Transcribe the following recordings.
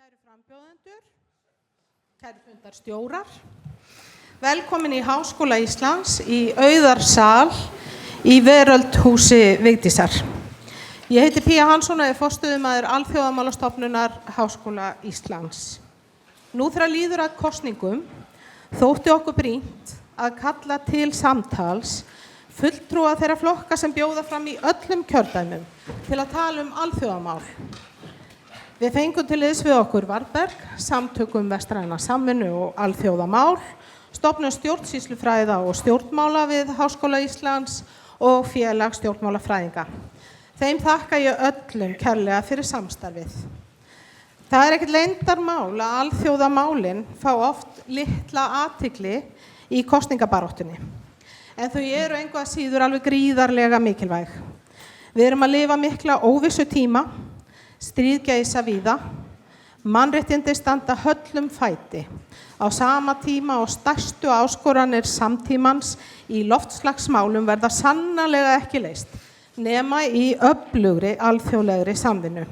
Kæru frambjóðendur, kæru fundarstjórar, velkomin í Háskóla Íslands í Auðarsal í Veröldhúsi Vigdísar. Ég heiti Pía Hansson og er forstöðumaður Alþjóðamálastofnunar Háskóla Íslands. Nú þegar líður að kosningum þótti okkur brýnt að kalla til samtals fulltrúa þeirra flokka sem bjóða fram í öllum kjördæmum til að tala alþjóðamál. Við fengum til liðs við okkur Varðberg, Samtökum vestræna samvinnu og alþjóðamál, Stofnun stjórnsýslufræða og stjórnmála við Háskóla Íslands og Félag stjórnmálafræðinga. Þeim þakka ég öllum kærlega fyrir samstarfið. Það ekkert leyndarmál að alþjóðamálin fá oft litla athygli í kosningabaráttunni. En þau eru engu að síður alveg gríðarlega mikilvæg. Við erum að lifa mikla óvissu tíma, stríð geisa víða, mannréttindi standa höllum fæti. Á sama tíma og stærstu áskoranir samtímans í loftslagsmálum verða sannarlega ekki leyst, nema í öflugri alþjóðlegri samvinnu.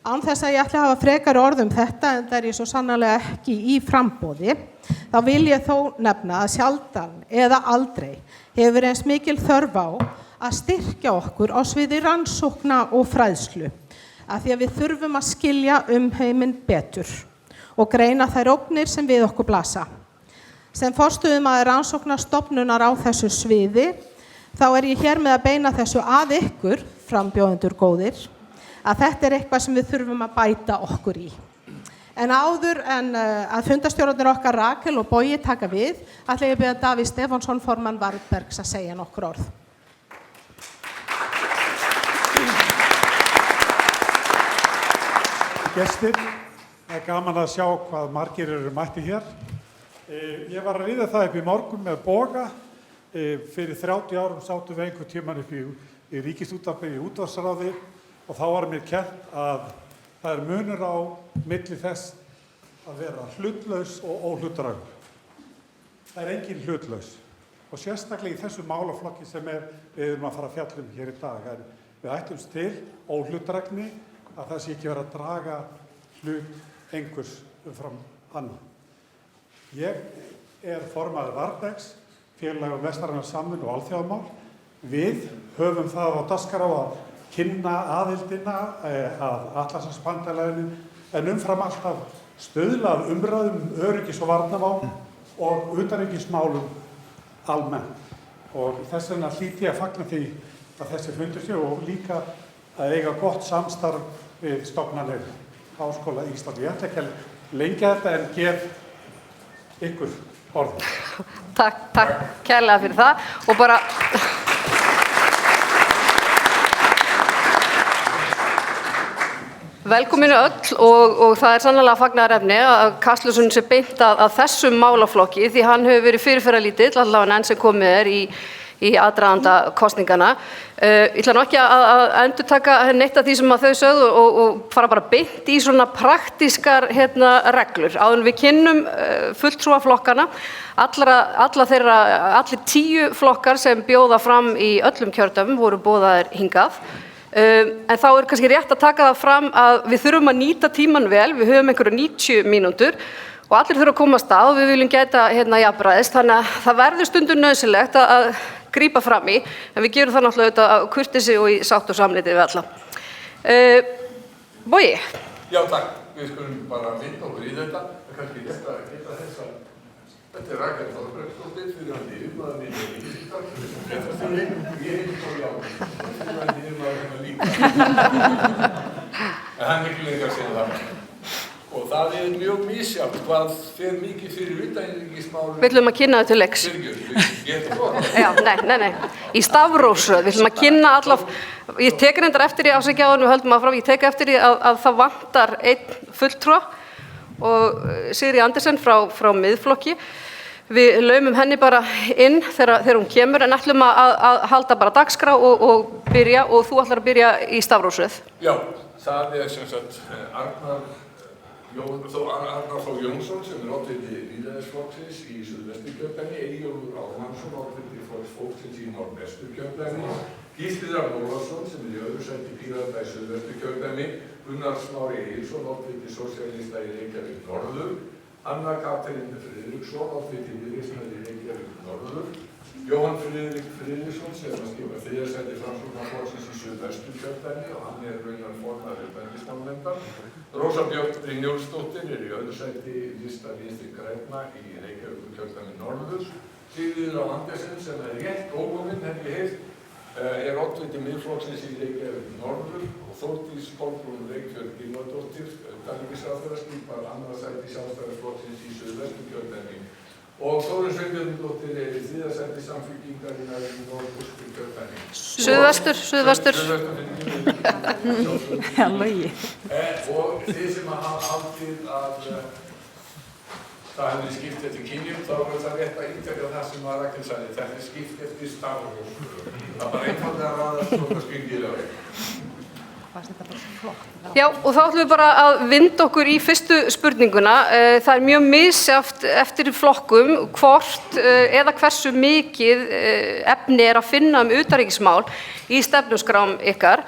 Án þess að ég ætla að hafa frekari orð þetta, en það ég svo sannarlega ekki í framboði, þá vil ég þó nefna að sjaldan eða aldrei hefur eins mikil þörf á að styrkja okkur á sviði rannsókna og fræðslu, af því að við þurfum að skilja heiminn betur og greina þær ógnir sem við okkur blasa. Sem forstöðumaður rannsóknarstofnunar á þessu sviði, þá ég hér með að beina þessu að ykkur, frambjóðendur góðir, að þetta eitthvað sem við þurfum að bæta okkur í. En áður en að fundarstjórarnir okkar Rakel og Bogi taka við, ætla ég að biðja Davíð Stefánsson, formann Varðbergs, að segja nokkur orð. Gestir, það gaman að sjá hvað margir eru mætti hér. Ég var að ríða það upp í morgun með Boga. Fyrir 30 árum sátum við einhvern tímann upp í Ríkisútvarpi í útvarpsráði og þá var mér kennt að það munur á milli þess að vera hlutlaus og óhlutdrægur. Það engin hlutlaus og sérstaklega í þessu málaflokki sem við erum að fara að fjalla hér í dag. Við ætlumst til óhlutdrægni, að það sé ekki verið að draga hlut einhvers umfram annan. Ég formaður Varðbergs, Félag vestræna samvinnu og alþjóðamál. Við höfum það á dagskrá að kynna aðildina að Atlantshafsbandalaginu, en umfram alltaf stuðla að umræðum öryggis- og varnarmál og utanríkismálum almennt. Og þess vegna hlýt ég að fagna því að þessi fundur séu og líka að eiga gott samstarf við stofnanir Háskóla Íslands. Ég ætla ekki að lengja þetta en gef ykkur orð. Takk kærlega fyrir það og bara velkominu öll og það sannarlega fagnaðarefni að Kastljósinu sé beint að þessum málaflokki því hann hefur verið fyrirferðarlítill allavega enn sem komið í aðdraganda kosningana. Ég ætla nú ekki að endurtaka neitt af því sem að þau sögðu og fara bara beint í svona praktískar reglur. Áður en við kynnum fulltrúaflokkana, allir 10 flokkar sem bjóða fram í öllum kjördæmum voru boðaðir hingað. En þá kannski rétt að taka það fram að við þurfum að nýta tímann vel, við höfum einhverja 90 mínútur og allir þurfa að komast að og við viljum gæta jafnræðis, þannig að það verður stundum nauðsynlegt að grípa fram í, en við gerum það náttúrulega auðvitað á kurteisi og í sátt og samlyndi við alla. Bogi? Já, takk. Við skulum bara vinda okkur í þetta. Það kannski rétt að geta þess að þetta Rakel Þorbergsdóttir, fyrirverandi yfirmaður í Ríkisútvarpinu sem fréttastjóri. Ég heiti Þór Jákull, fyrirverandi yfirmaður líka. En hann miklu lengur að segja það. Og það mjög misjafnt hvað fer mikið fyrir utanríkismálum. Við ætlum að kynna þetta til leiks. Ég heiti Þór. Já, nei. Í stafrófsröð, við ætlum að kynna ég tek reyndar eftir því ásækjaðan við höldum áfram, ég tek eftir því að það vantar einn fulltrúa og Sigríður Andersen frá miðflokki. Við laumum henni bara inn þegar hún kemur en ætlum að halda bara dagskrá og byrja og þú ætlar að byrja í stafrófsröð. Já, það sem sagt Arnar Þór Jónsson sem oddviti Lýðræðisflokksins í Suðvesturkjördæmi, Eyjólfur Ármannsson oddviti Flokks fólksins í Norðvesturkjördæmi, Gísli Rafn Ólafsson sem í öðru sæti Pírata í Suðvesturkjördæmi, Gunnar Smári Egilsson, oddviti sósíalista í Reykjavík Norður, Anna Katrín Friðriksson, oddviti Viðreisnar í Reykjavík Norður, Jóhann Friðrik Friðriksson sem skipa þriðja sæti Framsóknarflokksins í Suðvesturkjördæmi og hann raunar formaður utanríkismálanefndar. Rósa Björk Brynjólfsdóttir í öðru sæti lista Vinstri grænna í Reykjavíkurkjördæmi Norður. Sigríður á Andersen sem rétt ókominn, hef ég heyrt, oddviti Miðflokksins í Reykjavík Norður og Þórdís Kolbrún Reykjörn Gylfadóttir, utanríkisráðherra, skipar annað sæti Sjálfstæðisflokksins í Suðvesturkjördæmi. Og Þórunn Sveinbjörnsdóttir í þriðja sæti Samfylkingarinnar í Norðausturkjördæmi. Suðvestur. Já, logi. Og þið sem hafa haldið að það hefði skipt eftir kynjum, þá er það rétt að ítekja það sem að Rakel sagði, þetta er skipt eftir stafrófsröðum. Það bara einfaldlega raðast svona skringilega veginn. Já, og þá ætlum við bara að vinda okkur í fyrstu spurninguna. Það er mjög misjafnt eftir flokkum hvort eða hversu mikið efni er að finna utanríkismál í stefnuskrám ykkar.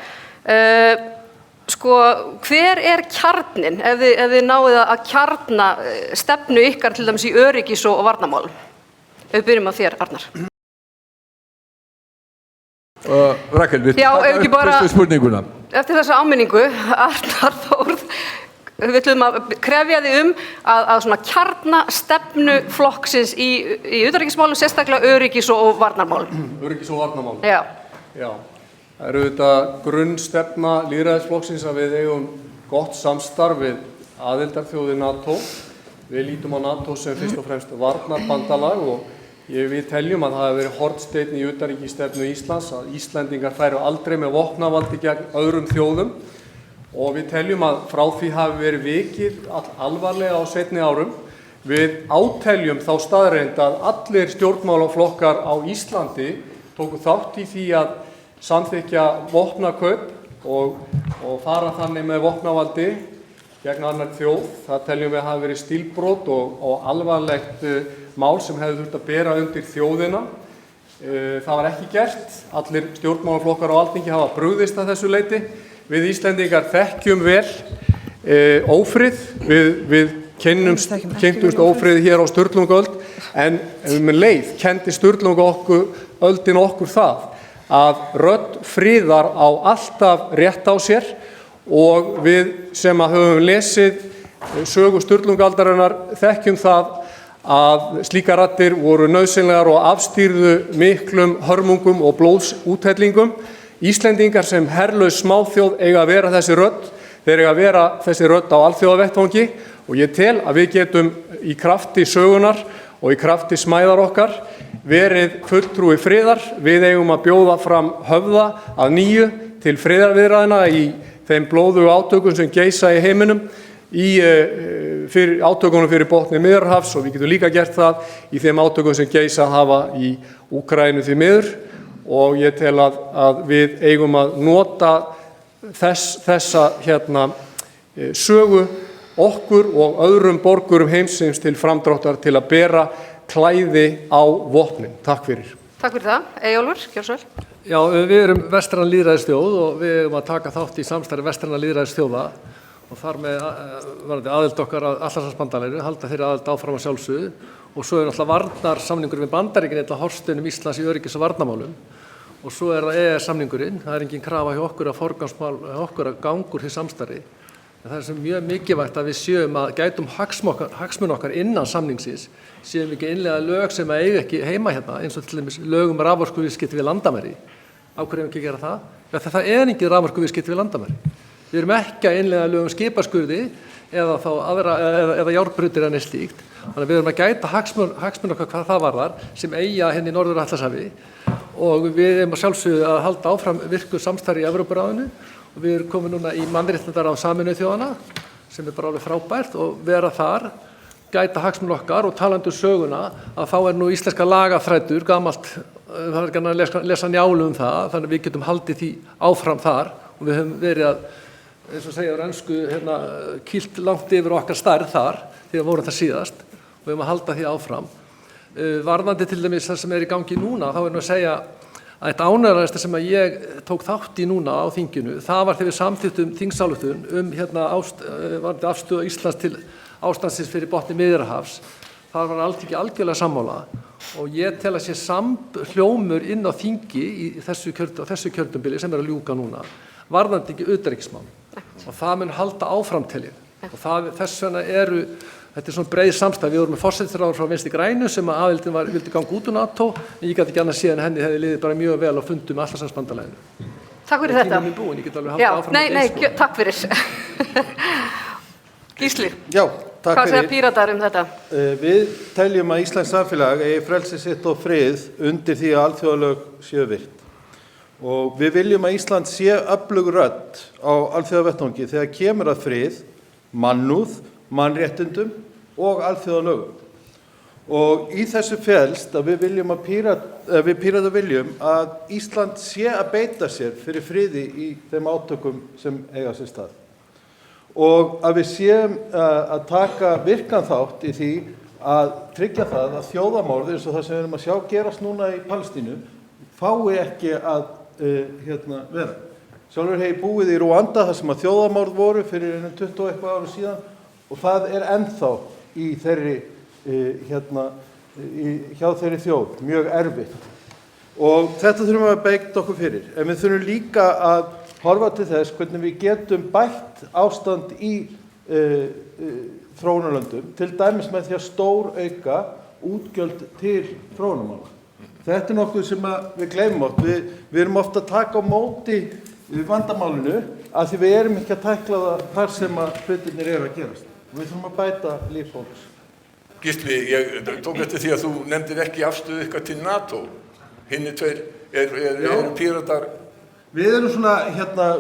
Hver er kjarninn ef þið náið að kjarna stefnu ykkar til dæmis í öryggis- og varnarmálum? Ef við byrjum á þér, Arnar. Rakel, við ekki bara fyrstu spurninguna. Eftir þessa áminningu, Arnar Þórð, við ætlum að krefja þig að svona kjarna stefnu flokksins í utanríkismálum, sérstaklega öryggis- og varnarmálum. Öryggis- og varnarmálum? Já. Já. Það eru auðvitað grunnstefna lýðræðisflokksins að við eigum gott samstarf við aðildarþjóðir NATO. Við lítum á NATO sem fyrst og fremst varnarbandalag og við teljum að það hafi verið hornsteinn í utanríkisstefnu Íslands að Íslendingar færu aldrei með vopnavaldi gegn öðrum þjóðum og við teljum að frá því hafi verið vikið alvarlega á seinni árum. Við áteljum þá staðreynd að allir stjórnmálaflokkar á Íslandi tóku þátt í því að samþykkja vopnakaup og fara þannig með vopnavaldi gegn annar þjóð. Það teljum við hafi verið stílbrot og alvarlegt mál sem hefði þurft að bera undir þjóðina. Það var ekki gert. Allir stjórnmálaflokkar á Alþingi hafa brugðist að þessu leyti. Við Íslendingar þekkjum vel ófrið. Við kynntumst ófriði hér á Sturlungaöld en leið kenndi Sturlungaöldin okkur það að rödd friðar á alltaf rétt á sér og við sem að höfum lesið sögu Sturlungaaldarinnar þekkjum það að slíkar raddir voru nauðsynlegar og afstýrðu miklum hörmungum og blóðsúthellingum. Íslendingar sem herlaus smáþjóð eiga að vera þessi rödd, þeir eiga að vera þessi rödd á alþjóðavettvangi og ég tel að við getum í krafti sögunar og í krafti smæðar okkar verið fulltrúi friðar. Við eigum að bjóða fram Höfða að nýju til friðarviðræðna í þeim blóðugu átökum sem geisa í heiminum, í átökunum fyrir botni Miðjarðarhafs og við getum líka gert það í þeim átökum sem geisa hafa í Úkraínu því miður og ég tel að við eigum að nota þessa sögu okkur og öðrum borgurum heimsins til framdráttar til að bera klæði á vopnin. Takk fyrir. Takk fyrir það. Eyjólfur, gjörðu svo vel. Já, við erum vestræn lýðræðisþjóð og við eigum að taka þátt í samstarfi vestræna lýðræðisþjóða og þar með varðandi aðild okkar að Atlantshafsbandalaginu, halda þeirri aðild áfram að sjálfsögðu og svo er náttúrulega varnarsamningur við Bandaríkin eða hornsteinum Íslands í öryggis- og varnarmálum og svo er það EES-samningurinn. Það er engin krafa hjá okkur að forgangsmál okkur að ganga úr því samstarfi. En það er sem mjög mikilvægt að við séum að gætum hagsmuni okkar innan samningsins, séum ekki innlega lög sem eiga ekki heima hérna, eins og til dæmis lög raforkuviðskipti við landamæri. Á hverju eigum ekki að gera það? Ja, það er engin raforkuviðskipti við landamæri. Við erum ekki að innlega lög skipaskurði eða þá eða járnbrautir en eitt slíkt. Þannig að við erum að gæta hagsmuni okkar hvað það varðar sem eiga hérna í Norður-Atlantshafi og við erum að sjálfsögðu að halda áfram virku samstarfi í Evrópuráðinu og við erum komin núna í mannréttindaráð Sameinuðu þjóðanna sem er bara alveg frábært og vera þar, gæta hagsmuni okkar og talandi söguna að þá er nú íslenska lagaþrætur, gamalt, það er ekki að lesa Njálu það, þannig að við getum haldið því áfram þar og við höfum verið að, eins og segja á ensku, kýlt langt yfir okkar stærð þar þegar við vorum það síðast og við höfum að halda því áfram. Varðandi til dæmis það sem er í gangi núna, þá er nú að segja Eitt ánægjulegasta sem að ég tók þátt í núna á þinginu, það var þegar við samþykktum þingsályktun varðandi afstöðu Íslands til ástandsins fyrir botni Miðjarðarhafs. Það var Alþingi algjörlega sammála og ég tel að sé samhljómur inn á þingi í þessu kjörtímabili sem að ljúka núna, varðandi ekki utanríkismál. Og það mun halda áfram til ég. Og þess vegna þetta svona breið samstæð. Við vorum með forsætisráðherra frá Vinstri Grænu sem að aðildin vildi ganga út úr NATO, en ég gat ekki annað séð en henni hefði liðið bara mjög vel á fundum með Atlantshafsbandalaginu. Takk fyrir þetta. Tíminn er búinn, ég get alveg haldið áfram. Nei, takk fyrir. Gísli, Já, takk hvað segja Píratar þetta? Við teljum að Íslands samfélag eigi frelsi sitt og frið undir því að alþjóðalög séu virt. Og við viljum að Ísland sé öflug rödd á alþjóðavettvangi þegar kemur að frið, mannúð, mannréttindum og alþjóðalögum. Og í þessu felst að við Píratar viljum að Ísland sé að beita sér fyrir friði í þeim átökum sem eiga sér stað. Og að við séum að taka virkan þátt í því að tryggja það að þjóðarmorð, eins og það sem við erum að sjá gerast núna í Palestínu, fái ekki að vera. Sjálfur hef ég búið í Rúanda þar sem að þjóðarmorð voru fyrir 20 eitthvað árum síðan og það er ennþá í hjá þeirri þjóð mjög erfitt. Og þetta þurfum við að beita okkur fyrir. En við þurfum líka að horfa til þess hvernig við getum bætt ástand í þróunarlöndum, til dæmis með því að stórauka útgjöld til þróunarmála. Þetta er nokkuð sem við gleymum oft. Við erum ofta að taka á móti vandamálinu af því við erum ekki að tækla það þar sem að hlutirnir eru að gerast. Við þurfum að bæta líf fólks. Gísli, ég tók eftir því að þú nefndir ekki afstöðu ykkar til NATO. Hinni tveir eru Píratar. Við erum svona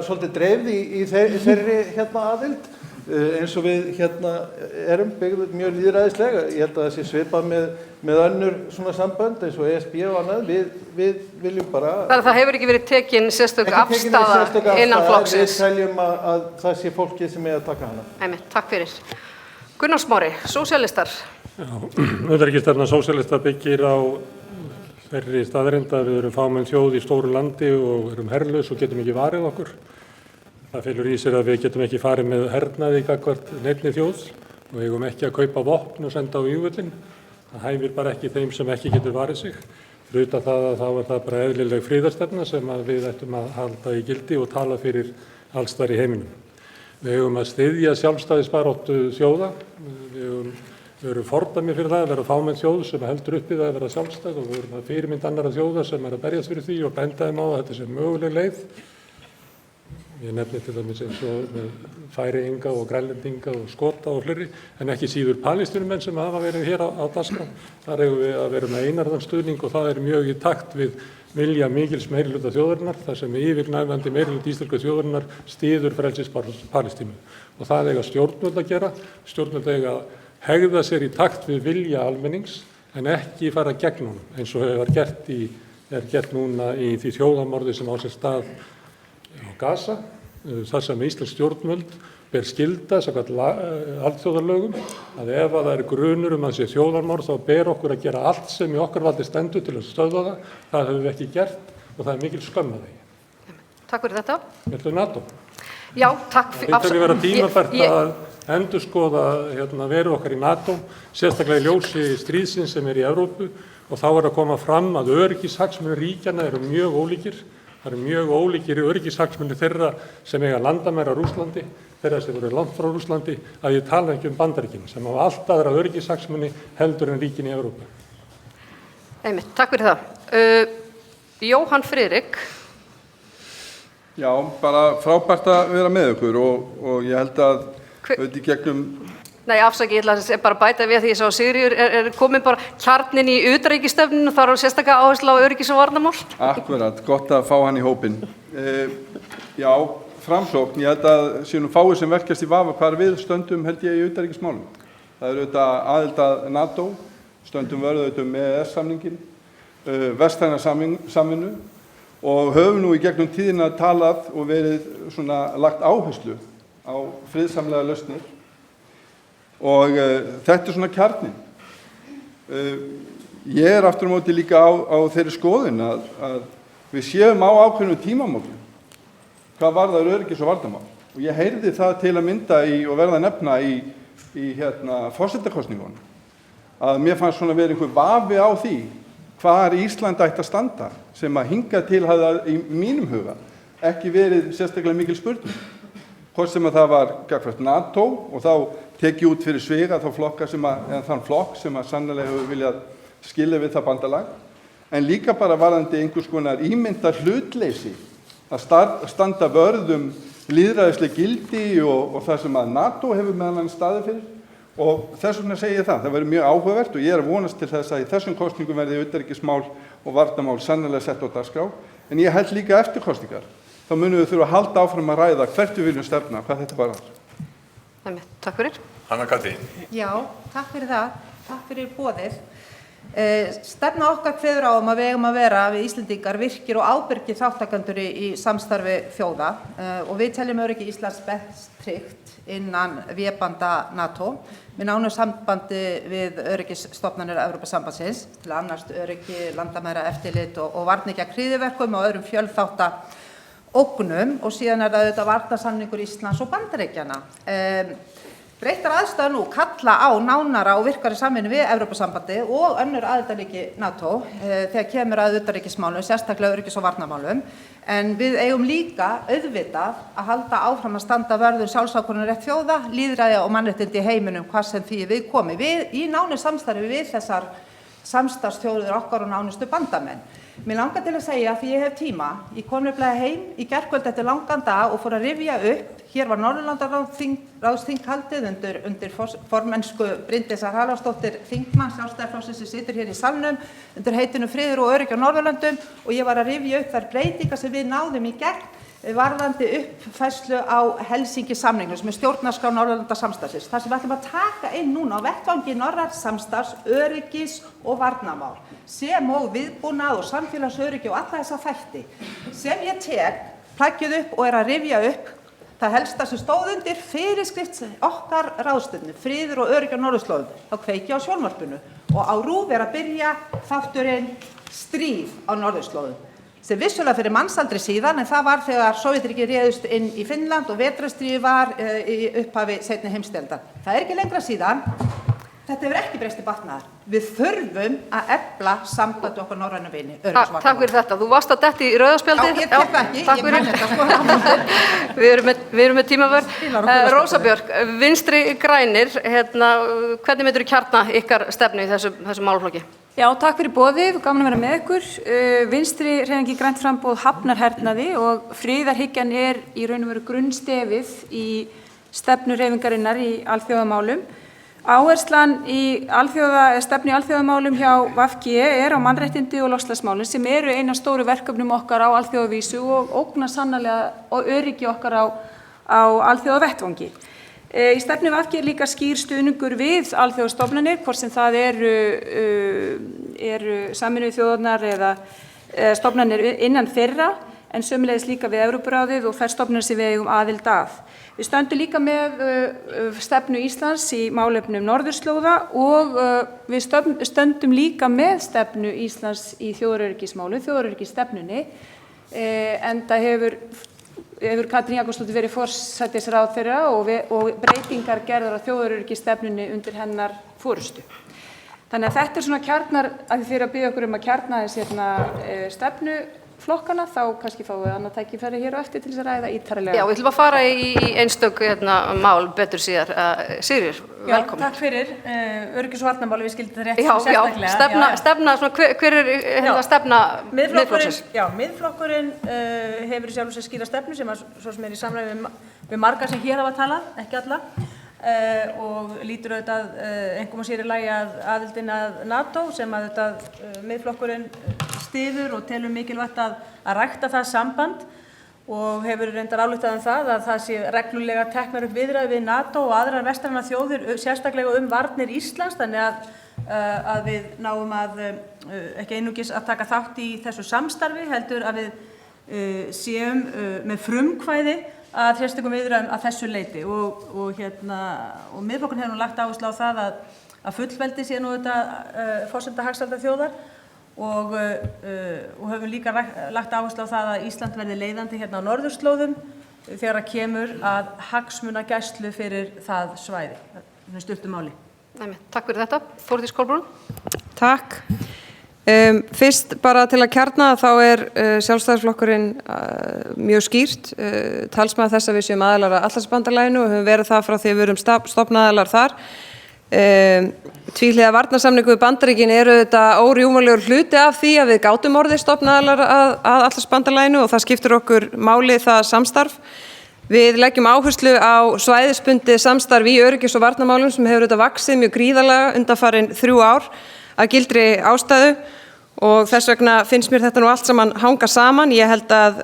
svolítið dreifð í þeirri aðild, eins og við erum byggðuð mjög lýðræðislega. Ég held að það sé svipað með önnur svona sambönd eins og ESB og annað. Við viljum bara... Þannig að það hefur ekki verið tekin sérstök afstaða innan flokksins. Við teljum að það sé fólkið sem er að taka hana. Einmitt, takk fyrir. Gunnar Smári, sósíalistar. Utanríkisstefna sósíalista byggir á þeirri staðreynd að við erum fámenn þjóð í stóru landi og erum herlaus og getum ekki varið okkur. Það felur í sér að við getum ekki farið með hernaði gagnvart neinni þjóð og eigum ekki að kaupa vopn og senda á vígvöllinn. Það hæfir bara ekki þeim sem ekki getur varið sig. Fyrir utan það að þá er það bara eðlileg friðarstefna sem að við ættum að halda í gildi og tala fyrir alls staðar í heiminum. Við eigum að styðja sjálfstæðisbaráttu þjóða. Við erum fordæmi fyrir það að vera fámenn þjóð sem heldur uppi það að vera sjálfstæð og við erum að fyrirmynd annarra þjóða sem er að berjast fyrir því og benda þeim á að þetta sé möguleg leið. Ég nefni til dæmis eins og með Færeyinga og Grænlendinga og Skota og fleiri, en ekki síður Palestínumenn sem hafa verið hér á dagskrá. Þar eigum við að vera með einarðan stuðning og það er mjög í takt við vilja mikils meirihluta þjóðarinnar, þar sem yfirgnæfandi meirihluti íslensku þjóðarinnar styður frelsis Palestínu. Og það eiga stjórnvöld að gera, stjórnvöld eiga að hegða sér í takt við vilja almennings en ekki fara gegn honum, eins og er gert núna í því þjóðarmorði sem á sér stað á Gaza, þar sem íslensk stjórnvöld ber skylda samkvæmt alþjóðalögum að ef það er grunur að sé þjóðarmorð þá ber okkur að gera allt sem í okkar valdi stendur til að stöðva það. Það höfum við ekki gert og það er mikil skömm að því. Takk fyrir þetta. Þetta er NATO. Já, takk fyrir. Það þarf að vera tímabært að endurskoða veru okkar í NATO, sérstaklega í ljósi stríðsins sem er í Evrópu og þá er að koma fram að öryggishagsmunir ríkjanna eru mjög ólíkir. Það eru mjög ólíkir öryggishagsmunir þeirra sem eiga landamæri á Rússlandi, þeirra sem eru langt frá Rússlandi, að ég tala ekki Bandaríkin sem hafa allt aðra öryggishagsmuni heldur en ríkin í Evrópu. Einmitt, takk fyrir það. Jóhann Friðrik. Já, bara frábært að vera með ykkur og ég held að auðvitað í gegnum... Nei, afsakið, ég ætla að bara bæta við því að Sigríður er komin bara kjarnin í utanríkisstefnunni og þar er sérstaklega áherslu á öryggis- og varnarmál. Akkurat, gott að fá hann í hópinn. Já, framsókn, ég held að séu nú fáir sem verkast í vafa hvar við stöndum held ég í utanríkismálum. Það er auðvitað aðild að NATO, stöndum vörðu auðvitað með EES-samninginn, vestræna samvinnu og höfum nú í gegnum tíðina talað og verið svona lagt áherslu á friðsamlega lausnir og þetta er svona kjarnin. Ég er aftur á móti líka á þeirri skoðun að við séum á ákveðnum tímamótum hvað varðar öryggis- og varnarmál. Og ég heyrði það til að mynda og verða að nefna í forsetakosningunum að mér fannst svona verið einhver vafi á því hvar Ísland ætti að standa sem að hingað til hafði í mínum huga ekki verið sérstaklega mikil spurning. Hvort sem að það var gagnvart NATO og þá tekið út fyrir sviga þann flokk sem að sannlega hefur viljað skilja við það bandalag, en líka bara varðandi einhvers konar ímynda hlutleysi að standa vörðum lýðræðisleg gildi og það sem að NATO hefur meðal annars staðið fyrir. Og þess vegna segi ég það verður mjög áhugavert og ég er að vonast til þess að í þessum kosningum verði utanríkismál og varnarmál sannlega sett á dagskrá. En ég held líka eftir kosningar, þá munum við þurfa að halda áfram að ræða hvert við viljum stefna, hvað þetta varðar. Takk fyrir. Anna Katrín. Já, takk fyrir það. Takk fyrir boðið. Stefna okkar kveður á að við eigum að vera við Íslendingar virkir og ábyrgir þáttakendur í samstarfi þjóða og við teljum öryggi Íslands best tryggt innan vébanda NATO með nánu sambandi við öryggisstofnanir Evrópusambandsins til að annast öryggi, landamæra eftirlit og varnir gegn hryðjuverkum og öðrum fjölþátta ógnum og síðan það auðvitað varnarsamningur Íslands og Bandaríkjanna. Breyttar aðstæður nú kalla á nánara og virkari samvinnu við Evrópusambandið og önnur aðildarríki NATO þegar kemur að utanríkismálum, sérstaklega öryggis- og varnarmálum. En við eigum líka auðvitað að halda áfram að standa vörður sjálfsákvörðunarrétt þjóða, lýðræði og mannréttindi í heiminum hvað sem því við komi. Við í nánu samstarfi við þessar samstarfsþjóðir okkar og nánustu bandamenn. Mér langar til að segja því ég hef tíma. Ég kom nefnilega heim í gærkvöld eftir langan dag og fór að rifja upp. Hér var Norðurlandaráðsþing haldið undir formennsku Bryndísar Haraldsdóttir þingmann Sjálfstæðisflokksins sem situr hér í salnum undir heitinu Friður og öryggi á Norðurlöndum og ég var að rifja upp þær breytingar sem við náðum í gegn varðandi uppfærslu á Helsinki-samningnum sem stjórnarskrá Norðurlandasamstarfsins. Það sem við ætlum að taka inn núna á vettvangi norræns samstarfs, öryggis og varnarmál sem og viðbúnað og samfélagsöryggi og alla þessa þætti sem ég tek plaggið upp og er að rifja upp það helsta sem stóð undir fyrirskrift okkar ráðstefnu, friður og öryggi á norðurslóðum. Þá kveiki á sjónvarpinu og á RÚV er að byrja þátturinn Stríð á norðurslóðum sem vissulega fyrir mannsaldri síðan en það var þegar Sovétríkin réðust inn í Finnland og vetrarstríðið var í upphafi seinni heimsstyrjaldar. Það er ekki lengra síðan. Þetta hefur ekki breyst til batnaðar. Við þurfum að efla samband okkar norrænu vini. Takk fyrir þetta. Þú varst að detti í rauðaspjaldið. Já, ég tek það ekki. Ég kann þetta sko. Við erum með tímavörn. Rósa Björk, Vinstri grænir, hvernig myndirðu kjarna ykkar stefnu í þessum málaflokki? Já, takk fyrir boðið. Gaman að vera með ykkur. Vinstri hreyfingin grænt framboð hafnar hernaði og friðarhyggjan er í raun og veru grunnstefið í stefnu hreyfingarinnar í alþjóðamálum. Áherslan í stefnu í alþjóðamálum hjá VG er á mannréttindi og loftslagsmálum sem eru eina stóru verkefnum okkar á alþjóðavísu og ógna sannarlega og öryggi okkar á alþjóðavettvangi. Í stefnu VG er líka skýr stuðningur við alþjóðastofnanir, hvort sem það eru Sameinuðu þjóðirnar eða stofnanir innan þeirra, en sömuleiðis líka við Evrópuráðið og þær stofnanir sem við eigum aðild að. Við stöndum líka með stefnu Íslands í málefnum norðurslóða og við stöndum líka með stefnu Íslands í þjóðaröryggismálum, þjóðaröryggisstefnunni, enda hefur Katrín Jakobsdóttir verið forsætisráðherra og breytingar gerðar á þjóðaröryggisstefnunni undir hennar forystu. Þannig að þetta er svona kjarnar, að þið fyrir að biðja okkur að kjarna þess stefnu flokkana, þá kannski fáum við annað tækifæri hér á eftir til þess að ræða ítarlega. Já, við ætlum að fara í einstök mál betur síðar. Sigríður, velkomin. Já, takk fyrir. Öryggis- og varnarmáli, við skildum það rétt sérstaklega. Já, stefna, hver er stefna Miðflokksins? Já, Miðflokkurinn hefur sjálfur sér skýra stefnu sem svo sem er í samræmi við marga sem hér hafa talað, ekki alla, og lítur auðvitað einkum og sér í lagi aðildin að NATO sem auðvitað Miðflokkurinn styður og telur mikilvægt að rækta það samband og hefur reyndar ályktað það að það sé reglulega teknar upp viðræður við NATO og aðrar vestrænar þjóðir, sérstaklega varnir Íslands, þannig að við náum að ekki einungis að taka þátt í þessu samstarfi, heldur að við séum með frumkvæði að sérstökum viðræðum að þessu leyti og Miðflokkurinn hefur nú lagt áherslu á það að fullveldi sé nú þetta forsenda hagsældar þjóðar og höfum líka lagt áherslu á það að Ísland verði leiðandi hérna á norðurslóðum þegar að kemur að hagsmunagæslu fyrir það svæði. Það er stuttu máli. Takk fyrir þetta. Þórdís Kolbrún. Takk. Fyrst bara til að kjarna þá Sjálfstæðisflokkurinn mjög skýrt talsmaður þess að við séum aðilar að Atlantshafsbandalaginu og höfum verið það frá því að við erum stofnaðilar þar. Tvíhliða varnarsamningur við Bandaríkin þetta órjúfanlegur hluti af því að við gátum orðið stofnaðilar að Atlantshafsbandalaginu og það skiptir okkur máli það samstarf. Við leggjum áherslu á svæðisbundið samstarf í öryggis- og varnarmálum sem hefur vaxið mjög gríðarlega undanfarin 3 ár að gildri ástæðu og þess vegna finnst mér þetta nú allt saman hanga saman. Ég held að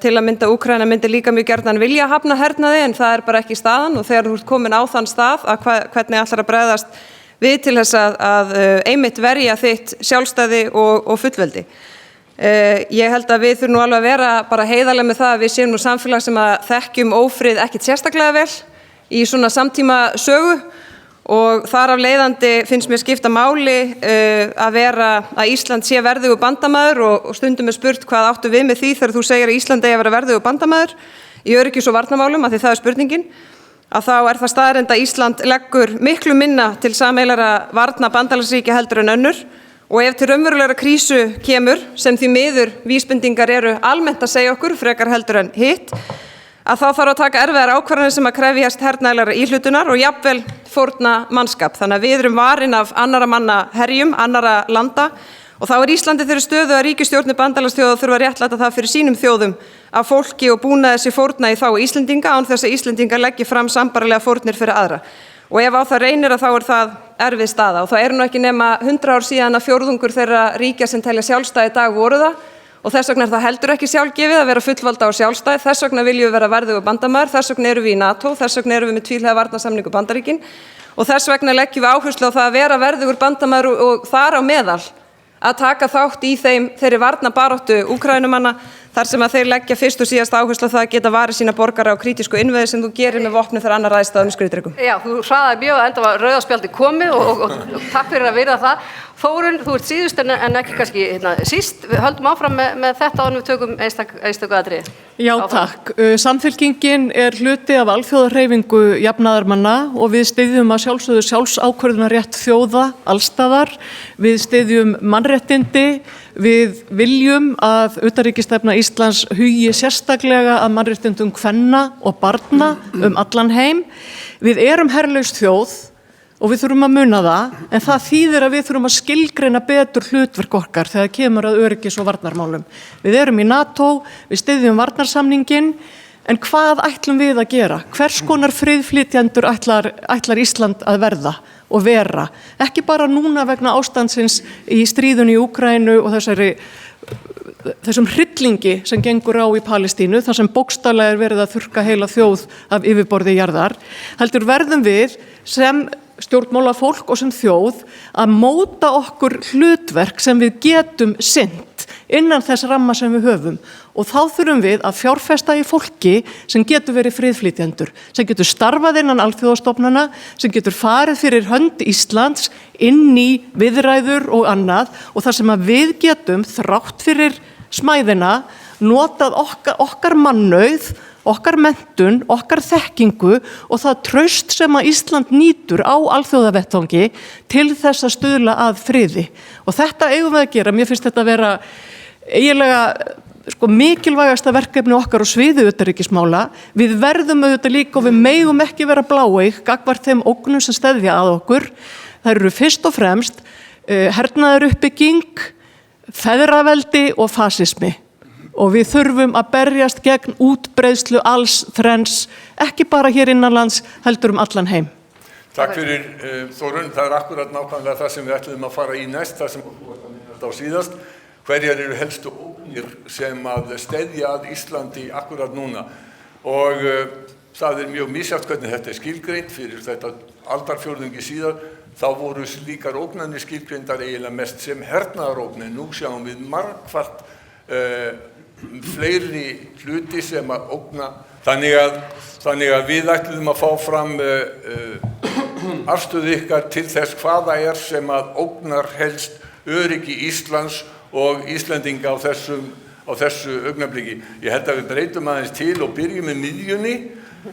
til að mynda Úkraína myndi líka mjög gjarnan vilja hafna hernaði en það bara ekki staðan og þegar þú ert komin á þann stað að hvernig ætlar að bregðast við til þess að einmitt verja þitt sjálfstæði og fullveldi. Ég held að við þurfum nú alveg að vera bara heiðarlega með það að við séum nú samfélag sem að þekkjum ófrið ekkit sérstaklega vel í svona samtíma sögu og þar af leiðandi finnst mér skipta máli að Ísland sé verðugur bandamaður og stundum spurt hvað áttu við með því þegar þú segir að Ísland eigi að vera verðugur bandamaður í öryggis- og varnarmálum, af því það spurningin, að þá það staðreynd að Ísland leggur miklu minna til sameiginlegra varna bandalagsríkja heldur en önnur og ef til raunverulegra krísu kemur, sem því miður vísbendingar eru almennt að segja okkur, frekar heldur en hitt, að þá þarf að taka erfiðar ákvarðanir sem að krefjast hernaðarlegrar íhlutunar og jafnvel fórna mannskap. Þannig að við erum varin af annarra manna herjum, annarra landa og þá Íslandi þeirri stöðu að ríkisstjórnir bandalagsþjóða þurfa að réttlæta það fyrir sínum þjóðum að fólki og búnaði sé fórna í þágu Íslendinga án þess að Íslendingar leggi fram sambærilega fórnir fyrir aðra. Og ef á það reynir að þá það erfið staða og það nú ekki nema 100 ár síðan að fjórðungur þeirra ríkja sem telja sjálfstæði í dag voru það og þess vegna það heldur ekki sjálfgefið að vera fullvalda og sjálfstæð, þess vegna viljum við vera verðugur bandamaður, þess vegna erum við í NATO, þess vegna erum við með tvíhliða varnarsamning við Bandaríkin og þess vegna leggjum við áherslu á það að vera verðugur bandamaður og þar á meðal að taka þátt í þeirri varnarbaráttu Úkraínumanna þar sem að þeir leggja fyrst og síðast áherslu á það að geta varið sína borgara á krítísku innviði sem þú gerir með vopni þegar annar ræðst að skriðdrekum. Já, þú hraðaði mjög að enda var rauða spjaldi komið og takk fyrir að virða það. Þórunn, þú ert síðust en ekki kannski síst. Við höldum áfram með þetta og við tökum einstöku atriði. Já, takk. Samfylkingin hluti af alþjóðahreyfingu jafnaðarmanna og við styðjum að sjálfsögðu sjálfsákvörðunarrétt þjóða allstaðar. Við styðjum mannréttindi. Við viljum að utanríkisstefna Íslands hugi sérstaklega að mannréttindum kvenna og barna allan heim. Við erum herlaus þjóð og við þurfum að muna það, en það þýðir að við þurfum að skilgreina betur hlutverk okkar þegar kemur að öryggis- og varnarmálum. Við erum í NATO, við styðjum varnarsamninginn, en hvað ætlum við að gera? Hvers konar friðflytjendur ætlar Ísland að verða og vera? Ekki bara núna vegna ástandsins í stríðunni í Úkraínu og þessum hryllingi sem gengur á í Palestínu, þar sem bókstaflega verið að þurrka heila þjóð af yfirborði jarðar, heldur verðum við sem stjórnmálafólk og sem þjóð að móta okkur hlutverk sem við getum sinnt innan þess ramma sem við höfum og þá þurfum við að fjárfesta í fólki sem getur verið friðflytjendur, sem getur starfað innan alþjóðastofnana, sem getur farið fyrir hönd Íslands inn í viðræður og annað og þar sem að við getum þrátt fyrir smæðina notað okkar mannauð, okkar menntun, okkar þekkingu og það traust sem að Ísland nýtur á alþjóðavettvangi til þess að stuðla að friði. Og þetta eigum við að gera. Mér finnst þetta að vera eiginlega mikilvægasta verkefni okkar á sviði utanríkismála. Við verðum auðvitað líka og við megum ekki vera bláeygð gagnvart þeim ógnum sem steðja að okkur. Það eru fyrst og fremst hernaðaruppbygging, feðraveldi og fasismi. Og við þurfum að berjast gegn útbreiðslu alls þrenns, ekki bara hér innanlands, heldur allan heim. Takk fyrir Þórunn, það akkurat nákvæmlega það sem við ætlum að fara í næst, það sem þú varst að minna þetta á síðast. Hverjar eru helstu ógnir sem að steðja að Íslandi akkurat núna? Og það mjög misjafnt hvernig þetta skilgreint fyrir þetta aldarfjórðungi síðar. Þá voru slíkar ógnanir skilgreindar eiginlega mest sem hernaðarógnir. Nú sjáum við margfalt fleiri hluti sem að ógna þannig að við ætlum að fá fram afstöðu ykkar til þess hvaða sem að ógnar helst öryggi Íslands og Íslendinga á þessu augnabliki. Ég held að við breytum aðeins til og byrjum með miðjunni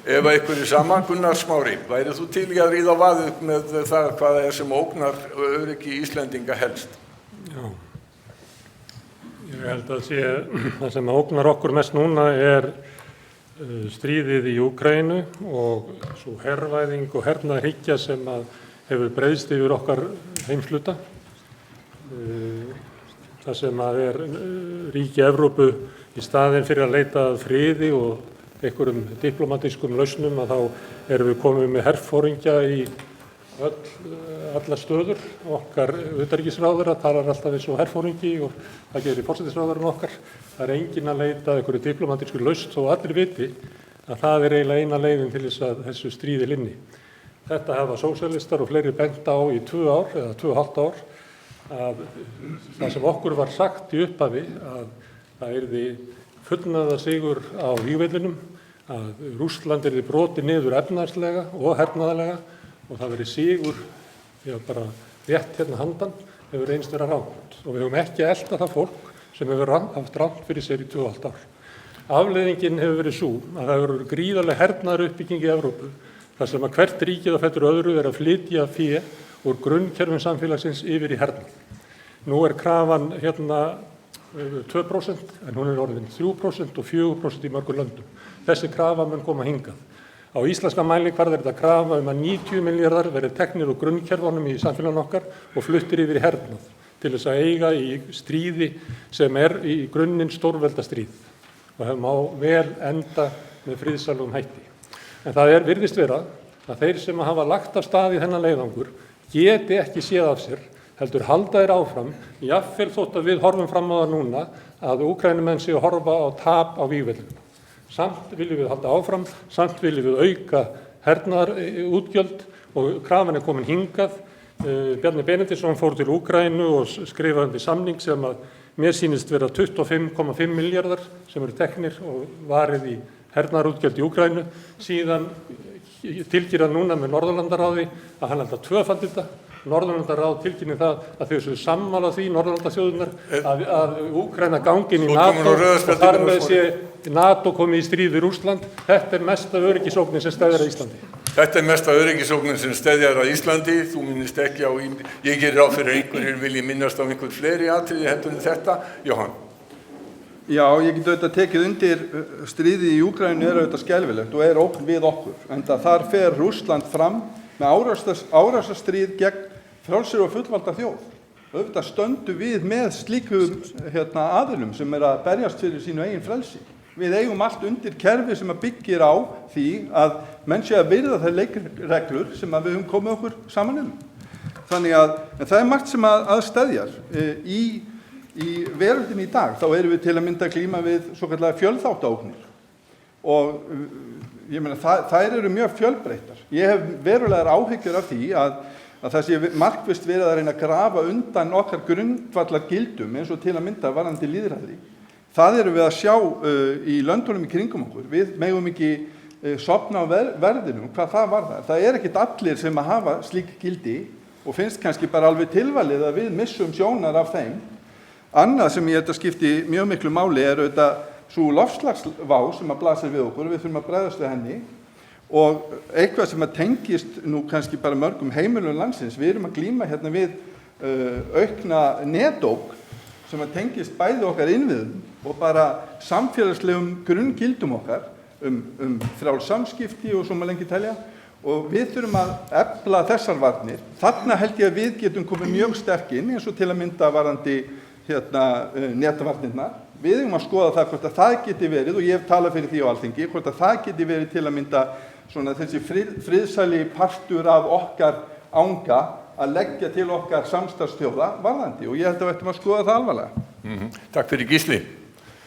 ef einhver er sama. Gunnar Smári, værið þú til í að ríða á vaðið með það hvað það er sem ógnar öryggi Íslendinga helst? Já. Ég held að það sem ógnar okkur mest núna stríðið í Úkraínu og svo hervæðing og hernaðarhyggja sem hefur breiðst yfir okkar heimshluta. Það sem ríki Evrópu í staðinn fyrir að leita að friði og einhverjum diplomatískum lausnum að þá erum við komið með herforingja í allar stöður. Okkar utanríkisráðherra talar alltaf eins og herforingi og það gerir forsætisráðherrann okkar. Það enginn að leita að einhverju diplomatísku lausn þó allir viti að það eiginlega eina leiðin til þess að þessu stríði linni. Þetta hafa sósíalistar og fleiri bent á í 2 ár eða 2,5 ár að það sem okkur var sagt í upphafi að það yrði fullnaða sigur á vígvellinum, að Rússland yrði brotið niður efnahagslega og hernaðarlega og það verið sigur, bara rétt hérna handan, hefur reynst vera rangt. Og við höfum ekki að elta það fólk sem hefur haft rangt fyrir sér í 2,5 ár. Afleiðingin hefur verið svo að það hefur verið gríðarleg hernaðaruppbygging í Evrópu, þar sem að hvert ríkið á fætur öðru að flytja fé úr grunnkerfum samfélagsins yfir í hernað. Nú krafan hérna 2% en hún orðin 3% og 4% í mörgum löndum. Þessi krafa mun koma hingað. Á íslenska mælikvarða þetta krafa að 90 milljarðar verið teknir úr grunnkerfunum í samfélaginu okkar og fluttir yfir í hernað til þess að eiga í stríði sem í grunninn stórveldastríð og hefum á vel enda með friðsælum hætti. En það virðist vera að þeir sem hafa lagt af stað í þennan leiðangur geti ekki séð af sér, heldur halda þeir áfram, jafnvel þótt að við horfum fram á það núna að Úkraínumenn séu að horfa á tap á vígvellinu. Samt viljum við halda áfram, samt viljum við auka hernaðarútgjöld og krafan komin hingað. Bjarni Benediktsson fór til Úkraínu og skrifaði undir samning sem að mér sýnist vera 25,5 milljarðar sem teknir og varið í hernaðarútgjöld í Úkraínu. Síðan tilkynir hann núna með Norðurlandaráði að hann held að tvöfaldi þetta. Norðurlandaráð tilkynir það að þau séu sammála því, Norðurlandaþjóðirnar, að Úkraína gangi inn í NATO og þar með sé NATO komið í stríð við Rússland. Þetta mesta öryggisógnin sem steðjar að Íslandi. Þetta mesta öryggisógnin sem steðjar að Íslandi. Þú minnist ekki á, ég gerir ráð fyrir einhverjir vilji minnast á einhver fleiri atriði heldur en þetta. Jóhann. Já, ég get auðvitað tekið undir stríði í Úkraínu auðvitað skelfilegt og ógn við okkur. En þar fer Rússland fram með árásarstríð gegn frjálsri og fullvalda þjóð. Auðvitað stöndum við með slíkum aðilum sem að berjast fyrir sínu eigin frelsi. Við eigum allt undir kerfi sem að byggir á því að menn sé að virða þær leikreglur sem að við höfum komið okkur saman Þannig að það margt sem að steðjar í veröldinni í dag. Þá erum við til að mynda að glíma við svokallaðar fjölþáttaógnir og ég meina þær eru mjög fjölbreyttar. Ég hef verulegar áhyggjur af því að það sé markvisst verið að reyna að grafa undan okkar grundvallar gildum eins og til að mynda varðandi lýðræði. Það erum við að sjá í löndunum í kringum okkur. Við megum ekki sofna á verðinum hvað það varðar. Það ekkert allir sem að hafa slík gildi og finnst kannski bara alveg tilvalið að við missum sjónar af þeim. Annað sem ég skipti mjög miklu máli auðvitað svo loftslagsvá sem að blasir við okkur, við þurfum að bregðast við henni og eitthvað sem að tengist nú kannski bara mörgum heimilum landsins. Við erum að glíma hérna við aukna netógn sem að tengist bæði okkar innviðum og bara samfélagslegum grunngildum okkar frjáls samskipti og svo maður lengi telja og við þurfum að efla þessar varnir. Þarna held ég að við getum komið mjög sterk inn eins og til að mynda varðandi netvarnirnar. Við eigum að skoða það hvort að það geti verið og ég hef talað fyrir því á Alþingi, hvort að það geti verið til að mynda svona þessi friðsæli partur af okkar anga að leggja til okkar samstarfsþjóða varðandi og ég held að við ættum að skoða það alvarlega. Takk fyrir Gísli.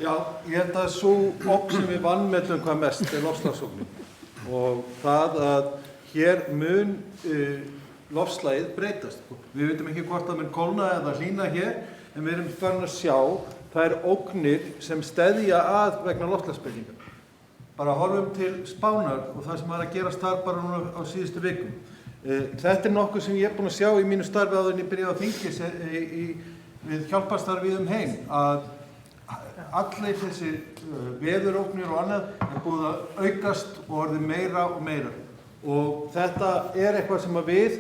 Já, ég held að svo ógn sem við vanmetum hvað mest loftslagsógnin og það að hér mun loftslagið breytast. Við veitum ekki hvort það mun kólna eða hlýna hér en við erum farin að sjá þær ógnir sem steðja að vegna loftslagsbreytinga. Bara horfum til Spánar og það sem að gerast þar bara núna á síðustu vikum. Þetta nokkuð sem ég búinn að sjá í mínu starfi áður en ég byrjaði á þingi við hjálparstarfi heim, að allir þessi veðurógnir og annað búið að aukast og orðið meira og meira. Og þetta eitthvað sem að við,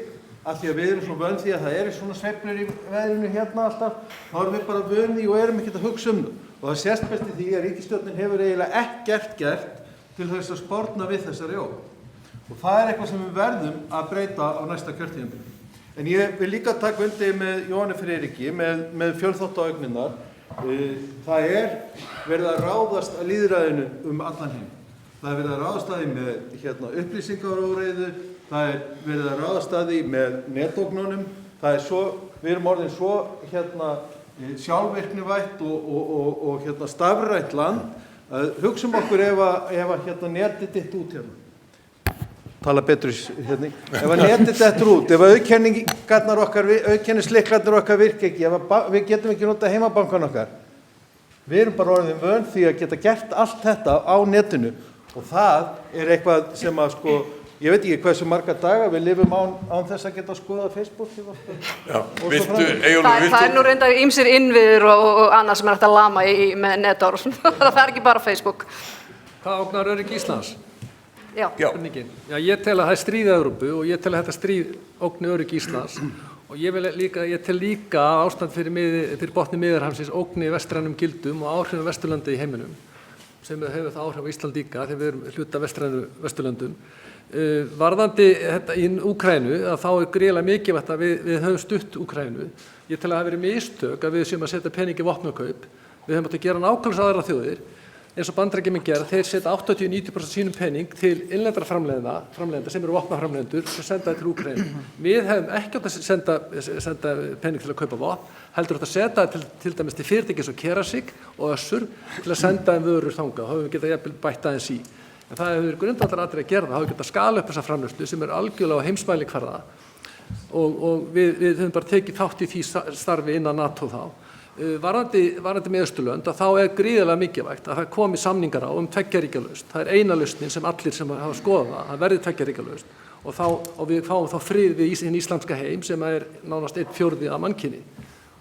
af því að við erum svona vön því að það svona sveiflur í veðrinu hérna alltaf, þá erum við bara vön því og erum ekkert að hugsa það. Og það sést best í því að ríkisstjórnin hefur eiginlega ekkert gert til þess að sporna við þessari ógn. Og það eitthvað sem við verðum að breyta á næsta kjörtímabili. En ég vil líka taka undir með Jóhanni Friðriki með fjölþáttaógnirnar. Það verið að ráðast að lýðræðinu allan heim. Það verið að ráðast að því með upplýsingaóreiðu, það verið að ráðast að því með netógnunum. Við erum orðin svo sjálfvirknivætt og stafrænt land að hugsum okkur ef netið ditt út hérna. Tala betur hérna. Ef að netið dettur út, ef auðkennislykklarnir okkar virka ekki, við getum ekki notað heimabankan okkar. Við erum bara orðin vön því að geta gert allt þetta á netinu og það eitthvað sem að ég veit ekki hversu marga daga við lifum án þess að geta skoðað Facebook. Já, Eyjólfur, það nú reyndar ýmsir innviðir og annað sem hægt að lama með netárásum. Það ekki bara Facebook. Hvað ógnar öryggi Íslands? Já. Ég tel að það stríð í Evrópu og ég tel að þetta stríð ógni öryggi Íslands og ég tel líka að ástand fyrir botni Miðjarðarhafsins ógni vestrænum gildum og áhrifum Vesturlanda í heiminum sem hefur það áhrif á Ísland líka þegar við erum hluta vestrænu Vesturlöndum. Varðandi þetta í Úkraínu að þá gríðarlega mikilvægt að við höfum stutt Úkraínu. Ég tel að það hafi verið mistök að við séum að setja pening í vopnakaup. Við höfum átt að gera nákvæmlega aðrar þjóðir. Eins og Bandaríkjarnir gera, þeir setja 80-90% sínum pening til innlendra framleiðenda sem eru vopnaframleiðendur og senda það til Úkraínu. Við hefum ekki átt að senda pening til að kaupa vopn, heldur átt að setja það til dæmis til fyrirtæki eins og Kerasik og Össur til að senda þeim vörur þangað. Þá höfum við getað jafnvel bætt aðeins í. En það hefur verið grundvallaratriði að gera það, þá hefur getað skala upp þessa framleiðslu sem algjörlega á heimsmælikvarða og við höfum bara tekið þátt í því starfi innan NATO þá. Varðandi með Austurlönd að þá gríðarlega mikilvægt að það komi samningar á tveggjaríkjalausn. Það eina lausnin sem allir sem hafa skoðað það verði tveggjaríkjalausn og við fáum þá frið við hinn íslamska heim sem nánast 1/4 af mannkyni.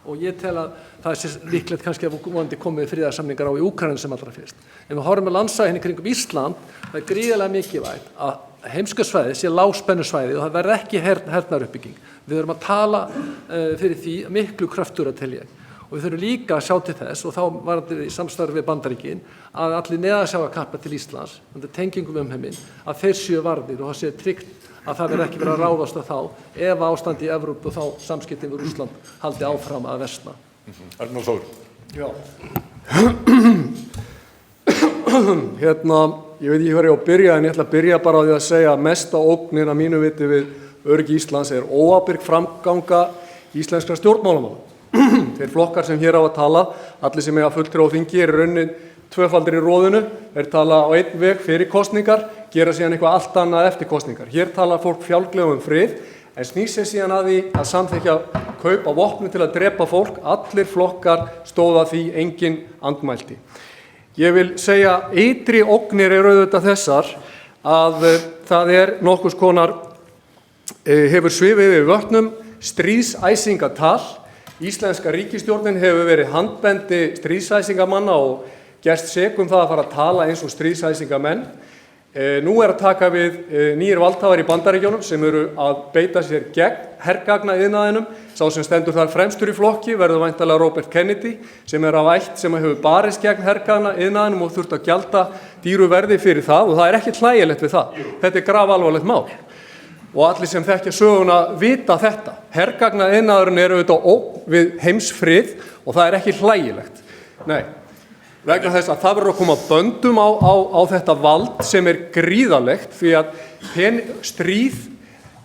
Og ég tel að það sé líklegt kannski að vonandi komið friðarsamningar á í Úkraínu sem allra fyrst. En við horfum með landsvæðin í kringum Ísland, það gríðarlega mikilvægt að heimskautasvæðið sé lágspennusvæði og það verði ekki hernaðaruppbygging. Við erum að tala fyrir því miklu kröftugri tel ég. Og við þurfum líka að sjá til þess, og þá var þetta í samstarfi við Bandaríkin, að allir neðansjávarkappar til Íslands, undir tengingum heiminn, að þeir séu varðir og það sé tryggt að það verði ekki verið að ráðast að þá ef ástandi í Evrópu og þá samskiptin við Rússland haldi áfram að versna. Arnór Þór. Já. Ég veit ekki hvað ég á að byrja, en ég ætla að byrja bara á því að segja að mesta ógnin að mínu viti við öryggi Íslands óábyrg framganga íslenskra stjórnmálamanna. Þeir flokkar sem hér á að tala, allir sem eiga fulltrúa á þingi raunin tvöfaldir í róðinu, tala á einn veg fyrir kosningar, gera síðan eitthvað allt annað eftir kosningar. Hér tala fólk fjálglega frið, en snýr sér síðan að því að samþykkja kaup á vopnum til að drepa fólk. Allir flokkar stóða því, engin andmælti. Ég vil segja, ytri ógnir auðvitað þessar að það nokkurs konar hefur svifið yfir vötnum stríðsæsingatal. Íslenska ríkisstjórnin hefur verið handbendi stríðsæsingamanna og gerst sek það að fara að tala eins og stríðsæsingamenn. Nú að taka við nýjir valdhafar í Bandaríkjunum sem eru að beita sér gegn hergagnaiðnaðinum. Sá sem stendur þar fremstur í flokki verður væntanlega Robert Kennedy sem af ætt sem hefur barist gegn hergagnaiðnaðinum og þurft að gjalda dýru verði fyrir það og það ekkert hlægilegt við það. Þetta grafalvarlegt mál. Og allir sem þekkja söguna vita þetta. Hergagnaiðnaðurinn auðvitað ógn við heimsfrið og það ekki hlægilegt. Nei, vegna þess að það verður að koma böndum á þetta vald sem gríðarlegt því að stríð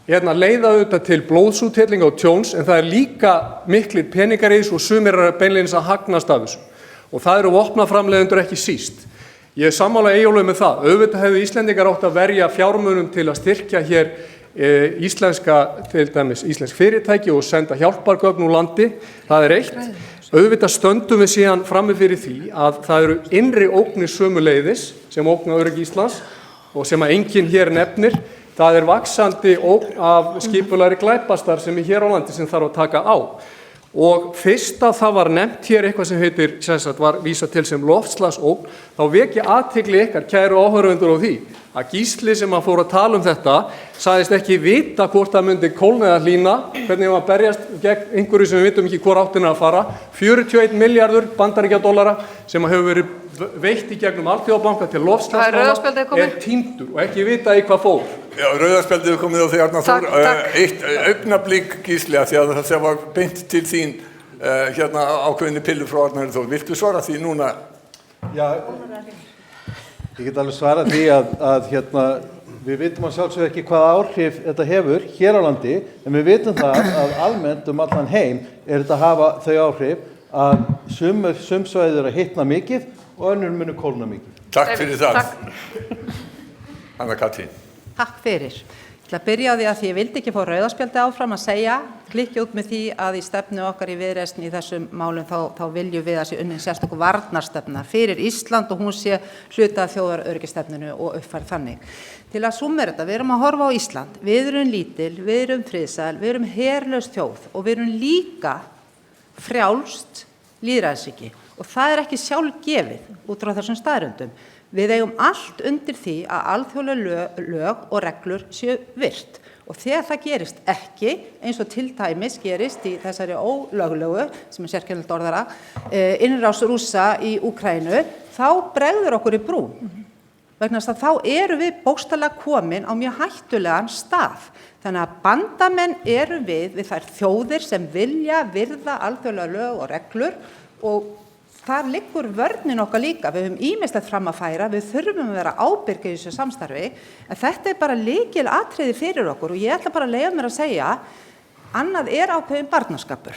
leiða auðvitað til blóðsúthellinga og tjóns en það líka miklir peningar í þessu og sumir beinlínis að hagnast af þessu. Og það eru vopnaframleiðendur ekki síst. Ég sammála Eyjólfi með það. Auðvitað hefðu Íslendingar átt að verja fjármunum til að styrkja hér til dæmis íslensk fyrirtæki og senda hjálpargögn úr landi. Það eitt. Auðvitað stöndum við síðan frammi fyrir því að það eru innri ógnir sömuleiðis sem ógna öryggi Íslands og sem að enginn hér nefnir. Það er vaxandi ógn af skipulagðri glæpastarfsemi hér á landi sem þarf að taka á. Og fyrst að það var nefnt hér eitthvað sem heitir, var vísað til sem loftslagsógn, þá vek ég athygli ykkar, kæru áhorfendur, á því að Gísli sem að fór að tala um þetta sagðist ekki vita hvort það myndi kólna eða hlýna, hvernig var berjast gegn einhverju sem við vitum ekki hvor áttina að fara. 41 milljarður bandaríkjadollara sem hefur verið veitt í gegnum Alþjóðabanka til loftslagsmála er týndur og ekki vita í hvað fór. Já, rauðarspjaldið er komið á því, Arnar Þór. Eitt augnablik, Gísli, af því að það var beint til þín hérna ákveðinni pillu frá Arnar Þór. Viltu svara því núna? Já, ég get alveg svarað því að við vitum að sjálfsögðu ekki hvaða áhrif þetta hefur hér á landi, en við vitum það að almennt allan heim er þetta að hafa þau áhrif að sum svæði eru að hitna mikið og önnur munu kólna mikið. Takk fyrir það. Anna Katrín. Takk fyrir. Ég ætla að byrja á því að ég vildi ekki fá rauðaspjaldi áfram að segja, klikki út með því að í stefnu okkar í Viðreisn í þessum málum þá viljum við að sé unnin sérstöku varnarstefna fyrir Ísland og hún sé hluta af þjóðaröryggisstefnunu og uppfærð þannig. Til að súmmera þetta, við erum að horfa á Ísland, við erum lítil, við erum friðsæl, við erum herlaus þjóð og við erum líka frjálst lýðræðisríki og það er ekki sjálfgefið út frá þessum staðreyndum. Við eigum allt undir því að alþjóðleg lög og reglur séu virt og þegar það gerist ekki, eins og til dæmis gerist í þessari ólöglegu, sem er sérkennilegt orðara, innrás Rússa í Úkraínu, þá bregður okkur í brún. Vegna þess að þá eru við bókstaflega komin á mjög hættulegan stað. Þannig að bandamenn eru við þær þjóðir sem vilja virða alþjóðlega lög og reglur og þar liggur vörnin okkar líka, við höfum ýmislegt fram að færa, við þurfum að vera ábyrgir í þessu samstarfi, en þetta er bara lykilatriði fyrir okkur og ég ætla bara að leyfa mér að segja, annað er ákveðin barnaskapur.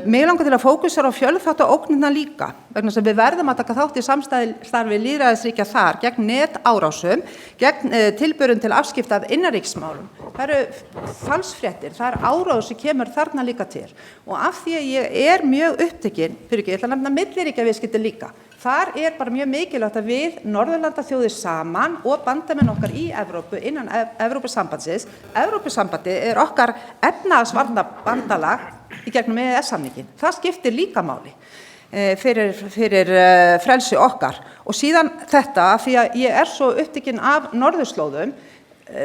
Mig langar til að fókusera á fjölþáttaógnina líka, vegna sem við verðum að taka þátt í samstarfi lýðræðisríkja þar gegn netárásum, gegn tilburðum til afskipta af innanríkismálum. Það eru falsfréttir, það er áráður sem kemur þarna líka til og af því að ég er mjög upptekin, ég ætla að nefna milliríkjaviðskipti líka. Þar er bara mjög mikilvægt að við Norðurlandaþjóðir saman og bandamenn okkar í Evrópu innan Evrópusambandsins. Evrópusambandið er okkar efnahagsvarnarbandalag í gegnum EES-samninginn. Það skiptir líka máli fyrir frelsi okkar. Og síðan þetta, því að ég er svo upptekin af norðurslóðum,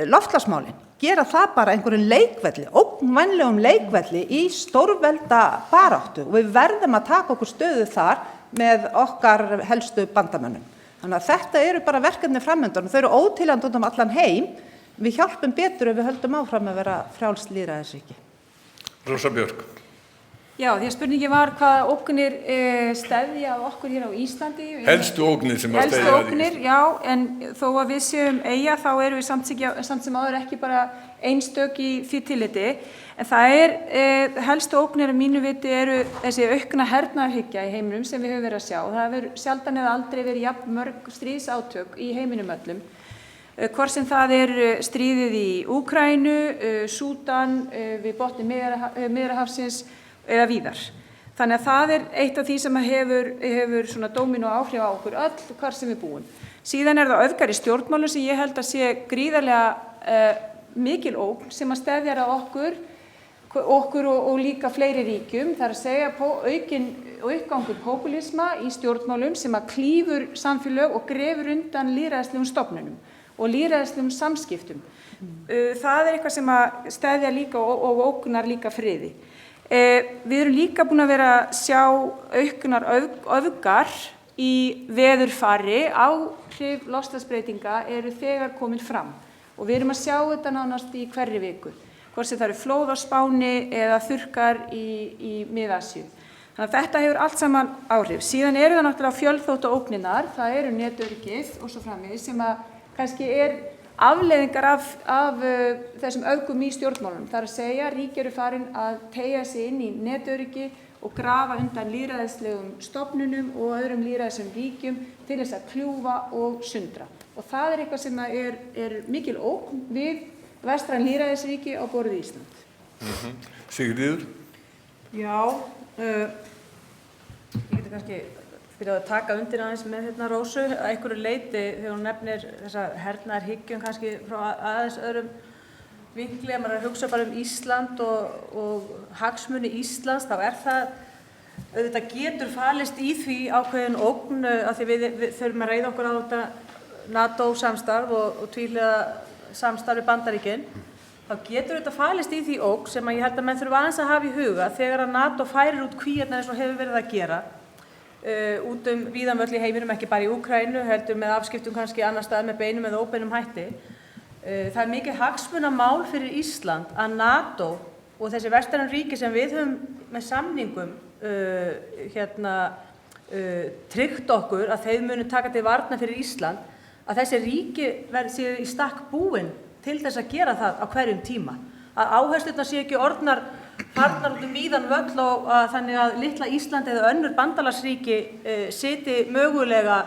loftslagsmálin, gera það bara einhverjum leikvelli, ógnvænlegum leikvelli í stórvelda baráttu og við verðum að taka okkur stöðu þar með okkar helstu bandamönnum. Þannig að þetta eru bara verkefni framöndan og þau eru óteljandi út allan heim. Við hjálpum betur ef við höldum áfram að vera frjálst lýðræðisríki. Rósa Björk. Já, því að spurningi var hvaða ógnir steðja okkur hér á Íslandi. Helstu ógnir sem að steðja Helstu ógnir, já, en þó að við séum eyja þá erum við samt sem áður ekki bara einstök í því tilliti. En það helstu ógnir að mínu viti eru þessi aukna hernaðarhyggja í heiminum sem við höfum verið að sjá. Það hefur sjaldan eða aldrei verið jafn mörg stríðsátök í heiminum öllum. Hvort sem það stríðið í Úkraínu, Súdan, við botni Miðjarðarhafsins eða víðar. Þannig að það er eitt af því sem hefur svona dómínó áhrif á okkur öll hvar sem við búum. Síðan það öfgar í stjórnmálum sem ég held að sé gríðarlega mikil ógn sem að steðjar að okkur og líka fleiri ríkjum. Það er að segja uppgangur popúlisma í stjórnmálum sem að klýfur samfélög og grefur undan lýðræðislegum stofnunum og lýðræðislegum samskiptum. Það er eitthvað sem að steðja líka og ógnar líka friði. Við erum líka búin að vera að sjá auknar öfgar í veðurfari, áhrif loftslagsbreytinga eru þegar komin fram og við erum að sjá þetta nánast í hverri viku, hvort sem það eru flóð á Spáni eða þurrkar í Mið-Asíu. Þannig að þetta hefur allt saman áhrif. Síðan eru það náttúrulega fjölþáttaógnirnar, það eru netöryggið og svo framvegis sem að kannski afleiðingar af þessum öfgum í stjórnmálunum. Það er að segja að ríki eru farin að teygja sig inn í netöryggi og grafa undan lýðræðislegum stofnunum og öðrum lýðræðislegum ríkjum til þess að kljúfa og sundra. Og það er eitthvað sem er mikil ógn við vestræn lýðræðisríki á borð við Ísland. Sigríður? Já, ég geti kannski byrjaði að taka undir aðeins með Rósu að einhverju leyti þegar hún nefnir þessa hernaðarhyggjum kannski frá aðeins öðrum vinkli, að maður er að hugsa bara Ísland og hagsmuni Íslands, þá það auðvitað getur falist í því ákveðin ógn af því við þurfum að reiða okkur á þetta NATO-samstarf og tvíhliða samstarf við Bandaríkin, þá getur þetta falist í því ógn sem að ég held að menn þurfa aðeins að hafa í huga þegar að NATO færir út kvíarnar eins og hefur verið að gera út víðan völl í heiminum, ekki bara í Úkraínu, heldur með afskiptum kannski annar staðar með beinum eða óbeinum hætti. Það mikið hagsmunamál fyrir Ísland að NATO og þessi vestrænu ríki sem við höfum með samningum tryggt okkur að þeir munu taka til varna fyrir Ísland, að þessi ríki séu í stakk búin til þess að gera það á hverjum tíma. Að áherslurnar séu ekki farnar út víðan völl og þannig að litla Ísland eða önnur bandalagsríki siti mögulega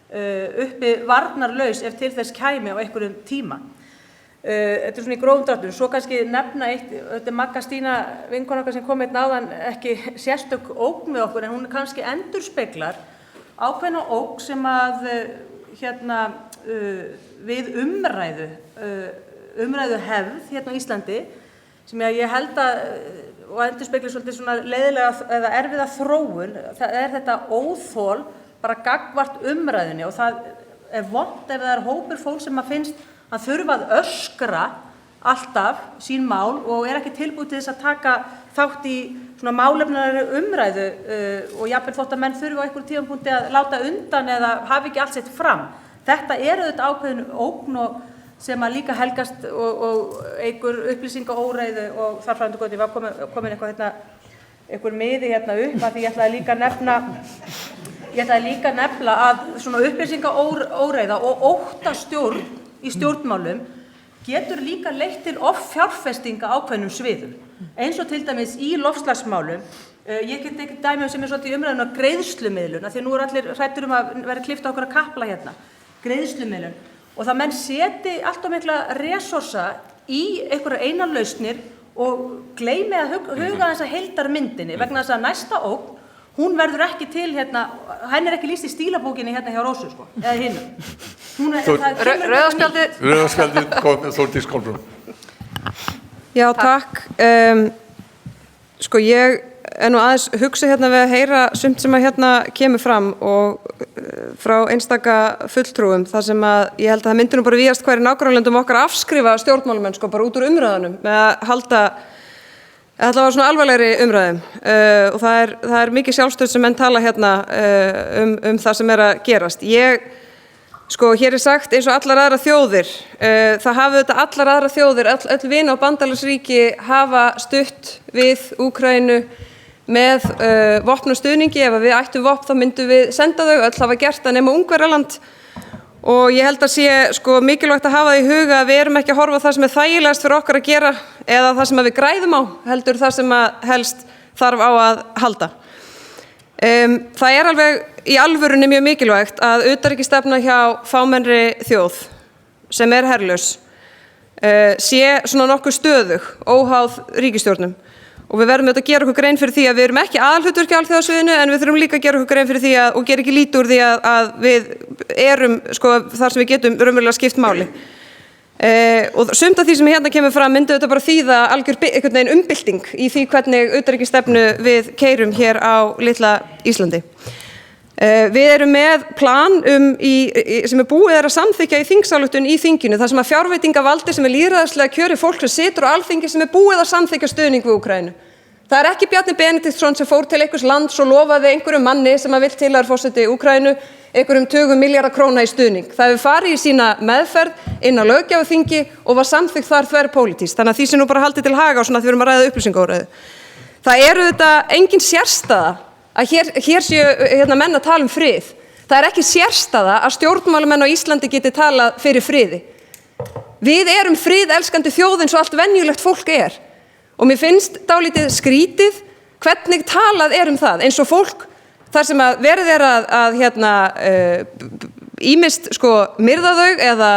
uppi varnarlaus ef til þess kæmi á einhverjum tíma. Þetta svona í grófum dráttum. Svo kannski nefna eitt, þetta Magga Stína vinkona okkar sem kom einn áðan, ekki sérstök ógn með okkur en hún kannski endurspeglar ákveðna ógn sem að við umræðu hefð á Íslandi sem ég held að og endurspeglar svolítið svona leiðilega eða erfiða þróun, það þetta óþol bara gagnvart umræðunni og það vont ef það hópur fólk sem að finnst að þurfa að öskra alltaf sín mál og ekki tilbúið til þess að taka þátt í svona málefnari umræðu og jafnvel þótt að menn þurfa á einhverjum tímapunkti að láta undan eða hafa ekki allt sitt fram. Þetta auðvitað ákveðin ógn og sem að líka helgast og einhver upplýsingaóreiðu og þarfræðandi gott, ég var komin einhver miði upp að því ég ætlaði líka nefna að svona upplýsingaóreiða og óttastjórn í stjórnmálum getur líka leitt til offjárfestinga ákveðnum sviðum, eins og til dæmis í loftslagsmálum. Ég get ekki dæmi sem svolítið í umræðuna greiðslumiðlun, af því nú allir hræddir að vera klippt á okkur að kapla greiðslumiðlun. Og það menn seti allt of mikla resursa í einhverjar einar lausnir og gleymi að huga þessa heildarmyndinni vegna þess að næsta ógn, hún verður ekki til henni ekki lýst í stílabókinni hjá Rósu eða hinum. Rauðaspjaldið, Þórdís Kolbrún. Já, takk. Ég nú aðeins hugsa við að heyra sumt sem að kemur fram og frá einstaka fulltrúum þar sem að ég held að það myndi nú bara vísast hverju nágrannalöndum okkar afskrifa stjórnmálamenn bara út úr umræðunum með að halda allavega svona alvarlegri umræðum og það er mikið sjálfstöð sem menn tala um það sem að gerast. Hér er sagt eins og allar aðrar þjóðir, það hafa þetta allar aðrar þjóðir, öll vina- og bandalagsríki hafa stutt við Úkraínu með vopnum stuðningi. Ef við ættum vopn þá myndum við senda þau, öll hafa gert það nema Ungverjaland og ég held að sé mikilvægt að hafa það í huga að við erum ekki að horfa á það sem er þægilegast fyrir okkar að gera eða það sem við græðum á, heldur það sem að helst þarf á að halda. Það er alveg í alvörunni mjög mikilvægt að utanríkisstefna hjá fámennri þjóð sem er herlaus sé svona nokkuð stöðug, óháð ríkisstjórnum. Og við verðum að gera okkur grein fyrir því að við erum ekki aðalhlutverki á alþjóðasviðinu en við þurfum líka að gera okkur grein fyrir því og gera ekki lítið úr því að við erum þar sem við getum raunverulega skipt máli. Og sumt af því sem kemur fram myndi þetta bara þýða algjör einhvern veginn umbylting í því hvernig utanríkisstefnu við keyrum hér á litla Íslandi. Við erum með plan sem búið að samþykkja í þingsályktun í þinginu, þar sem að fjárveitingavaldi sem lýðræðislega kjörið fólk sem situr á Alþingi sem búið að samþykkja stuðning við Úkraínu. Það er ekki Bjarni Benediktsson sem fór til einhvers lands og lofaði einhverjum manni sem vill til að forseti Úkraínu einhverjum tugum milljarða króna í stuðning. Það hefur farið í sína meðferð inn á löggjafarþingi og var samþykkt þar þverpólitískt. Þannig að því sem nú bara haldið til haga og svona því við erum að ræða upplýsingaóreiðu. Það þetta engin sérstaða að hér séu menn að tala frið. Það er ekki sérstaða að stjórnmálamenn á Íslandi geti talað fyrir friði. Við erum friðelskandi þjóð eins og allt venjulegt fólk er. Og mér finnst dálítið skrítið hvernig talað það, eins og fólk þar sem að verið að ýmist myrða þau eða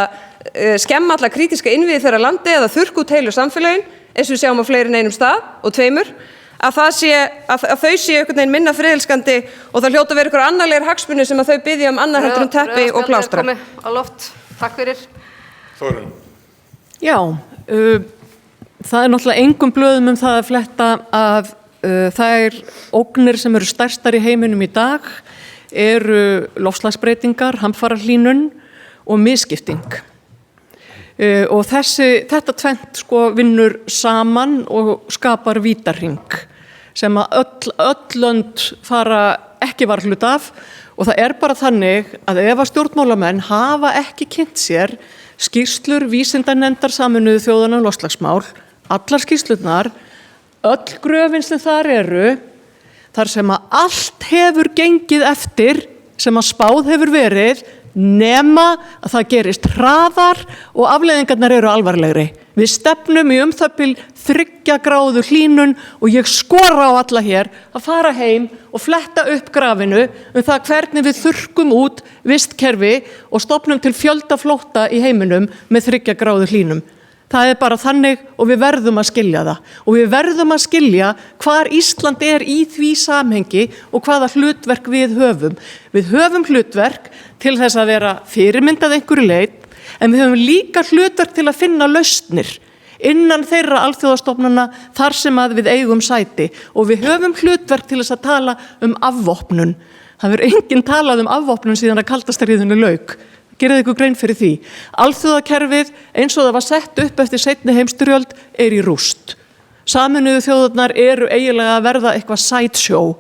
skemma alla krítiska innviði þeirra landi eða þurrka út heilu samfélögin, eins og við sjáum á fleiri en einum stað og tveimur, að þau séu einhvern veginn minna friðelskandi og það hljóta að vera ykkur annarlegir hagsmunir sem að þau biðja annað heldur teppi og plástra. Rauða spjaldið er komið á loft. Takk fyrir. Þórunn. Já, það er náttúrulega engum blöðum það að fletta að þær ógnir sem eru stærstar í heiminum í dag eru loftslagsbreytingar, hamfarahlýnun og misskipting. Og þetta tvennt vinnur saman og skapar vítarhring sem að öll lönd fara ekki varhlut af og það er bara þannig að ef að stjórnmálamenn hafa ekki kynnt sér skýrslur vísindanefndar Sameinuðu þjóðanna um loftslagsmál, allar skýrslurnar, öll gröfin sem þar eru, þar sem að allt hefur gengið eftir sem að spáð hefur verið nema að það gerist hraðar og afleiðingarnar eru alvarlegri. Við stefnum í það bil 3 gráðu hlýnun og ég skora á alla hér að fara heim og fletta upp grafinu það hvernig við þurrkum út vistkerfi og stofnum til fjöldaflótta í heiminum með 3 gráðu hlýnum. Það er bara þannig og við verðum að skilja það og við verðum að skilja hvar Ísland er í því samhengi og hvaða hlutverk við höfum. Við höfum hlutverk til þess að vera fyrirmyndað einhverju leit en við höfum líka hlutverk til að finna lausnir innan þeirra alþjóðastofnana þar sem að við eigum sæti og við höfum hlutverk til þess að tala afvopnun. Það hefur enginn talað afvopnun síðan að kalda stríðinu lauk. Gerið ykkur grein fyrir því. Alþjóðakerfið eins og það var sett upp eftir seinni heimsstyrjöld er í rúst. Sameinuðu þjóðirnar eru eiginlega að verða eitthvað sideshow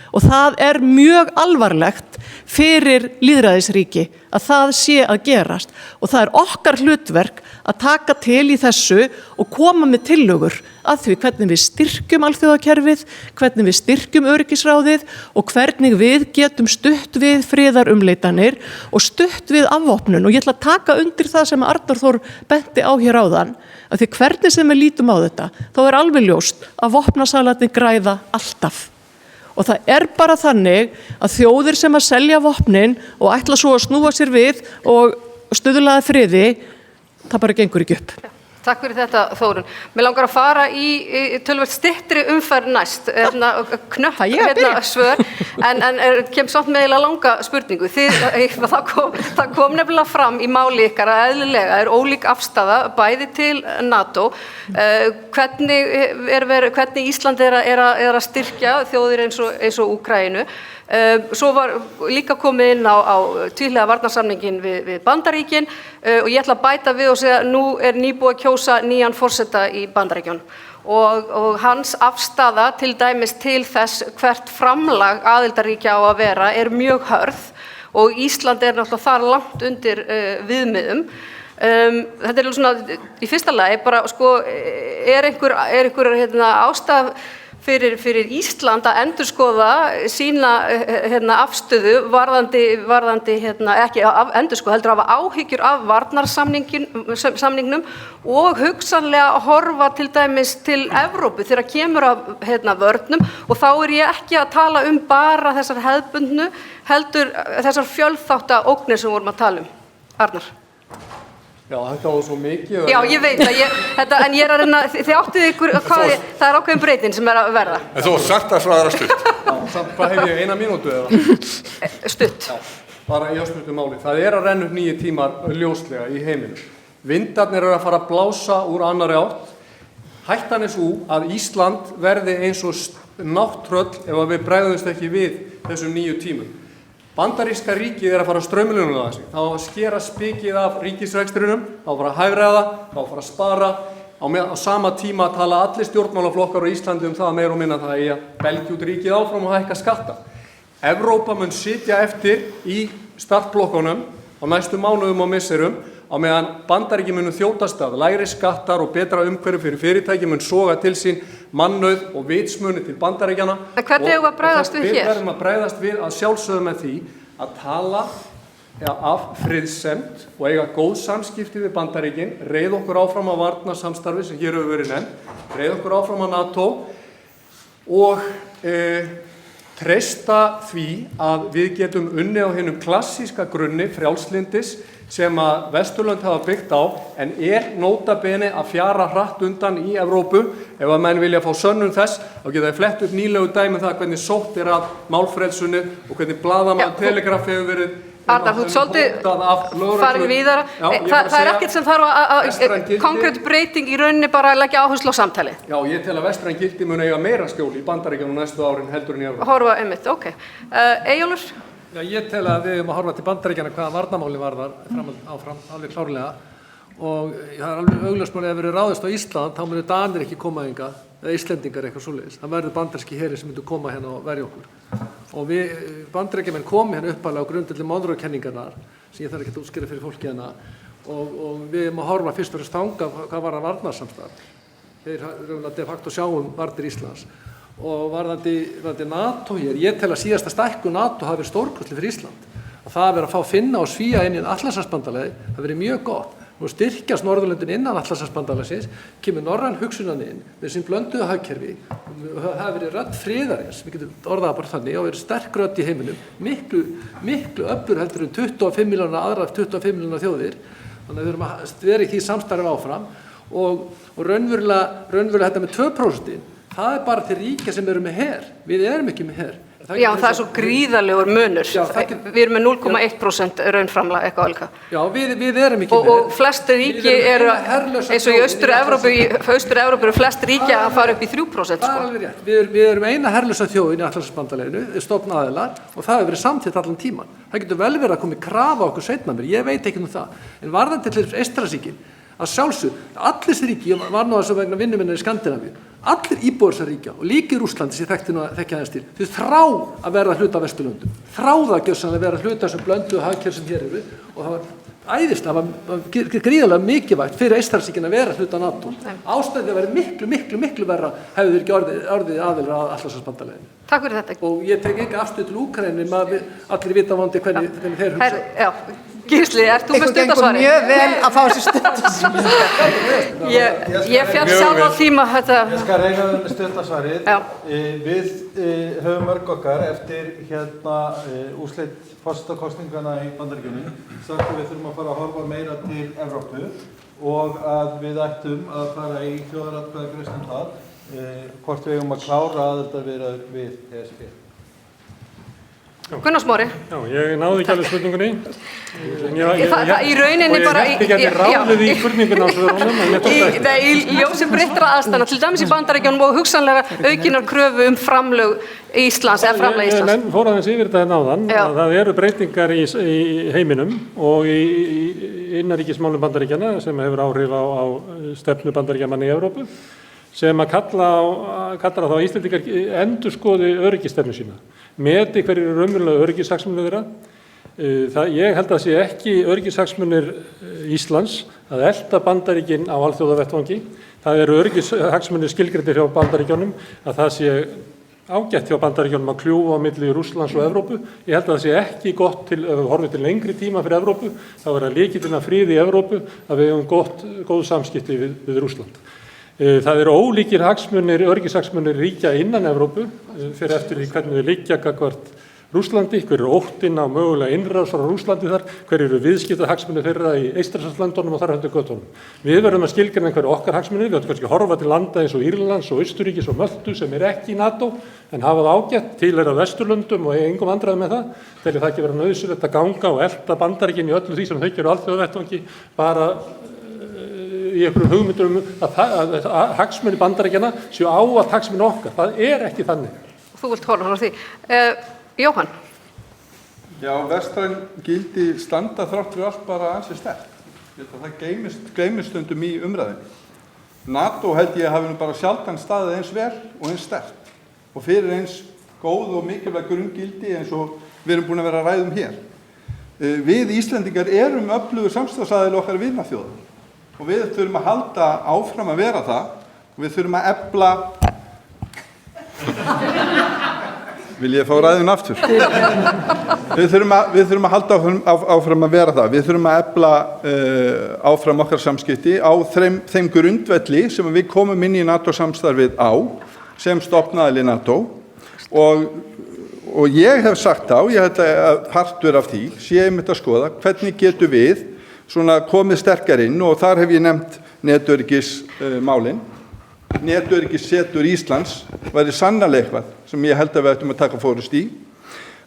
og það er mjög alvarlegt fyrir lýðræðisríki að það sé að gerast og það er okkar hlutverk að taka til í þessu og koma með tillögur að því hvernig við styrkjum alþjóðakerfið, hvernig við styrkjum öryggisráðið og hvernig við getum stutt við friðarumleitanir og stutt við afvopnun og ég ætla að taka undir það sem Arnar Þór benti á hér áðan að því hvernig sem við lítum á þetta þá er alveg ljóst að vopnasalarnir græða alltaf. Og það er bara þannig að þjóðir sem að selja vopnin og ætla svo að snúa sér við og stuðlaða friði, það bara gengur ekki upp. Takk fyrir þetta, Þórunn. Mér langar að fara í töluvert styttri umferð næst, knöpp svör, en kem samt með eiginlega langa spurningu. Það kom nefnilega fram í máli ykkar að eðlilega er ólík afstaða bæði til NATO. Hvernig Ísland er að styrkja þjóðir eins og Úkraínu. Svo var líka komið inn á tvíhliða varnarsamningin við Bandaríkin og ég ætla að bæta við og segja að nú er nýbúið að kjósa nýjan forseta í Bandaríkjunum og hans afstaða til dæmis til þess hvert framlag aðildarríkja á að vera er mjög hörð og Ísland er náttúrulega þar langt undir viðmiðum. Þetta er svona í fyrsta lagi bara er einhver ástæða fyrir Ísland að endurskoða sína afstöðu varðandi ekki endurskoða heldur að hafa áhyggjur af varnarsamningnum og hugsanlega að horfa til dæmis til Evrópu þegar kemur af vörnum og þá er ég ekki að tala bara þessar hefðbundnu heldur þessar fjölþátta ógnir sem vorum að tala Arnar. Já, þetta var svo mikið. Já, ég veit það, en ég er að reyna, þið áttuð ykkur, það er ákveðin breytin sem er að verða. En þú sagt að svara stutt. Já, samt hvað hef ég 1 mínútu eða? Stutt. Já, bara í östuttu máli. Það er að renna upp 9 tímar ljóslega í heiminum. Vindarnir eru að fara að blása úr annarri átt. Hættan er svo að Ísland verði eins og nátttröll ef við bregðumst ekki við þessum 9 tímum. Bandaríska ríkið er að fara að straumlunum það sig. Það var að skera spikið af ríkisrekstrinum, það var að fara að hagræða, það var að fara að spara. Á sama tíma tala allir stjórnmálaflokkar á Íslandi það meira og minna það eigi að belgja út ríkið áfram og hækka skatta. Evrópa mun sitja eftir í startblokkunum á næstu mánuðum og misserum á meðan Bandaríkin munu þjótast af lægri skattar og betra umhverfi fyrir fyrirtæki mun soga til sín mannauð og vitsmuni til Bandaríkjanna. En hvernig eigum við að bregðast við hér? Við verðum að bregðast við að sjálfsögðu með því að tala af friðsemd og eiga góð samskipti við Bandaríkin, reiða okkur áfram að varnarsamstarfi sem hér hefur verið nefnt, reiða okkur áfram að NATO og treysta því að við getum unnið á hinum klassíska grunni frjálslyndis sem að Vesturlönd hafa byggt á en nota bene að fjara hratt undan í Evrópu. Ef að menn vilja fá sönnun þess, þá geta þeir flett upp nýlegu dæmi það hvernig sótt af málfrelsinu og hvernig blaðamaður Telegraf hefur verið Arnar, þú ert svolítið farin víðara. Það ekkert sem þarf að konkrétt breyting í rauninni bara að leggja áherslu á samtali. Já, ég tel að vestræn gildi mun eiga meira skjól í Bandaríkjunum næstu árin heldur en í Evrópu. Horfa einmitt, ok. Eyjólfur? Já, ég tel að við að horfa til Bandaríkjanna hvaða varnarmáli varðar áfram, alveg klárlega. Og það alveg augljóst mál ef verið ráðist á Ísland, þá munu Danir ekki koma hingað, eða Íslendingar eitthvað svoleiðis. Það verður bandaríski heri sem myndu koma hérna og verja okkur. Og við Bandaríkjamenn komi hérna uppalega á grundvelli Monroe-kenningarnar, sem ég þarf ekki að útskýra fyrir fólki hérna, og við erum að horfa fyrst og fremst þangað hvað var að varnarsamstarf. Þeir raunlega de facto sjáum varnir Íslands. Og varðandi NATO hér, ég tel að síðasta stækkun NATO hafi verið stórkostleg fyrir Ísland. Og það að vera að fá Finna og Svía inn í Atlantshafsbandalagið, það verið mjög gott. Nú styrkjast Norðurlöndin innan Atlantshafsbandalagsins, kemur norræn hugsunan inn með sín blönduðu hagkerfi, það hefur verið rödd friðarins, við getum orðað bara þannig, og verið sterk rödd í heiminum, miklu öflur heldur 25 miljónar aðra 25 miljónar þjóðir, þannig að við erum að vera í því samstarfi áfram og raunverulega þetta með 2%, það bara til ríkja sem eru með her, við erum ekki með her. Já, það svo gríðarlegur munur. Við erum með 0,1% raunframlag eitthvað alveg. Já, við erum ekki með. Og flest ríki eru, eins og í Austur-Evrópu eru flest ríki að fara upp í 3%. Það alveg rétt. Við erum eina herlausa þjóðin í Atlantshafsbandalaginu, stofnaðilar, og það hefur verið samþykkt allan tíman. Það getur vel verið að koma krafa okkur seinna mér, ég veit ekki það. En varðandi til Eystrasaltsríkin, að sjálfsögðu, allir þessi ríki, ég var nú að þessu vegna vinnuminnar í Skandinavíu, allir íbúar þessara ríkja og líka í Rússlandi sem ég þekki aðeins til, þau þrá að verða hluta af Vesturlöndum, þráða að gjörsamlega vera hluta af þessum blönduðu hagkerfi sem hér eru og það var æðislega, það var gríðarlega mikilvægt fyrir Eystrasaltsríkin að vera hluta af NATO. Ástæðið að vera miklu verra hefði þeir ekki orðið aðilar að Atlantshafsbandalaginu. Takk fyrir þetta. Og ég tek ekki afstöðu til Úkraínu, allir vita vonandi hvernig þeir hugsa. Gísli, ert þú með stuttasvari? Mjög vel að fá sér stuttasvari. Ég fjall sjálf á tíma þetta. Ég skal reyna með stuttasvarið. Við höfum mörg okkar eftir úrslit forsetakosningana í Bandaríkjunum. Sagt að við þurfum að fara að horfa meira til Evrópu og að við ættum að fara í þjóðaratkvæðagreiðslu um það hvort við eigum að klára aðildarviðræður við ESB. Gunnar Smári. Já, ég náði ekki alveg spurningunni. Í rauninni bara... Og ég hætti ekki ráðið í spurninguna á svörunum, en ég tók það ekki. Í ljósi breyttra aðstæðna, til dæmis í Bandaríkjunum og hugsanlega aukinar kröfu framlög Íslands eða framlag Íslands. Menn fór aðeins yfir þetta náðan, að það eru breytingar í heiminum og í innanríkismálum Bandaríkjanna sem hefur áhrif á stefnu Bandaríkjamanna í Evrópu, sem að kallar þá Íslendingar endurskoði öryggisstefnu sína. Meti hverjir eru raunverulega öryggishagsmunir þeirra. Ég held að það sé ekki öryggishagsmunir Íslands að elta Bandaríkin á alþjóðavettvangi. Það eru öryggishagsmunir skilgreindir hjá Bandaríkjunum að það sé ágætt hjá Bandaríkjunum að kljúfa á milli Rússlands og Evrópu. Ég held að það sé ekki gott ef við horfum til lengri tíma fyrir Evrópu, þá er að lykillinn að friði í Evrópu að við höfum góð samskipti við Rússland. Það eru ólíkir öryggishagsmunir ríkja innan Evrópu fyrir eftir því hvernig við liggja gagnvart Rússlandi, hver eru óttinn á mögulega innrás frá Rússlandi þar, hver eru viðskiptahagsmunir þeirra í Eystrasaltslöndunum og þar höfðu göttunum. Við verðum að skilgreina hverju okkar hagsmunir, við höfum kannski horfa til landa eins og Írlands og Austurríkis og Möltu sem er ekki í NATO en hafa það ágætt, tilheyra Vesturlöndum og engum vandræðum með það, telja það ekki vera nauðsynlegt að ganga og elta Bandaríkin í öllu því sem þau gera á alþjóðavettvangi bara í einhverjum hugmyndum að hagsmunir Bandaríkjanna séu ávallt hagsmunir okkar. Það er ekki þannig. Þú vilt horfa á því. Jóhann? Já, vestræn gildi standa þrátt fyrir allt bara ansi sterkt. Það gleymist stundum í umræðinni. NATO held ég hafi nú bara sjaldan staðið eins vel og eins sterkt og fyrir eins góð og mikilvæg grunngildi eins og við erum búin að vera að ræða hér. Við Íslendingar erum öflugur samstarfsaðili okkar vinaþjóða. Og við þurfum að halda áfram að vera það og við þurfum að efla... Vil ég fá ræðun aftur? Við þurfum að halda áfram að vera það. Við þurfum að efla áfram okkar samskipti á þeim grundvelli sem við komum inn í NATO-samstarfið á sem stofnaðili NATO og Og ég hef sagt þá, ég held að partur af því sé einmitt að skoða hvernig getum við svona komið sterkar inn og þar hef ég nefnt netöryggismálin. Netöryggissetur Íslands væri sannarlega eitthvað sem ég held að við ættum að taka fórust í.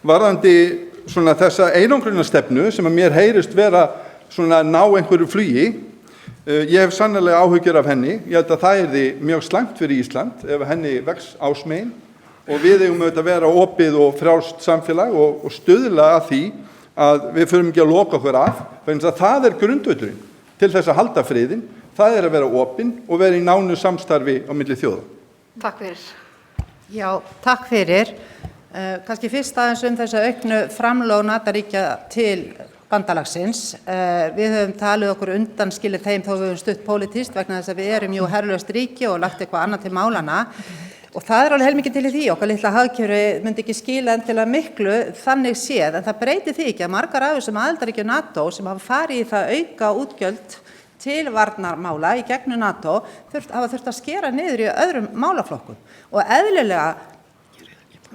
Varðandi svona þessa einangrunarstefnu sem að mér heyrist vera svona ná einhverju flugi, ég hef sannarlega áhyggjur af henni. Ég held að það yrði mjög slæmt fyrir Ísland ef henni vex ásmegin og við eigum auðvitað að vera opið og frjálst samfélag og stuðla að því að við förum ekki að loka okkur af, vegna þess að það er grundvöllurinn til þess að halda friðinn, það er að vera opinn og vera í nánu samstarfi á milli þjóða. Takk fyrir. Já, takk fyrir. Kannski fyrst aðeins þessu auknu framlög NATO-ríkja til bandalagsins. Við höfum talið okkur undanskilið þeim þó við höfum stutt pólitískt vegna þess að við erum jú herlaust ríki og lagt eitthvað annað til málana. Og það er alveg heilmikið til í því, okkar litla hagkerfi myndi ekki skila endilega miklu þannig séð, en það breytir því ekki að margar af þessum aðildarríkjum NATO sem hafa farið í það auka útgjöld til varnarmála í gegnum NATO hafa þurft að skera niður í öðrum málaflokkum. Og eðlilega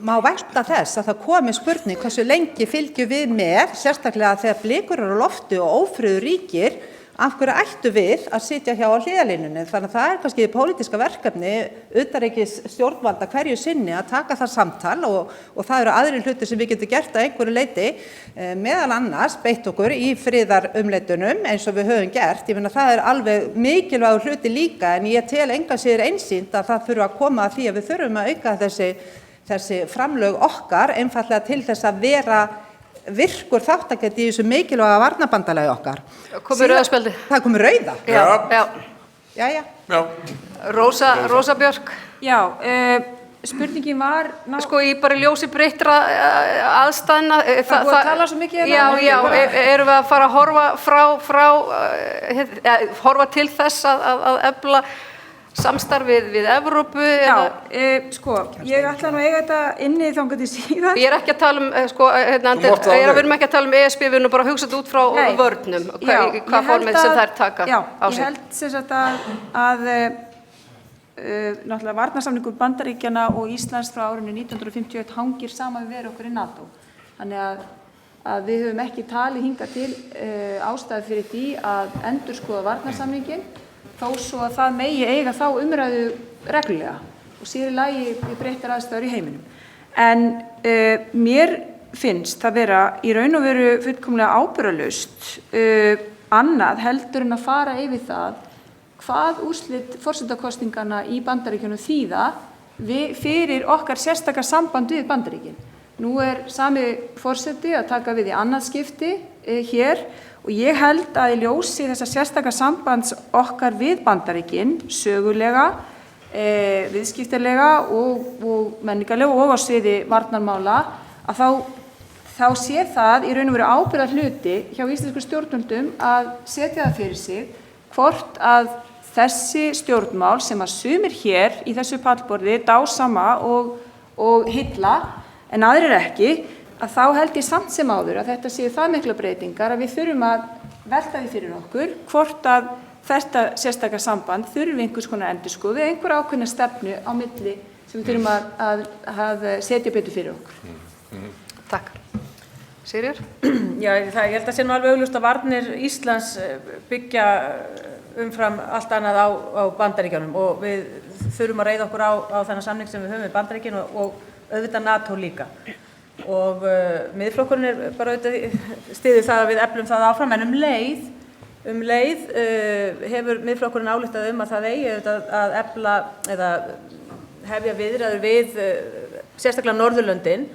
má vænta þess að það komi spurning hversu lengi fylgjum við með, sérstaklega þegar blikur eru á lofti og ófriður ríkir, af hverju ættu við að sitja hjá á hliðarlínunni. Þannig að það er kannski pólitíska verkefni utanríkis stjórnvalda hverju sinni að taka það samtal og það eru aðrir hlutir sem við getum gert að einhverju leyti, meðal annars beitt okkur í friðarumleitunum eins og við höfum gert. Ég meina það er alveg mikilvægur hluti líka en ég tel engan sér einsýnt að það þurfa að koma að því að við þurfum að auka þessi framlög okkar einfaldlega til þess að vera virkur þáttakandi í þessu mikilvæga varnarbandalagi okkar. Komið rauða spjaldi. Það komið rauða? Já. Rósa Björk. Já, spurningin var... Sko, í bara ljósi breyttra aðstæðna... Það búið að tala svo mikið... Já, erum við að fara að horfa til þess að efla samstarfið við Evrópu? Já, sko, ég ætla nú að eiga þetta inni þangað til síðan. Ég er ekki að tala um, við erum ekki að tala um ESB, við erum bara að hugsa þetta út frá vörnum, hvað formið sem þær taka á sig. Já, ég held sem sagt að náttúrulega varnarsamningur Bandaríkjanna og Íslands frá árinu 1951 hangir saman við veru okkur í NATO. Þannig að við höfum ekki talið hingað til ástæðu fyrir því að endurskoða varnarsamninginn, þó svo að það megi eiga þá umræðu reglulega og sér í lagi við breyttar aðstæður í heiminum. En mér finnst það vera í raun og veru fullkomlega ábyrgðarlaust annað heldur en að fara yfir það hvað úrslit forsetakosninganna í Bandaríkjunum þýða fyrir okkar sérstaka samband við Bandaríkin. Nú er sami forseti að taka við í annað skipti hér og ég held að í ljósi þessa sérstaka sambands okkar við Bandaríkin, sögulega, viðskiptalega og menningarlega og á sviði varnarmála, að þá sé það í raun og veru ábyrgðar hluti hjá íslensku stjórnvöldum að setja það fyrir sig hvort að þessi stjórnmál sem að sumir hér í þessu pallborði dásama og hylla en aðrir ekki, að þá held ég samt sem áður að þetta séu það mikla breytingar að við þurfum að velta því fyrir okkur hvort að þetta sérstaka samband þurfi einhvers konar endurskoðun eða einhver ákveðna stefnu á milli sem við þurfum að setja betur fyrir okkur. Takk. Sigríður? Já, ég held að sé nú alveg augljóst að varnir Íslands byggja umfram allt annað á Bandaríkjunum og við þurfum að reiða okkur á þennan samning sem við höfum við Bandaríkin og auðvitað NATO líka. Og miðflokkurinn er bara styður það að við eflum það áfram, en um leið hefur miðflokkurinn ályktað að það eigi að efla eða hefja viðræður við sérstaklega Norðurlöndin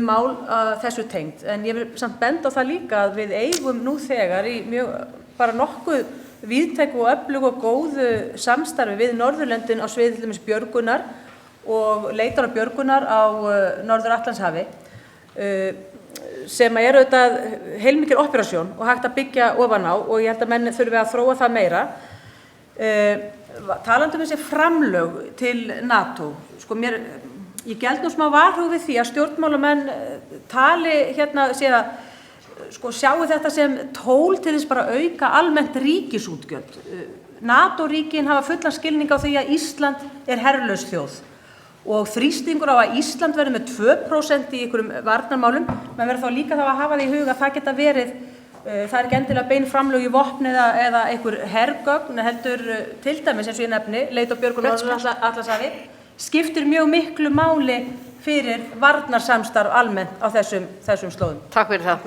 mál þessu tengt. En ég vil samt benda á það líka að við eigum nú þegar í mjög bara nokkuð víðtæku og öflugu og góðu samstarfi við Norðurlöndin á sviði til dæmis björgunar og leitar og björgunar á Norður-Atlantshafi sem er auðvitað heilmikil operasjón og hægt að byggja ofan á og ég held að menn þurfi að þróa það meira. Talandi um þessi framlög til NATO, sko ég geld nú smá varhug við því að stjórnmálamenn tali hérna síðan sjáu þetta sem tól til þess bara auka almennt ríkisútgjöld. NATO-ríkin hafa fullan skilning á því að Ísland er herlaus þjóð og þrýstingur á að Ísland verði með 2% í einhverjum varnarmálum, menn verður þá líka þá að hafa því í huga að það geta verið, það ekki endilega bein framlög í vopn eða einhver hergögn, heldur til dæmis eins og ég nefni, leit og björgun og Atlantshafi, skiptir mjög miklu máli fyrir varnarsamstarf almennt á þessum slóðum. Takk fyrir það.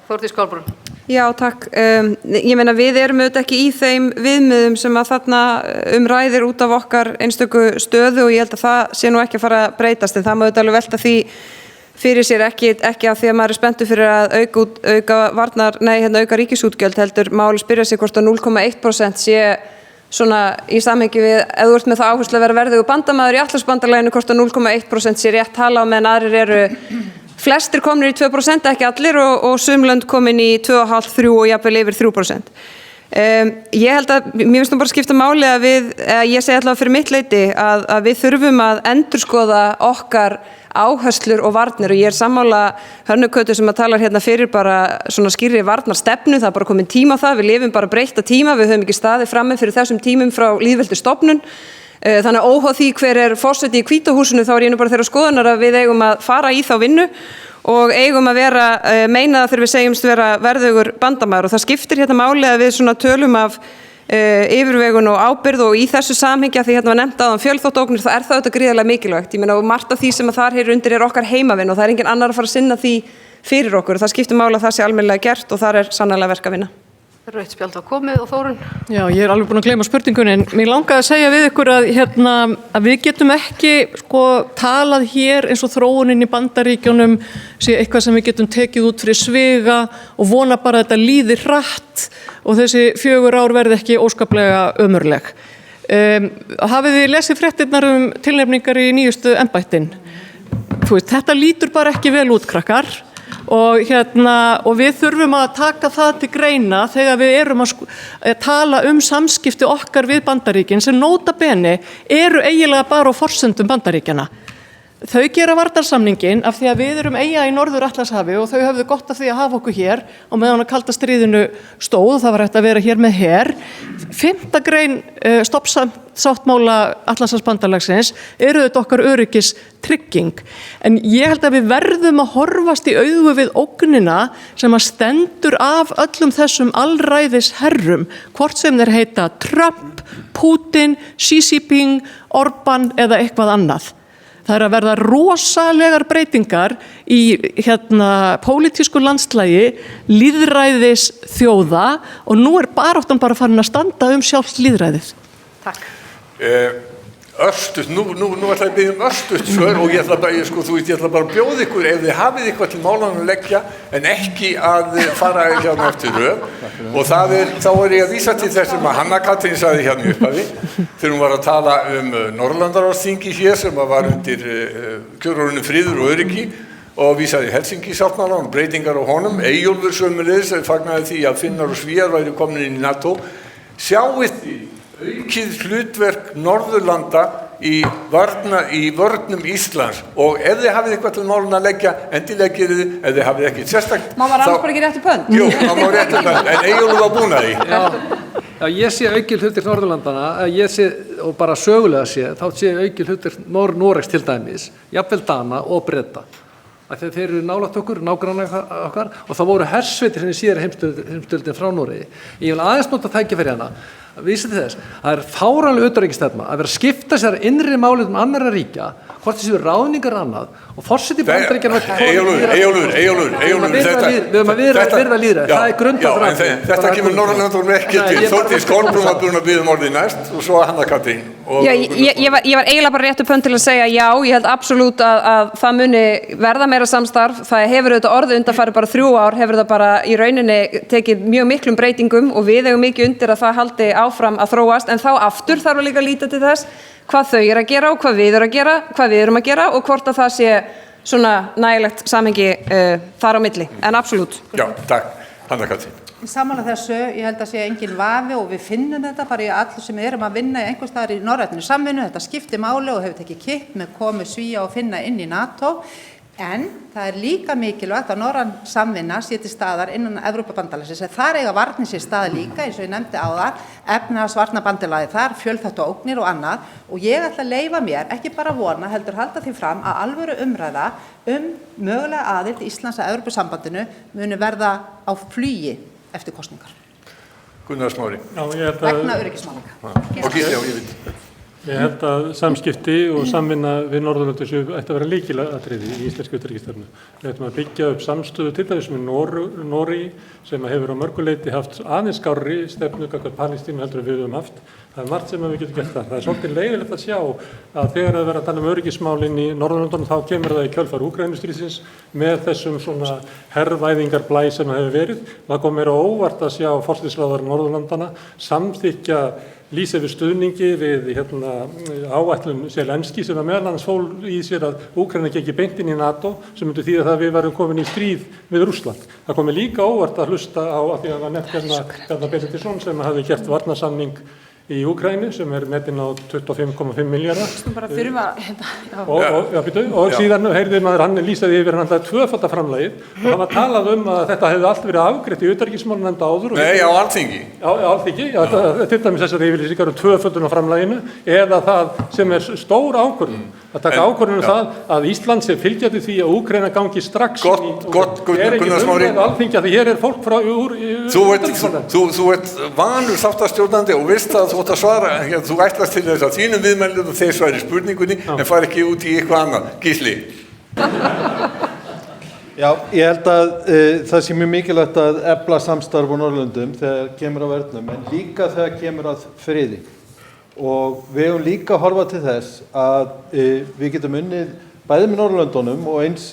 Þórdís Kolbrún. Já, takk. Ég meina við erum auðvitað ekki í þeim viðmiðum sem að þarna ræðir út af okkar einstöku stöðu og ég held að það sé nú ekki að fara að breytast en það má auðvitað alveg velta því fyrir sér ekki að því að maður er spenntur fyrir að auka ríkisútgjöld heldur máli spyrja sig hvort að 0,1% sé svona í samhengi við ef þú ert með það áherslu að vera verðugur bandamaður í Atlantshafsbandalaginu hvort að 0,1% sé rétt tala á meðan aðrir eru flestir komnir í 2%, ekki allir og sum lönd komin í 2,5, 3 og jafnvel yfir 3%. Ég held að, mér finnst nú bara skipta máli að ég segi allavega fyrir mitt leyti að við þurfum að endurskoða okkar áherslur og varnir og ég er sammála Hönnu Kötu sem að talar hérna fyrir bara svona skýrri varnarstefnu, það er bara komin tíma á það, við lifum bara breytta tíma, við höfum ekki staðið frammi fyrir þessum tímum frá lýðveldisstofnun. Þannig að óháð því hver er forseti í Hvíta húsinu þá er ég nú bara þeirra skoðunar að við eigum að fara í þá vinnu og eigum að meina það þegar við segjumst vera verðugur bandamaður og það skiptir hérna máli að við svona tölum af yfirvegun og ábyrgð og í þessu samhengi að því hérna var nefnt áðan fjölþáttaógnir þá er það auðvitað gríðarlega mikilvægt. Ég meina og margt af því sem að þar heyrir undir er okkar heimavinn og það er engin annar að fara að sinna því fyrir okkur og það skiptir máli að það sé almennilega gert og þar er sannarlega verk að vinna. Rautt spjald var komið og Þórunn. Já, ég er alveg búin að gleyma spurningunni en mér langaði að segja við ykkur að við getum ekki talað hér eins og þróunin í Bandaríkjunum sé eitthvað sem við getum tekið út fyrir sviga og vona bara að þetta líði hratt og þessi 4 ár verði ekki óskaplega ömurleg. Hafið þið lesið fréttirnar tilnefningar í nýjustu embættin? Þetta lítur bara ekki vel út, krakkar. Og við þurfum að taka það til greina þegar við erum að tala samskipti okkar við Bandaríkin sem nota bene eru eiginlega bara á forsendum Bandaríkjana. Þau gera varnarsamningin af því að við erum eyja í Norður-Atlantshafi og þau höfðu gott af því að hafa okkur hér og meðan að kalda stríðinu stóð, það var hægt að vera hér með her. 5. grein stoppsáttmála Atlantshafsbandalagsins eru þetta okkar öryggis trygging. En ég held að við verðum að horfast í augu við ógnina sem að stendur af öllum þessum allræðis herrum, hvort sem þeir heita Trump, Putin, Xi Jinping, Orbán eða eitthvað annað. Það er að verða rosalegar breytingar í pólitísku landslægi, lýðræðis þjóða og nú er baráttan bara farin að standa sjálft lýðræðið. Takk. Örstutt, nú ætla ég að biðja örstutt svör og ég ætla bara að bjóða ykkur ef þið hafið eitthvað til málanum að leggja en ekki að fara hérna eftir röð og þá er ég að vísa til þess sem að Hanna Katrín sagði hérna í upphafi þegar hún var að tala Norðurlandaráðsþingi hér sem var undir kjörorðinu friður og öryggi og vísaði Helsinki-sáttmálann og breytingar á honum. Eyjólfur sömuleiðis fagnaði því að Finnar og Svíar væru komin inn í NATO. Sjáið því aukið hlutverk Norðurlanda í vörnum Íslands og ef þið hafið eitthvað til málun að leggja, endilega gerið þið, ef þið hafið ekkert sérstakt. Má maður annars bara ekki réttu pönd? Jú, má maður réttu pönd, en Eyjólfur var búin að því. Já, ég sé aukið hlutverk Norðurlandana, og bara sögulega þá sé aukið hlutverk Noregs til dæmis, jafnvel Dana og Breta. Þeir eru nálægt okkur, nágrannar okkar og það voru hersveitir í síðari heimsstyrjöldinni frá Noregi. Ég vil aðeins nota tækifæri hana að vísa til þess að það er fáránleg utanríkisstefna að vera að skipta sér innri málum annarra ríkja, hvort þessi ráðningar annað og forseti Bandaríkjanna Eyjólfur, við höfum að virða lýðræði, það er grundvallaratriði. Þetta kemur Norðurlandunum ekki til. Þórdís Kolbrún var búin að biðja orðið næst og svo Hanna Katrín. Ég var eiginlega bara réttu pönd til að segja já, ég held absolutt að það muni verða meira samstarf, það hefur auðvitað orðið undanfarið bara 3 ár, hefur það bara í rauninni tekið mjög miklum breytingum og við eigum mikið undir að það haldi áfram að þróast en þá aftur þarf að líka líta til þess hvað þau eru að gera og hvað við erum að gera og hvort að það sé svona nægilegt samhengi þar á milli, en absolutt. Já, takk. Hanna Katrín. Sammála þessu, ég held að sé engin vafi og við finnum þetta bara í allir sem erum að vinna í einhvers staðar í norrænni samvinnu, þetta skiptir máli og hefur tekið kipp með komu Svía og Finna inn í NATO. En það líka mikilvægt að norræn samvinna sé til staðar innan Evrópubandalagsins. Þar eiga varnir sér staðar líka, eins og ég nefndi áðan, efnahagsvarnarbandalagið þar, fjölþættu ógnir og annað. Og ég ætla að leyfa mér, ekki bara vona, heldur halda því fram að alvöru umræða mögulega aðild Íslands að Evrópusambandinu muni verða á flugi eftir kosningar. Gunnar Smári. Vegna öryggismála. Og Gísli á yfir. Ég held að samskipti og samvinna við Norðurlöndin ætti að vera lykilatriði í íslensku utanríkisstefnu. Við ættum að byggja upp samstöðu til dæmis með Noregi sem hefur á mörgu leyti haft aðeins skárri stefnu gagnvart Palestínu heldur en við höfum haft. Það margt sem við getum gert þar. Það svolítið leiðilegt að sjá að þegar það verður að tala öryggismálin í Norðurlöndunum þá kemur það í kjölfar Úkraínustríðsins með þessum svona hervæðingarblæ sem hefur verið. Það kom mér á óvart að sjá forsætisráðherra Norðurlandana samþykkja lýsa yfir stuðningi við áætlun Zelenský sem meðal annars fól í sér að Úkraína gekk beint inn í NATO sem myndi þýða það að við varum komin í stríð við Rússland. Það kom mér líka óvart að hlusta á að því að það var nefnt Bjarni Benediktsson sem hafði gert varnarsamning í Úkraínu sem metin á 25,5 milljarða. Bara þurfum Og síðan heyrði maður hann lýsaði yfir hann alltaf tvöfaldaframlagið og það var talað að þetta hefði allt verið afgreitt í utanríkismálanefnd áður. Nei, á Alþingi. Á Alþingi, til dæmis þessar yfirlýsingar tvöföldunarframlaginu eða það sem stór ákvörðun. Að taka ákvörðun það að Ísland sé fylgjandi því að Úkraína gangi strax Gunnar Smári. Alþingi að hér fér fólk frá Þú ert vanur þáttastjórnandi og veist að þú átt að svara, þú ætlast til þess að þínum viðmælum og þeir svari spurningunni en fara ekki út í eitthvað annað. Gísli. Já, ég held að það sé mjög mikilvægt að efla samstarf á Norðurlöndum þegar kemur á vörnum en líka þegar kemur að friði. Og við höfum líka að horfa til þess að við getum unnið bæði með Norðurlöndunum og eins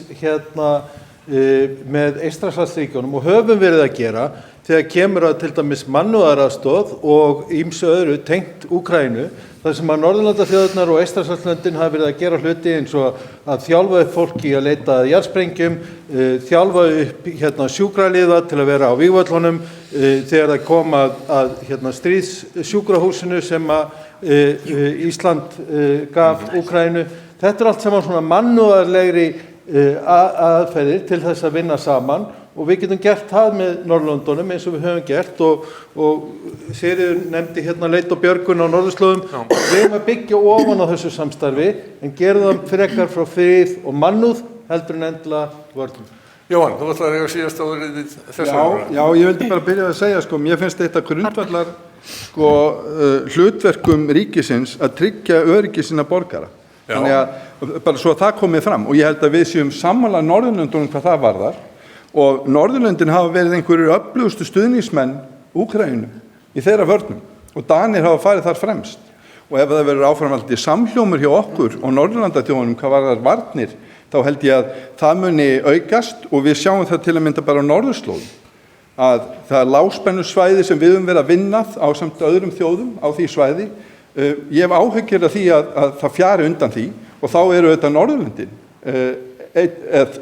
með Eystrasaltsríkjunum og höfum verið að gera þegar kemur að til dæmis mannúðaraðstoð og ýmsu öðru tengt Úkraínu þar sem að Norðurlandaþjóðirnar og Eystrasaltslöndin hafa verið að gera hluti eins og að þjálfa upp fólki að leita að jarðsprengjum, þjálfa upp sjúkraliða til að vera á vígvöllunum þegar það kom að stríðssjúkrahúsinu sem að Ísland gaf Úkraínu. Þetta er allt saman svona mannúðarlegri aðferðir til þess að vinna saman og við getum gert það með Norðurlöndunum eins og við höfum gert og Sigríður nefndi leit og björgun á norðurslóðum. Við erum að byggja ofan á þessu samstarfi en gera það frekar frá frið og mannúð heldur en endilega vörnum. Jóhann, þú ætlar að eiga síðast áður þessu. Já, ég vildi bara byrja að segja, mér finnst þetta grundvallar hlutverkum ríkisins að tryggja öryggi sinna borgara. Þannig að bara svo að það komið fram og ég held að við séum sammála Norðurlöndunum hvað það varðar og Norðurlöndin hafa verið einhverjir öflugustu stuðningsmenn Úkraínu í þeirra vörnum og Danir hafa farið þar fremst og ef það verður áframhaldið samhljómur hjá okkur og Norðurlandaþjóðunum hvað varðar varnir þá held ég að það muni aukast og við sjáum það til að mynda bara á norðurslóðum að það er lágspennu svæði sem við höfum verið að vinna á samt öðrum þjóðum á því svæði. Ég hef áhyggjur af því að það fjari undan því og þá eru auðvitað Norðurlöndin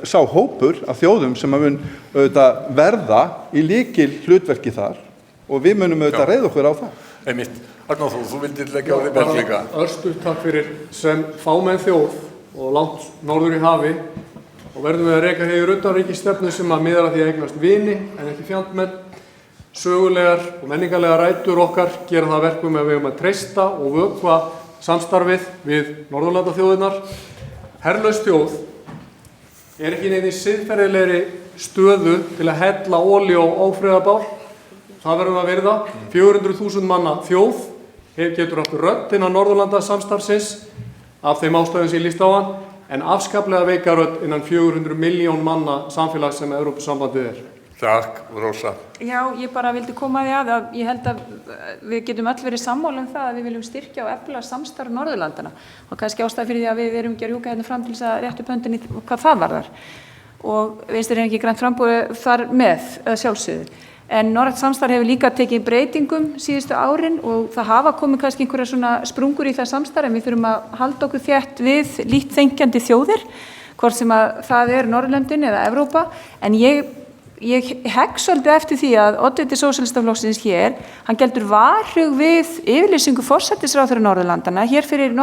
sá hópur af þjóðum sem að mun auðvitað verða í lykil hlutverki þar og við munum auðvitað reiða okkur á það. Einmitt. Arnór, þú vildir leggja á því verð líka. Örstutt takk fyrir sem fámenn þjóð og langt norður í hafi og verðum við að reka hér utanríkisstefnu sem að miðar að því að eignast vini en ekki fjandmenn. Sögulegar og menningarlegar rætur okkar gera það verkum að við höfum að treysta og vökva samstarfið við Norðurlandaþjóðirnar. Herlaus þjóð er ekki neitt í siðferðilegri stöðu til að hella olíu á ófriðarbál. Það verðum að virða. 400.000 manna þjóð getur haft rödd innan Norðurlandasamstarfsins af þeim ástæðum sem ég lýsti á hann en afskaplega veika rödd innan 400 milljón manna samfélag sem Evrópusambandið er. Takk, Rósa. Já, ég bara vildi koma að því að ég held að við getum öll verið sammála það að við viljum styrkja og efla samstarf Norðurlandana og kannski ástæða fyrir því að við erum ekki að rjúka fram til þess að rétta upp höndinni hvað það varðar og Vinstri-hreyfingin grænt framboð þar með sjálfsögðu. En norrænt samstarf hefur líka tekið breytingum síðustu árin og það hafa komið kannski einhverja svona sprungur í það samstarf en við þurfum að halda okkur þétt við lítt þenkjandi þjóðir, hvort sem að það er Norðurlöndin eða Evrópa, en ég ég hegg svolítið eftir því að oddviti Sósíalistaflokksins hér, hann geldur varhug við yfirlýsingu forsætisráðherra Norðurlandana hér fyrir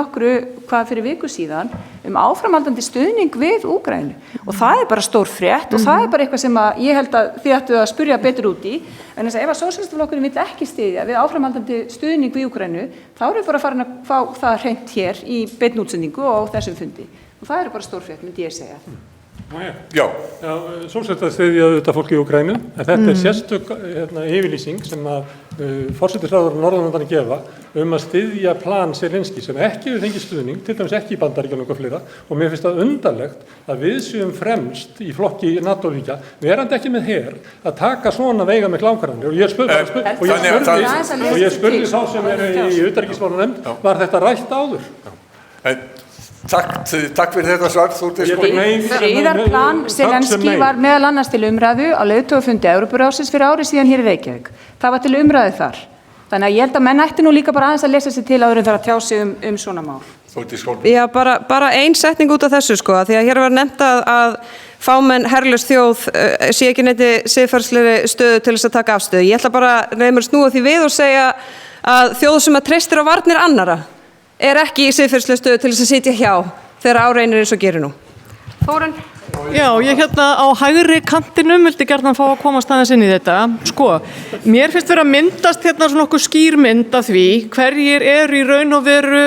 fyrir viku síðan áframhaldandi stuðning við Úkraínu. Og það bara stór frétt og það bara eitthvað sem ég held að þið ættu að spyrja betur út í. En þess að ef að Sósíalistaflokkurinn vill ekki styðja við áframhaldandi stuðning við Úkraínu, þá erum við bara farin að fá það hreint hér í beinni útsendingu og á þessum fundi. Og það bara stór frétt, myndi ég segja. Já. Sósíalistar styðja auðvitað fólk í Úkraínu, en þetta sérstök yfirlýsing sem að forsætisráðherrar Norðurlandanna gefa að styðja plan Zelenský sem ekki hefur fengið stuðning, til dæmis ekki í Bandaríkjunum og fleira, og mér finnst það undarlegt að við séum fremst í flokki NATO-ríkja, verandi ekki með her, að taka svona veigamiklar ákvarðanir. Og ég spurði sá sem í utanríkismálanefnd, var þetta rætt áður? Takk fyrir þetta svar, Þórdís. Friðarplan Zelenský var meðal annars til umræðu á leiðtogafundi Evrópuráðsins fyrir ári síðan hér í Reykjavík. Það var til umræðu þar. Þannig að ég held að menn ætti nú líka bara aðeins að lesa sér til áður en þar að tjá sig svona mál. Þórdís Kolbrún. Já, bara ein setning út af þessu sko, því að hér var nefnt að fámenn herlaus þjóð sé ekki neyti siðferðislegri stöðu til þess að taka afstöðu. Ég ætla bara að snúa því við og segja að þjóð sem að treystir á varnir annarra ekki í siðferðislegri stöðu til þess að sitja hjá þegar áreynir eins og gerir nú. Þórunn? Já, ég á hægri kantinum vildi gjarnan fá að komast aðeins inn í þetta. Sko, mér finnst vera að myndast svona nokkuð skýr mynd af því hverjir eru í raun og veru,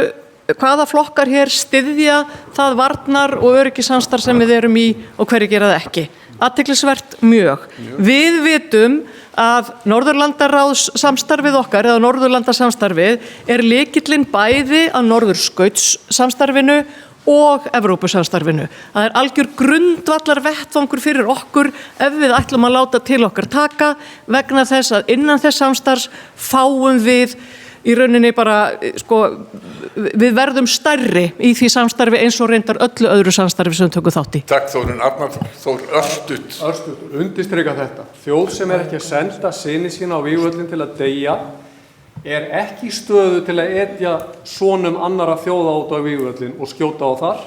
hvaða flokkar hér styðja það varnar og öryggissamstarf sem við erum í og hverjir gera það ekki. Athyglisvert mjög. Við vitum að Norðurlandaráðssamstarfið okkar eða Norðurlandasamstarfið lykillinn bæði að Norðurskautssamstarfinu og Evrópusamstarfinu. Það algjör grundvallar vettvangur fyrir okkur ef við ætlum að láta til okkar taka vegna þess að innan þess samstarfs fáum við í rauninni bara, við verðum stærri í því samstarfi eins og reyndar öllu öðru samstarfi sem tökum þátt í. Takk Þórunn. Arnar Þór, örstutt. Undirstrika þetta. Þjóð sem ekki að senda syni sína á vígvöllin til að deyja ekki í stöðu til að etja sonum annarra þjóða út á vígvöllin og skjóta á þar.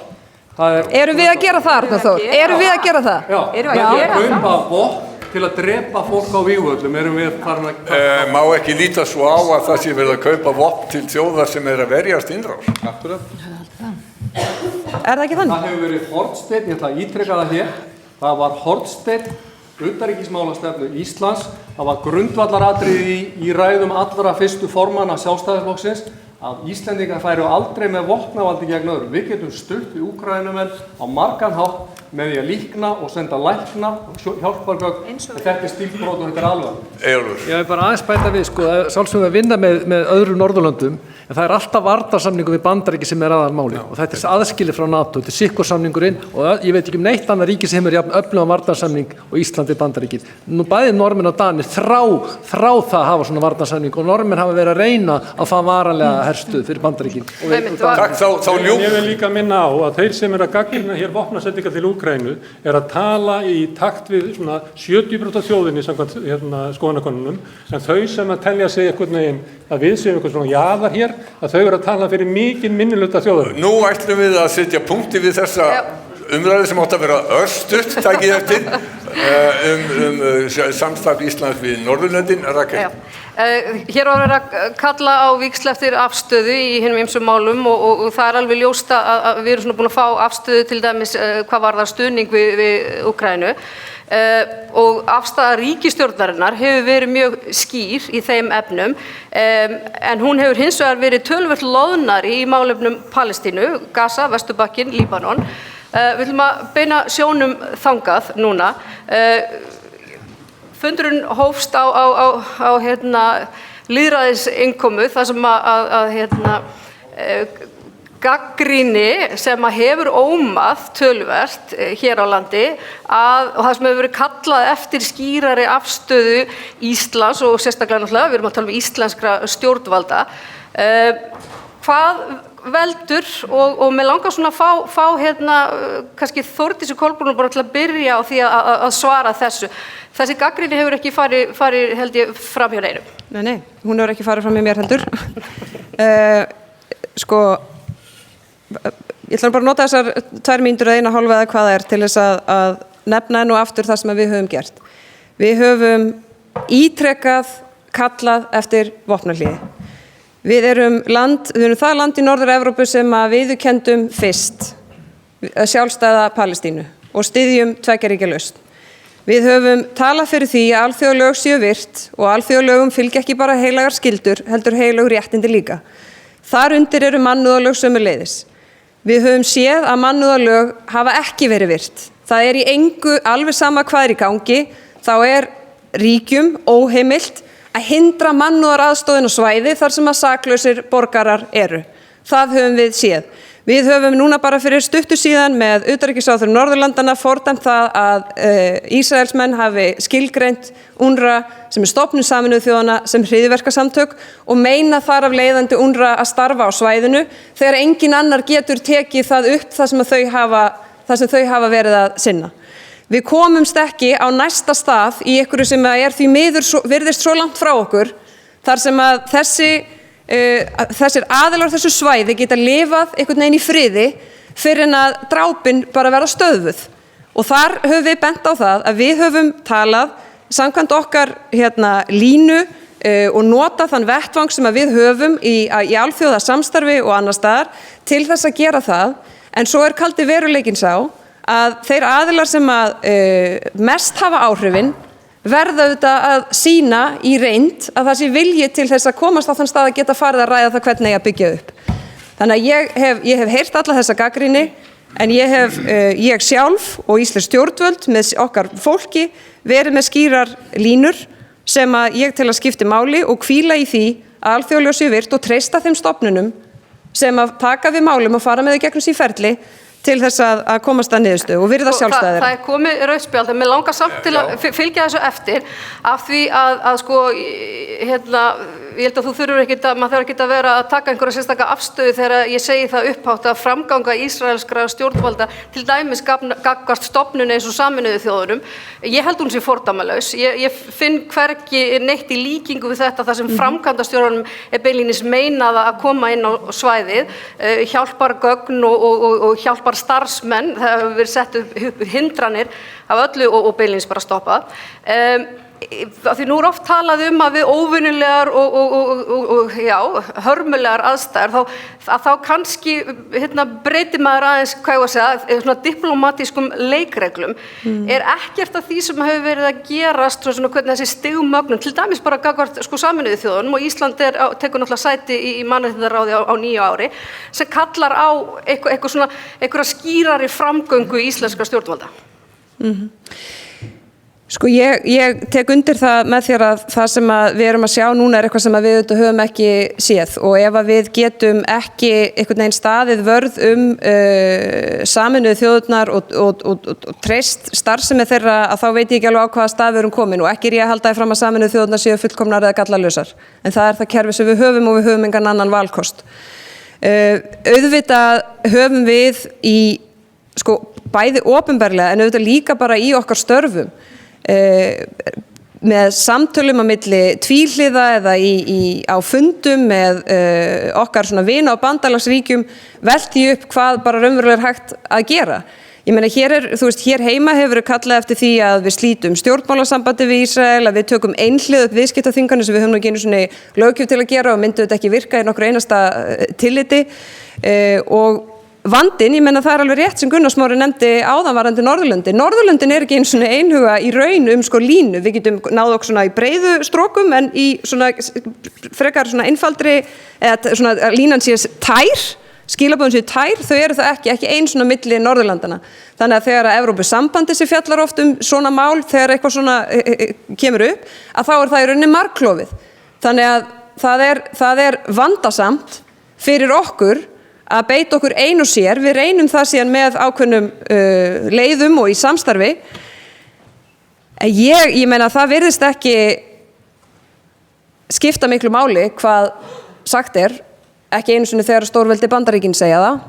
Erum við að gera það, Arnar Þór? Erum við að gera það? Já, með því að kaupa vopn til að drepa fólk á vígvöllum erum við farin að... Má ekki líta svo á að það sé verið að kaupa vopn til þjóðar sem að verjast innrás? Akkurat. Það ekki þannig? Það hefur verið hornsteinn, ég ætla að ítreka það hér, það var hornsteinn utanríkismálastefnu Íslands, það var grundvallaratriði í ræðum allra fyrstu formanna Sjálfstæðisflokksins að Íslendingar færu aldrei með vopnavaldi gegn öðrum. Við getum stutt við Úkraínumenn á margan hátt með því að líkna og senda lækna og hjálpargögn. Þetta stílbrot og þetta alveg. Eyjólfur. Ég vil bara aðeins bæta við, sjálfsögum að vinna með öðrum Norðurlöndum, en það alltaf varnarsamningur við Bandaríki sem aðalmáli og þetta aðskilið frá NATO, þetta sikkursamningurinn og ég veit ekki neitt annað ríki sem hefur jafn öflugan varnarsamning og Ísland við Bandaríkið. Nú bæði Norðmenn og Danir þrá það að hafa svona varnarsamning og Norðmenn hafa verið að reyna að fá varanlega herstuð fyrir Bandaríkin. Ég vil líka minna á að þeir sem að gagnrýna hér vopnasetningar til Úkraínu að tala í takt við svona 70% af þjóðinni samkvæmt skoðanakönnunum, en þau sem að telja sig einhvern veginn að við séum einhvern svona jaðar hér, að þau að tala fyrir mikinn minnihluta þjóðar. Nú ætlum við að setja punkti við þessa umræðu sem átt að vera örstutt, takið eftir, samstarf Íslands við Norðurlöndin. Rakel. Hér var verið að kalla á víxl eftir afstöðu í hinum ýmsum málum og það alveg ljóst að við erum svona búin að fá afstöðu til dæmis hvað varðar stuðning við Úkraínu. Og afstaða ríkisstjórnarinnar hefur verið mjög skýr í þeim efnum, en hún hefur hins vegar verið töluvert loðnari í málefnum Palestínu, Gaza, Vesturbakkin, Líbanon. Við ætlum að beina sjónum þangað núna. Fundurinn hófst á lýðræðisinnkomu þar sem gagnrýni sem hefur ómað töluvert hér á landi og það sem hefur verið kallað eftir skýrari afstöðu Íslands og sérstaklega náttúrulega, við erum að tala um íslenskra stjórnvalda. Hvað veldur og mig langar svona að fá kannski Þórdísi Kolbrúnu bara til að byrja á því að svara þessu. Þessi gagnrýni hefur ekki farið held ég fram hjá neinum. Nei, hún hefur ekki farið fram hjá mér heldur. Ég ætla bara að nota þessar 2 mínútur eða 1,5 eða hvað það til þess að nefna nú aftur það sem við höfum gert. Við höfum ítrekað kallað eftir vopnahléi. Við erum það land í Norður-Evrópu sem að viðurkenndum fyrst sjálfstæða Palestínu og styðjum tveggja lausn. Við höfum talað fyrir því að alþjóðalög séu virt og alþjóðalögum fylgja ekki bara heilagar skyldur, heldur heilög réttindi líka. Þar undir eru mannúðarlög sömuleiðis. Við höfum séð að mannúðarlög hafa ekki verið virt. Það er í engu, alveg sama hvað er í gangi, þá er ríkjum óheimilt að hindra mannúðaraðstoðin á svæði þar sem að saklausir borgarar eru. Það höfum við séð. Við höfum núna bara fyrir stuttu síðan með utanríkisráðherrum Norðurlandanna fordæmt það að Ísraelsmenn hafi skilgreint UNRWA sem er stofnun Sameinuðu þjóðanna sem hryðjuverkasamtök og meina þar af leiðandi UNRWA að starfa á svæðinu þegar engin annar getur tekið það upp það sem þau hafa verið að sinna. Við komumst ekki á næsta stað í einhverju sem er því miður virðist svo langt frá okkur þar sem að þessir aðilar þessu svæði geta lifað einhvern veginn í friði fyrir en að drápin bara verða stöðvuð. Og þar höfum við bent á það að við höfum talað samkvæmt okkar línu og nota þann vettvang sem að við höfum í alþjóðasamstarfi og annars staðar til þess að gera það. En svo er kaldi veruleikinn sá að þeir aðilar sem að mest hafa áhrifin verða auðvitað að sýna í reynd að það sé vilji til þess að komast á þann stað að geta farið að ræða það hvernig að byggja upp. Þannig að ég hef heyrt alla þessa gagnrýni en ég sjálf og íslensk stjórnvöld með okkar fólki verið með skýrar línur sem að ég tel að skipti máli og hvíla í því að alþjóðalög séu virt og treysta þeim stofnunum sem að taka við málum og fara með þau gegnum sín ferli til þess að komast að niðurstöðu og virða sjálfstæði þeirra. Það er komið rautt spjald, en mér langar samt til að fylgja þessu eftir af því að sko, ég held að maður þarf ekkert að vera að taka einhverja sérstaka afstöðu þegar ég segi það upphátt að framganga ísraelskra stjórnvalda til dæmis gagnvart stofnun eins og Sameinuðu þjóðunum. Ég held hún sé fordæmalaus. Ég finn hvergi neitt í líkingu við þetta þar sem framkvæmdastjóranum er beinlínis meinað að koma inn á svæðið, hjálpar gögn og hjálpar starfsmenn, það hefur verið sett upp hindranir af öllu og beinlínis bara stoppað. Því nú er oft talað að við óvenjulegar og hörmulegar aðstæður, þá kannski breytir maður aðeins, hvað ég var að segja, svona diplómatískum leikreglum. Er ekkert af því sem hefur verið að gerast, svona hvernig þessi stigmögnun, til dæmis bara gagnvart Sameinuðu þjóðunum og Ísland tekur náttúrulega sæti í mannréttindaráði á nýju ári, sem kallar á einhverja skýrari framgöngu íslenskra stjórnvalda? Sko ég tek undir það með þér að það sem að við erum að sjá núna er eitthvað sem að við auðvitað höfum ekki séð og ef að við getum ekki einhvern veginn staðið vörð Sameinuðu þjóðirnar og treyst starfsemi þeirra að þá veit ég ekki alveg á hvaða stað við erum komin og ekki er ég að halda fram að Sameinuðu þjóðirnar séu fullkomnar eða gallalausar en það er það kerfi sem við höfum og við höfum engan annan valkost. Auðvitað höfum við í sko bæði opinberlega en auðvitað líka bara í okkar störfum með samtölum á milli tvíhliða eða á fundum með okkar svona vina- og bandalagsríkjum velti upp hvað bara raunverulega er hægt að gera. Ég meina hér heima hefur verið kallað eftir því að við slítum stjórnmálasambandi við Ísrael, að við tökum einhliða upp viðskiptaþvinganir sem við höfum nú ekki einu svona löggjöf til að gera og myndu þetta ekki virka í nokkru einasta tilliti og vandinn, ég menna það er alveg rétt sem Gunnar Smári nefndi áðan varðandi Norðurlöndin. Norðurlöndin er ekki einu svona einhuga í raun sko línu. Við getum náð okkur svona í breiðu strókum en í svona frekar svona einfaldri eða svona línan sé tær, skilaboðin sé tær, þau eru það ekki einu svona milli Norðurlandana. Þannig að þegar að Evrópusambandið sem fjallar oft svona mál, þegar eitthvað svona kemur upp, að þá er það í rauninni marklofið. Þannig að það er vandasamt fyrir okkur að beita okkur einu sér, við reynum það síðan með ákveðnum leiðum og í samstarfi. En ég meina það virðist ekki skipta miklu máli hvað sagt er, ekki einu sinni þegar stórveldi Bandaríkin segja það.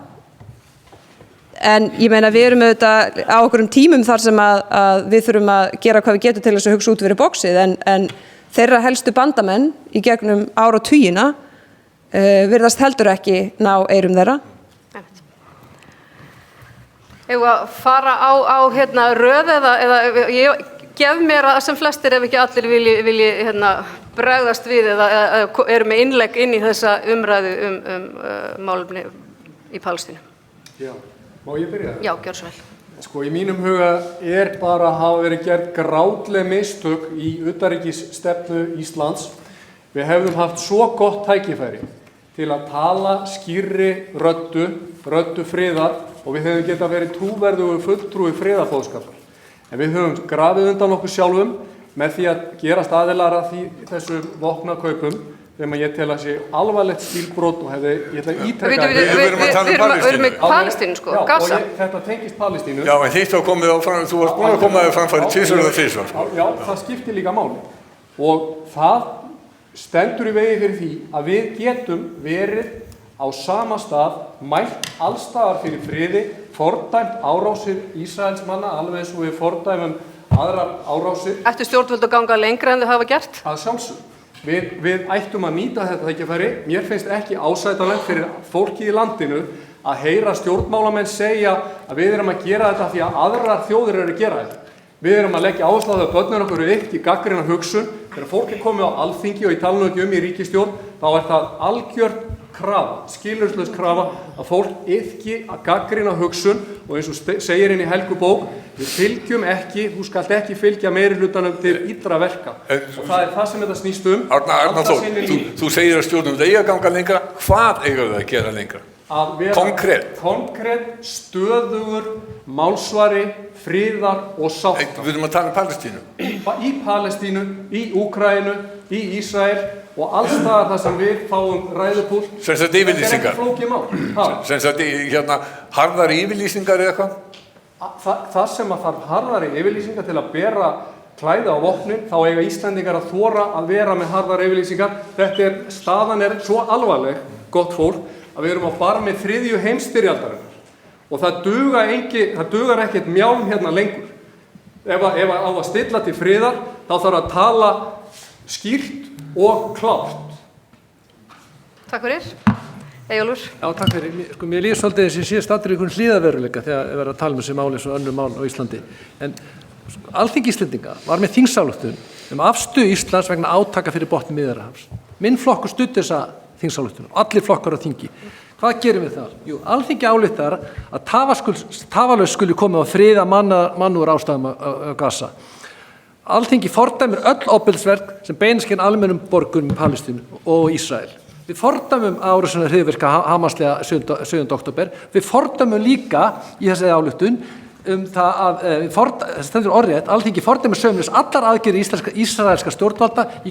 En ég meina við erum auðvitað á okkur tímum þar sem að við þurfum að gera hvað við getum til þess að hugsa út fyrir boxið en þeirra helstu bandamenn í gegnum áratugina virðast heldur ekki ná eyrum þeirra. Eigum að fara á röð eða ég gef mér að sem flestir ef ekki allir vilji bregðast við eða eru með innlegg inn í þessa umræðu málefni í Palestínu. Já, má ég byrja? Já, gjör svo vel. Sko, í mínum huga bara hafa verið gerð grátleg mistök í utanríkisstefnu Íslands. Við hefðum haft svo gott tækifæri til að tala skýrri röddu friðar og við hefðum getað verið trúverðugur fulltrúi friðarboðskapar. En við höfum grafið undan okkur sjálfum með því að gerast aðilar að þessum vopnakaupum sem ég tel að sé alvarlegt stílbrot og ég ætla að ítreka Við erum með Palestínu, sko, Gaza. Og þetta tengist Palestínu. Já, en þitt þú varst búin að koma þér framfæri tvisvar eða þrisvar. Já, það skiptir líka máli. Og það stendur í vegi fyrir því að við getum verið á sama stað, mælt allstaðar fyrir friði, fordæmt árásir Ísraelsmanna, alveg eins og við fordæmum aðrar árásir. Ættu stjórnvöld að ganga lengra en þau hafa gert? Að sjálfsögðu. Við ættum að nýta þetta tækifæri. Mér finnst ekki ásættanlegt fyrir fólkið í landinu að heyra stjórnmálamenn segja að við erum að gera þetta því að aðrar þjóðir eru að gera þetta. Við erum að leggja áherslu á það að börnin okkur eru í gagnrýna hugsun. Þegar fólk komið á Alþingi og ég tala nú ekki í ríkisstjórn, þá það algjörn krafa, skilyrðislaus krafa að fólk iðki að gagnrýna hugsun og eins og segir inn í Helgu bók, við fylgjum ekki, þú skalt ekki fylgja meirihlutanum til illra verka. Og það það sem þetta snýst um. Arnar Þór, þú segir að stjórnvöld eiga að ganga lengra, hvað eiga þau að gera lengra? Að vera konkrét, stöðugur, málsvari, friðar og sátt. Við erum að tala um Palestínu. Í Palestínu, í Úkraínu, í Ísrael og alls staðar þar sem við fáum ræðupúlt. Sem sagt yfirlýsingar. Þetta er ekki flókið mál. Sem sagt harðari yfirlýsingar eða hvað? Það sem að þarf harðari yfirlýsingar til að bera klæði á vopnin, þá eiga Íslendingar að þora að vera með harðari yfirlýsingar. Staðan er svo alvarleg, gott fólk, að við erum á barmi 3. heimsstyrjaldarinnar. Og það dugar ekkert mjálm hérna lengur. Ef á að stilla til friðar, þá þarf að tala skýrt og klárt. Takk fyrir. Eyjólfur. Já, takk fyrir. Mér líður svolítið eins og ég sé staddur í einhvern hliðarveruleika þegar við erum að tala um þessi mál eins og önnur mál á Íslandi. En Alþingi Íslendinga var með þingsályktun afstöðu Íslands vegna átaka fyrir botni Miðjarðarhafs. Minn flokkur studdi þessa þingsályktun, allir flokkar á þingi. Hvað gerum við þar? Jú, Alþingi ályktar að tafarlaust skuli komið á friða mannúðar ástæðum á Gaza. Alþingi fordæmir öll ofbeldisverk sem beinast gegn almennum borgurum í Palestínu og Ísrael. Við fordæmum árásina hryðjuverka Hamaslega 7. október. Við fordæmum líka í þessari ályktun það að stendur orðrétt, Alþingi fordæmir sömuleiðis allar aðgerðir ísraelska stjórnvalda í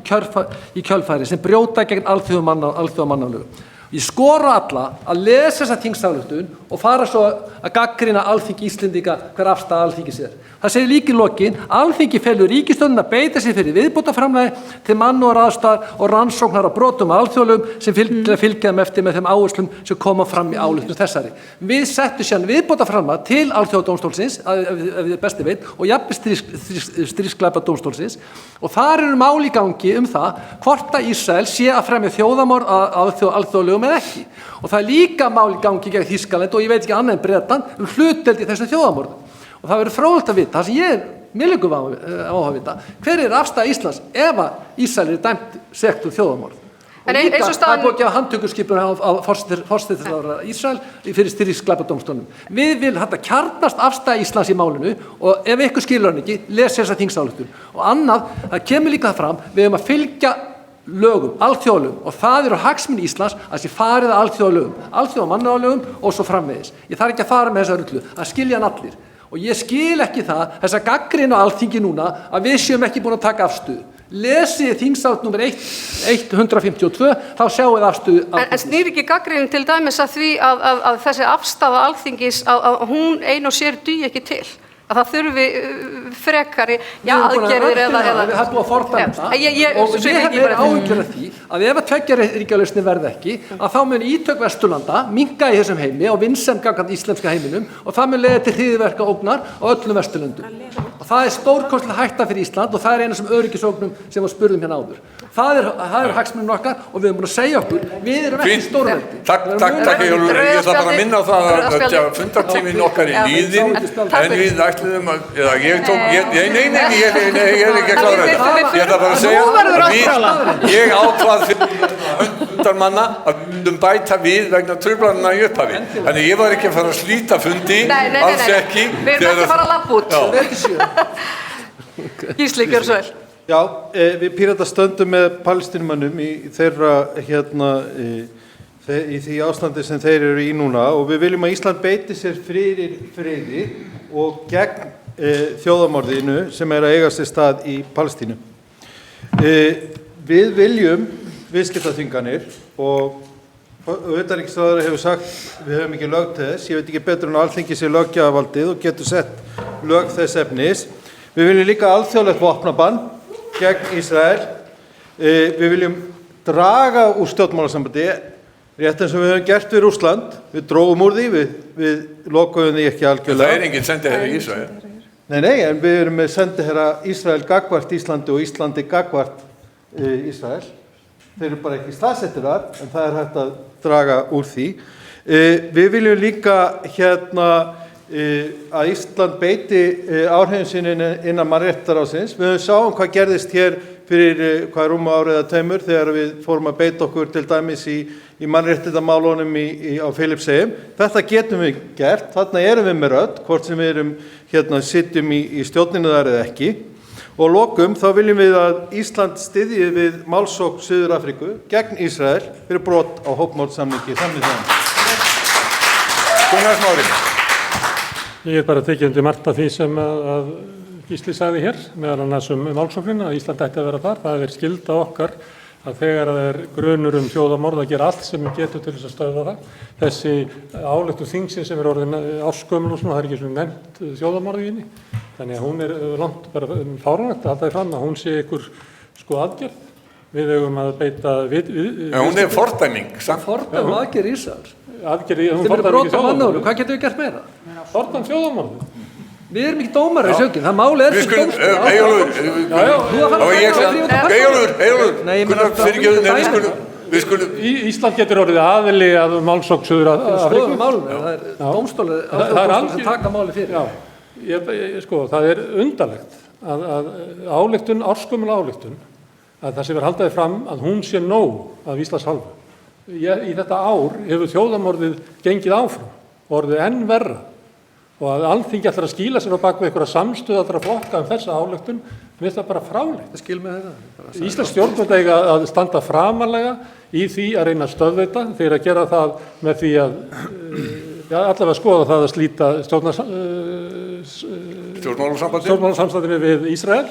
kjölfæri sem brjóta gegn alþjóðamannalögum. Ég skora alla að lesa þessa þingsályktun og fara svo að gagnrýna Alþingi Íslendinga hver afstaða Alþingis er. Það segir líka í lokin, Alþingi felur ríkisstjórnina að beita sig fyrir viðbótarframlagi til mannúðaraðstoðar og rannsóknar á brotum á alþjóðalögum sem fylgja þeim eftir með þeim áherslum sem koma fram í ályktun þessari. Við settum síðan viðbótarframlag til Alþjóðadómstólsins, ef við besti veit, og jafnvel stríðsglæpadómstólsins og þar eru mál í gangi það hvort að Ísrael sé að fremja þjóðamorð á alþjóðalögum eða ekki. Og það er líka mál í gangi gegn Þýskaland og ég veit ekki annað en Bretland hlutdeild í þessum þjóðamorðum. Og það verður fróðlegt að vita, það sem mér liggur á að vita, hver er afstaða Íslands ef að Ísrael dæmt sekt þjóðamorð. Og líka það er búið að gefa handtökuskipun á forsætisráðherra Ísrael fyrir stríðsglæpadómstólnum. Við viljum þetta kjarnast afstaða Íslands í málinu og ef ykkur skilur hann ekki, lesi þessa þingsályktun. Og annað, það kemur líka það fram, við höfum að fylgja lögum, alþjóðalögum og það eru hagsmunir Íslands að sé farið að alþjóðalögum, alþjóðamannúðarlögum og svo framvegis. Ég þarf ekki að fara með þessa rullu, það skilja hann allir. Og ég skil ekki það, þessa gagnrýni á Alþingi núna, að við séum ekki búin að taka afstöðu. Lesið þingsályktun númer 152, þá sjáum við afstöðu Alþingis. En snýr ekki gagnrýnin til dæmis að því að þessi afstaða Alþingis, að hún ein og sér dugi ekki til? Að það þurfi frekari aðgerðir eða... Við höfum búið að fordæma það og ég hef verið áhyggjur af því að ef að tveggja ríkja lausnir verði ekki að þá mun ítök Vesturlanda minnka í þessum heimi og vinsemd gagnvart íslenska heiminum og það mun leiða til hryðjuverka ógnar á öllum Vesturlöndum. Og það er stórkostleg hætta fyrir Ísland og það er eina af þessum öryggisógnum sem við spurðum hérna áður. Það er hagsmunum okkar og við erum búin að segja okkur, við erum ekki stórveldi. Takk, Eyjólfur. Ég ætla bara að minna á það að fundartíminn okkar er liðinn, en við ætluðum að, eða ég tók, ég er ekki að klára þetta. Ég ætla bara að segja að ég ákvað fyrir fundarmanna að við myndum bæta við vegna truflananna í upphafi. Þannig ég var ekki að fara að slíta fundi, alls ekki. Við erum ekki að fara að labba út. Gísli, gjör svo vel. Já, við Píratar stöndum með Palestínumönnum í þeirra í því ástandi sem þeir eru í núna og við viljum að Ísland beiti sér fyrir friði og gegn þjóðarmorðinu sem er að eiga sér stað í Palestínu. Við viljum viðskiptaþvinganir og utanríkisráðherra hefur sagt við höfum ekki lög til þess, ég veit ekki betur en að Alþingi sé löggjafavaldið og getur sett lög þess efnis. Við viljum líka alþjóðlegt vopnabann gegn Ísrael. Við viljum draga úr stjórnmálasambandi, rétt eins og við höfum gert við Rússland. Við drógum úr því, við lokuðum því ekki algjörlega. Það er enginn sendiherra í Ísrael. Nei, en við erum með sendiherra Ísrael gagnvart Íslandi og Íslandi gagnvart Ísrael. Þeir eru bara ekki staðsettir þar, en það er hægt að draga úr því. Við viljum líka að Ísland beiti áhrifum sinni innan mannréttindaráðsins. Við sáum hvað gerðist hér fyrir rúma árið eða tveimur þegar við fórum að beita okkur til dæmis í mannréttindamálunum á Filippseyjum. Þetta getum við gert, þarna erum við með rödd, hvort sem við erum sitjum í stjórninu þar eða ekki. Og að lokum þá viljum við að Ísland styðji við málsókn Suður-Afríku gegn Ísrael fyrir brot á hópmorðsamningi Sameinuðu þjóðanna. Gunnar Smári. Ég er bara tekið undir margt af því sem að Gísli sagði hér, meðal annars málsóknina, að Ísland ætti að vera þar. Það er skylda okkar að þegar það er grunur þjóðarmorð að gera allt sem við getum til þess að stöðva það. Þessi ályktun þingsins sem er orðin ársgömul og svona, það er ekki svona nefnt þjóðarmorð í henni. Þannig að hún er langt bara fáránlegt að halda því fram að hún sé ykkur aðgerð. Við eigum að beita hún er fordæming. Fordæming aðgerð Ísraels. Hún fordæming í þjóðarmorð. Hvað getum við gert meira? Fordæming þjóðarmorð. Við erum ekki dómar í sökin, það máli er fyrir dómstól. Ísland getur orðið aðili að málsókn Suður-Afríku. Skoðum málum, það er dómstólið að taka máli fyrir. Það er undarlegt að ársgömul ályktun, að það sem er haldaði fram að hún sé nóg af Íslands hálfu. Í þetta ár hefur þjóðarmorðið gengið áfram og orðið enn verra. Og að Alþingi ætlar að skýla sér á bak við einhverja samstöðu allra flokka þessa ályktun, við það bara fráleitt. Skil með þetta. Íslensk stjórnvöld eiga að standa framarlega í því að reyna að stöðva þetta, þeir að gera það með því að allavega skoða það að slíta stjórnmálasamstandinu við Ísrael.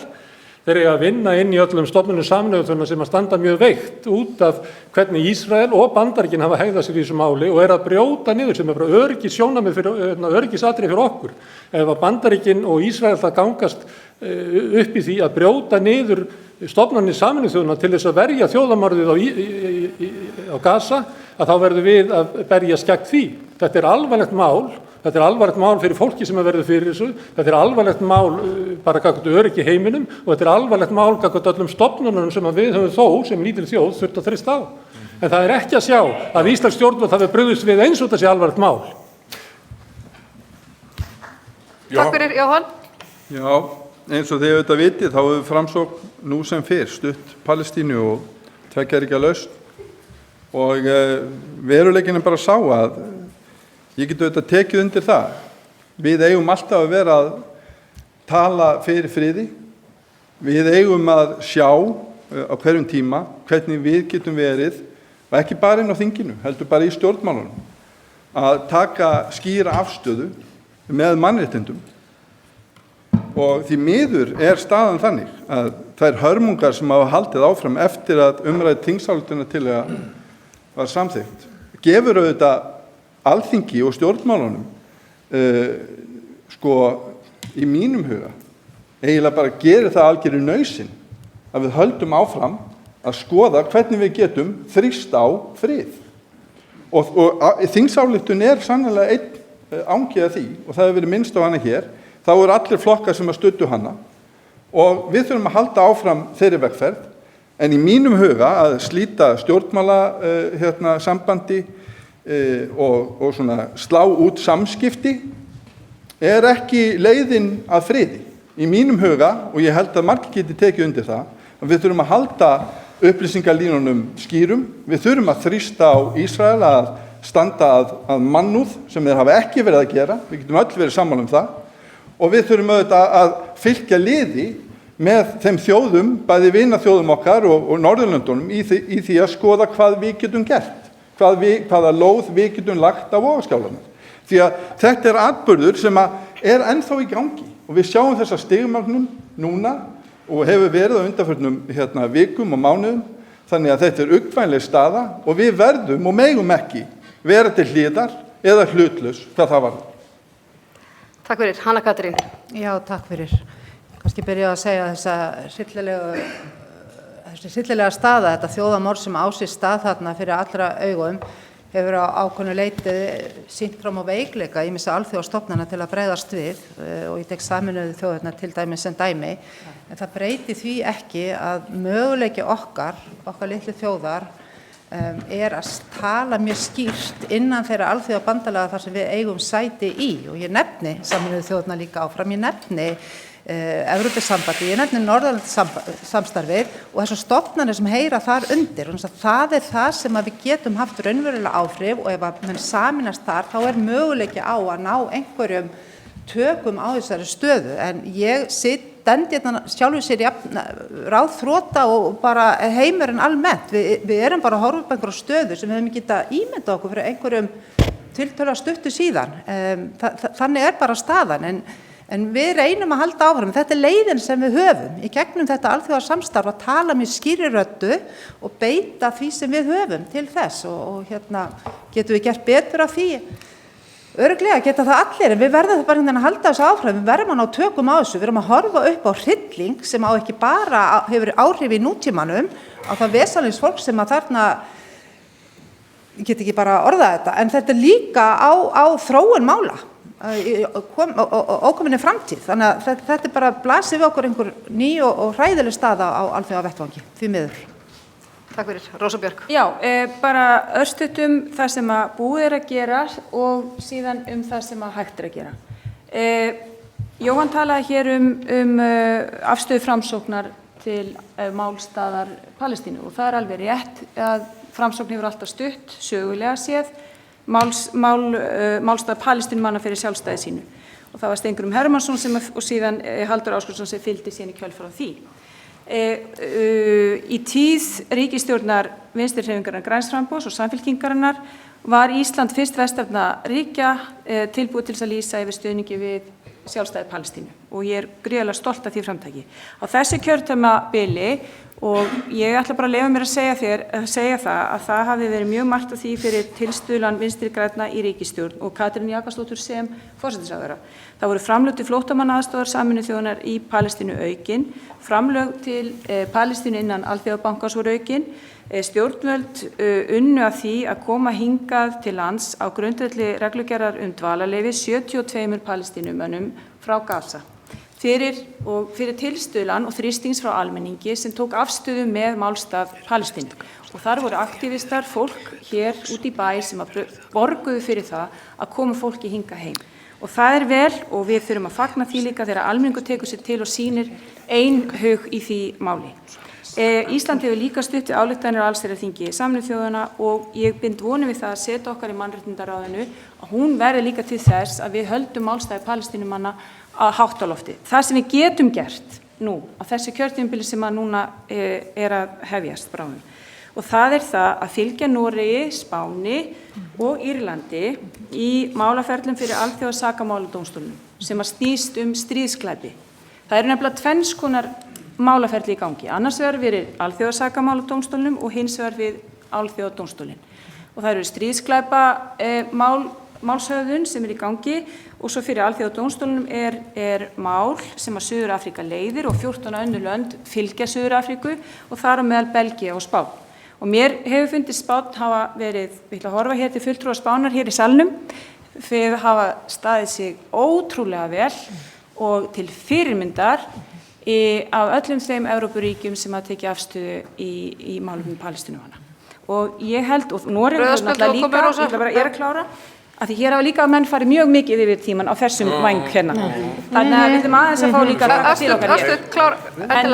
Þeir eiga að vinna inn í öllum stofnunum Sameinuðu þjóðanna sem að standa mjög veikt út af hvernig Ísrael og Bandaríkin hafa hegðað sér í þessu máli og er að brjóta niður sem er bara öryggisatriði fyrir okkur. Ef að Bandaríkin og Ísrael það gangast upp í því að brjóta niður stofnanir Sameinuðu þjóðanna til þess að verja þjóðarmorðið á Gaza, að þá verðum við að berjast gegn því. Þetta er alvarlegt mál. Þetta er alvarlegt mál fyrir fólki sem verður fyrir þessu. Þetta er alvarlegt mál bara gagnvart öryggi heiminum og þetta er alvarlegt mál gagnvart öllum stofnunum sem við höfum þó sem lítil þjóð þurft að þrýsta á. En það er ekki að sjá að íslensk stjórnvöld hafi brugðist við eins og þessi alvarlegt mál. Takk fyrir, Jóhann. Já, eins og þið auðvitað vitið þá hefur Framsókn nú sem fyrr stutt Palestínu og tveggja ríkja lausn og veruleikinn er bara sá að ég get auðvitað tekið undir það. Við eigum alltaf að vera að tala fyrir friði. Við eigum að sjá á hverjum tíma hvernig við getum verið, og ekki bara inn á þinginu, heldur bara í stjórnmálunum, að taka skýra afstöðu með mannréttindum. Og því miður er staðan þannig að þær hörmungar sem hafa haldið áfram eftir að umrædd þingsályktunartillaga var samþykkt gefur auðvitað Alþingi og stjórnmálunum í mínum huga eiginlega bara gerir það algjörðu nauðsyn að við höldum áfram að skoða hvernig við getum þrýst á frið og þingsályktun er sannlega einn angi af því og það hefur verið minnst á hana hér. Þá eru allir flokkar sem að studdu hana og við þurfum að halda áfram þeirri vegferð En í mínum huga að slíta sambandi og svona slá út samskipti ekki leiðin að friði. Í mínum huga, og ég held að margir geti tekið undir það, að við þurfum að halda upplýsingalínunum skýrum, við þurfum að þrýsta á Ísrael að standa að mannúð sem þeir hafa ekki verið að gera, við getum öll verið sammála það, og við þurfum auðvitað að fylgja liði með þeim þjóðum, bæði vinaþjóðum okkar og Norðurlöndunum í því að skoða hvað við getum gert, hvaða lóð við getum lagt á vogarskálarnar. Því að þetta atburður sem er ennþá í gangi og við sjáum þessa stigmagnun núna og hefur verið á undanförnum vikum og mánuðum, þannig að þetta uggvænleg staða og við verðum og megum ekki vera til hliðar eða hlutlaus hvað það var. Takk fyrir. Hanna Katrín. Já, takk fyrir. Kannski byrja að segja þessi hryllilega staða, þetta þjóðamorð sem á sér stað þarna fyrir allra augum, hefur á ákveðnu leyti sýnt fram á veikleika ýmissa alþjóðastofnana til að bregðast við og ég tek Sameinuðu þjóðirnar til dæmis sem dæmi, en það breyti því ekki að möguleiki okkar litlu þjóðar er að tala mjög skýrt innan þeirra alþjóðabandalaga þar sem við eigum sæti í og ég nefni Sameinuðu þjóðirnar líka áfram, ég nefni Evrópusambandið, ég nefni Norðurlandasamstarfið og þessar stofnanir sem heyra þar undir. Það er það sem við getum haft raunverulega áhrif og ef menn sameinast þar þá er möguleiki á að ná einhverjum tökum á þessari stöðu. En ég stend hérna sjálfur sér ráðþrota og bara heimurinn almennt. Við erum bara að horfa upp einhverja stöðu sem við hefum geta ímyndað okkur fyrir einhverjum tiltölulega stuttu síðan. Þannig er bara staðan. En við reynum að halda áfram. Þetta er leiðin sem við höfum í gegnum þetta alþjóðasamstarf að tala með skýrri röddu og beita því sem við höfum til þess og getum við gert betur af því. Örugglega geta það allir, en við verðum bara að halda þessu áfram. Við verðum að ná tökum á þessu. Við erum að horfa upp á hrylling sem á ekki bara hefur áhrif í nútímanum á það vesalings fólk sem að þarna ég get ekki bara orðað þetta, en þetta er líka á þróun mála. Ókominni framtíð, þannig að þetta er bara blasir við okkur einhver ný og hræðileg staða á alþjóðavettvangi, því miður. Takk fyrir. Rósa Björk. Já, bara örstutt það sem að búið er að gera og síðan það sem að hægt er að gera. Jóhann talaði hér afstöðu Framsóknar til málstaðar Palestínu og það er alveg rétt að Framsókn hefur alltaf stutt, sögulega séð, málstað Palestínumanna fyrir sjálfstæði sínu og það var Steingrímur Hermannsson og síðan Halldór Ásgrímsson sem fylgdi síðan í kjölfar á því. Í tíð ríkisstjórnar Vinstri-hreyfingarinnar Græns framboðs og Samfylkingarinnar var Ísland fyrst vestafna ríkja tilbúið til að lýsa yfir stuðningi við sjálfstæði Palestínu og ég er gríðarlega stolt af því framtaki. Á þessu kjörtímabili og ég ætla bara að leyfa mér að segja það að það hafi verið mjög margt af því fyrir tilstuðlan Vinstri grænna í ríkisstjórn og Katrín Jakobsdóttur sem forsætisráðherra. Það voru framlög til flóttamannaaðstoðar Sameinuðu þjóðanna í Palestínu aukin, framlög til Palestínu innan Alþjóðabankans voru aukin, stjórnvöld unnu að því að koma hingað til lands á grundvelli reglugerðar dvalarleyfi 72 Palestínumönnum frá Gaza. Fyrir tilstuðlan og þrýstings frá almenningi sem tók afstöðu með málstað Palestínu. Og þar voru aktivistar, fólk hér út í bæ sem borguðu fyrir það að koma fólki hingað heim. Og það er vel og við þurfum að fagna því líka þegar almenningur tekur sér til og sýnir einhug í því máli. Ísland hefur líka stutt við ályktanir á allsherjarþingi Sameinuðu þjóðanna og ég bind vonir við það að setja okkar í mannréttindaráðinu að hún verði líka til þess að við höldum málstæði Palestínumanna að hátt á lofti. Það sem við getum gert nú á þessu kjörtímabili sem að núna er að hefjast bráðum og það er það að fylgja Noregi, Spáni og Írlandi í málaferlum fyrir alþjóðasakamáladómstólnum sem að snýst stríðsglæpi. Það eru nefnilega tvenns konar málaferli í gangi, annars vegar við alþjóðasakamáladómstólnum og hins vegar við alþjóðadómstólinn. Og það eru stríðsglæpa málshöfðun sem í gangi og svo fyrir alþjóðadómstólnum er mál sem að Suður-Afríka leiðir og 14 önnur lönd fylgja Suður-Afríku og þar á meðal Belgía og Spán. Og mér hefur fundist Spán hafa verið, við ætlum að horfa hér til fulltrúa Spánar hér í salnum, fyrir hafa staðið sig ótrúlega vel og til fyrirmyndar af öllum þeim Evrópuríkjum sem hafa tekið afstöðu í málefnum Palestínumanna. Og ég held, og Noregur náttúrulega líka, ég er að klára, að því hér hafa líka menn farið mjög mikið yfir tíman á þessum væng hérna. Þannig að við ætlum aðeins að fá líka að taka til okkar hér. En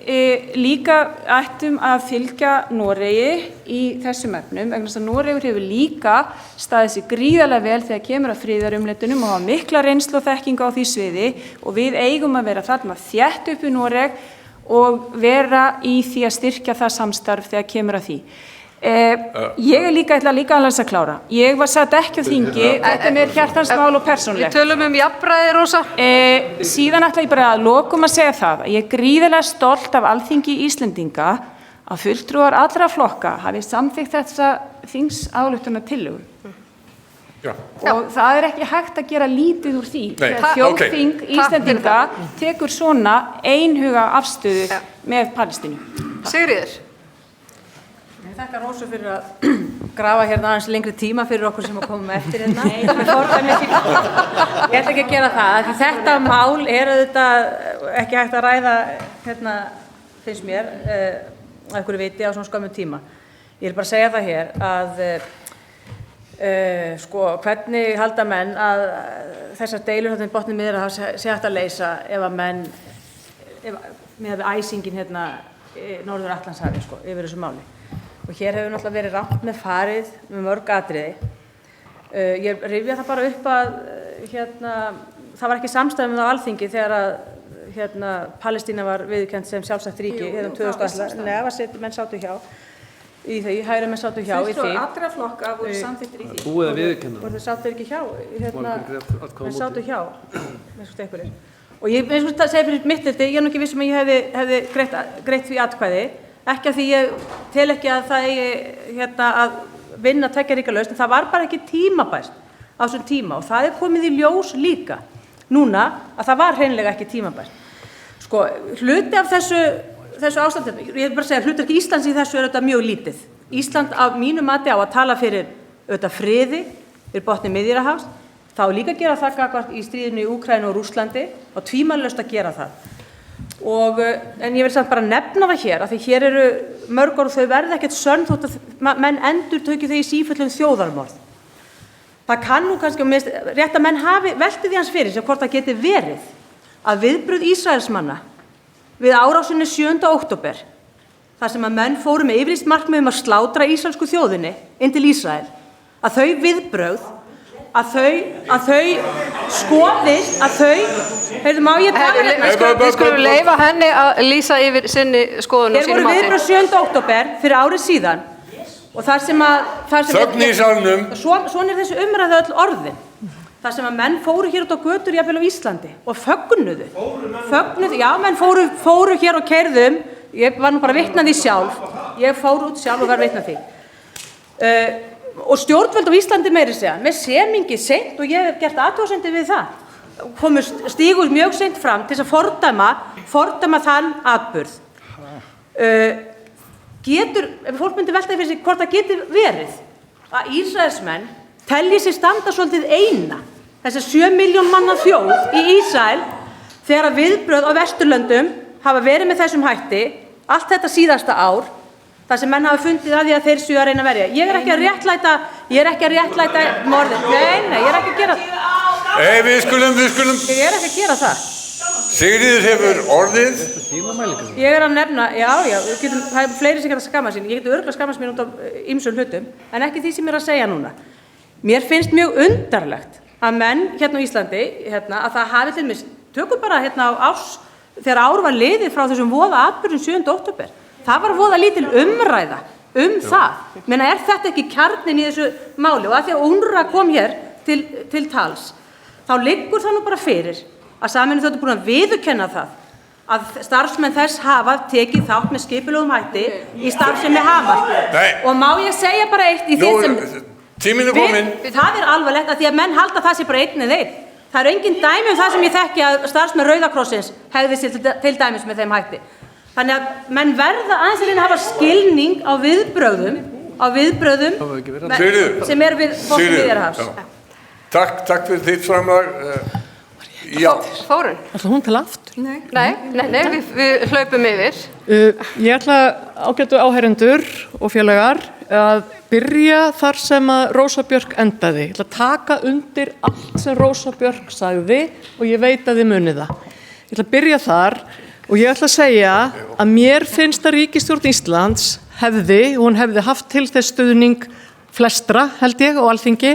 við líka ættum að fylgja Noregi í þessum efnum, vegna þess að Noregur hefur líka staðið sig gríðarlega vel þegar kemur að friðarumleitunum og hafa mikla reynslu og þekkingu á því sviði og við eigum að vera þarna þétt upp í Noreg og vera í því að styrkja það samstarf þegar kemur að því. Ég er líka, ætla líka að klára. Ég satt ekki á þingi, þetta er mér hjartans mál og persónulegt. Við tölum jafnræði, Rósa. Síðan ætla ég bara að lokum að segja það að ég er gríðarlega stolt af Alþingi Íslendinga að fulltrúar allra flokka hafi samþykkt þessa þingsályktunartillögu. Og það er ekki hægt að gera lítið úr því. Þegar þjóðþing Íslendinga tekur svona einhuga afstöðu með Palestínu. Sigríður. Ég þakka Rósu fyrir að grafa hérna aðeins lengri tíma fyrir okkur sem að koma eftir hérna. Ég ætla ekki að gera það, því þetta mál er auðvitað ekki hægt að ræða, hérna, finnst mér, að einhverju viti á svona skömmum tíma. Ég vil bara segja það hér að sko, hvernig halda menn að þessar deilur hérna í botni Miðjarðarhafs sé hægt að leysa ef að menn, með æsingin hérna Norður Atlantshafi, sko, yfir þessu máli. Og hér hefur náttúrulega verið rangt með farið með mörg atriði. Ég rifja það bara upp að það var ekki samstæðum á Alþingi þegar að Palestína var viðurkennd sem sjálfstætt ríki hérna 2011. Nei, menn sátu hjá í því, hægri menn sátu hjá í því. Allra flokka voru samþykktir í því. Búið að viðurkenna. Voru þau sátu ekki hjá, menn sátu hjá, eins og einhverjir. Og ég, eins og það segir fyrir mitt leyti, ég er nú ekki vissum að ég hefði greitt því atkvæði. Ekki að því ég tel ekki að það eigi að vinna tveggja ríkja lausn, en það var bara ekki tímabært á þessum tíma og það er komið í ljós líka núna að það var hreinlega ekki tímabært. Sko, hluti af þessu ástandi, ég vil bara segja, hlutverk Íslands í þessu er auðvitað mjög lítið. Ísland á mínu mati á að tala fyrir auðvitað friði, fyrir botni Miðjarðarhafs, þá líka gera það gagnvart í stríðinu í Úkraínu og Rússlandi og tvímælalaust að gera það. En ég vil samt bara nefna það hér, af því hér eru mörg orð og þau verða ekkert sönn þótt að menn endurtökju þau í sífellu þjóðarmorð. Það kann nú kannski, rétt að menn hafi veltið því hans fyrir sem hvort það geti verið að viðbrögð Ísraelsmanna við árásinni 7. október, þar sem að menn fóru með yfirlýst markmið að slátra ísraelsku þjóðinni inn til Ísrael, að þau viðbrögð að þau skoðist, að þau, heyrðu, má ég tala? Við skulum leyfa henni að lýsa yfir sinni skoðun og sínu mati. Þeir voru viðbrögð 7. október fyrir árið síðan og þar sem Þögn í salnum. Svona er þessi umræða öll orðin. Þar sem að menn fóru hér út á götur jafnvel á Íslandi og fögnuðu, já, menn fóru hér og keyrðum, ég var nú bara vitnað því sjálf, ég fór út sjálf og var vitnað því. Og stjórnvöld á Íslandi meiri segja, með semingi seint og ég hef gert athugasemdir við það, stígur mjög seint fram til þess að fordæma þann atburð. Ef fólk myndi velta fyrir sig hvort það geti verið að Ísraelsmenn telji sig standa svolítið eina, þessi 7 milljón manna þjóð í Ísrael, þegar að viðbrögð á Vesturlöndum hafa verið með þessum hætti allt þetta síðasta ár, þar sem menn hafa fundið að því að þeir séu að reyna að verja. Ég er ekki að réttlæta morðin. Nei, ég er ekki að gera það. Við skulum. Ég er ekki að gera það. Sigríður hefur orðið. Ég er að nefna, það er fleiri sem geta skammað sín. Ég geti örugglega skammast mín út af ýmsum hlutum, en ekki því sem ég er að segja núna. Mér finnst mjög undarlegt að menn hérna á Íslandi, að það hafi til dæmis, tökum bara þegar ár var liðið frá þessum voða atburðum 7. október. Það var voða lítil umræða það. Er þetta ekki kjarninn í þessu máli? Og að því að UNRWA kom hér til tals, þá liggur það nú bara fyrir að Sameinuðu þjóðirnar búin að viðurkenna það að starfsmenn þess hafa tekið þátt með skipulegum hætti í starfsemi Hamas. Og má ég segja bara eitt í því sem tíminn er kominn. Það er alvarlegt að því að menn halda það sé bara einn eða einn. Það eru engin dæmi það sem ég þekki að starfsmenn Rauða krossins hegði sér til dæmis með þeim hætti. Þannig að menn verða aðeins að hafa skilning á viðbrögðum sem er við botni Miðjarðarhafs. Takk fyrir þitt framlag. Þórunn. Ætlar hún til aftur? Nei, við hlaupum yfir. Ég ætla ágætu áheyrendur og félagar að byrja þar sem að Rósa Björk endaði. Ég ætla að taka undir allt sem Rósa Björk sagði og ég veit að þið munið það. Ég ætla að byrja þar og ég ætla að segja að mér finnst að ríkisstjórn Íslands hún hefði haft til þess stuðning flestra, held ég, á Alþingi,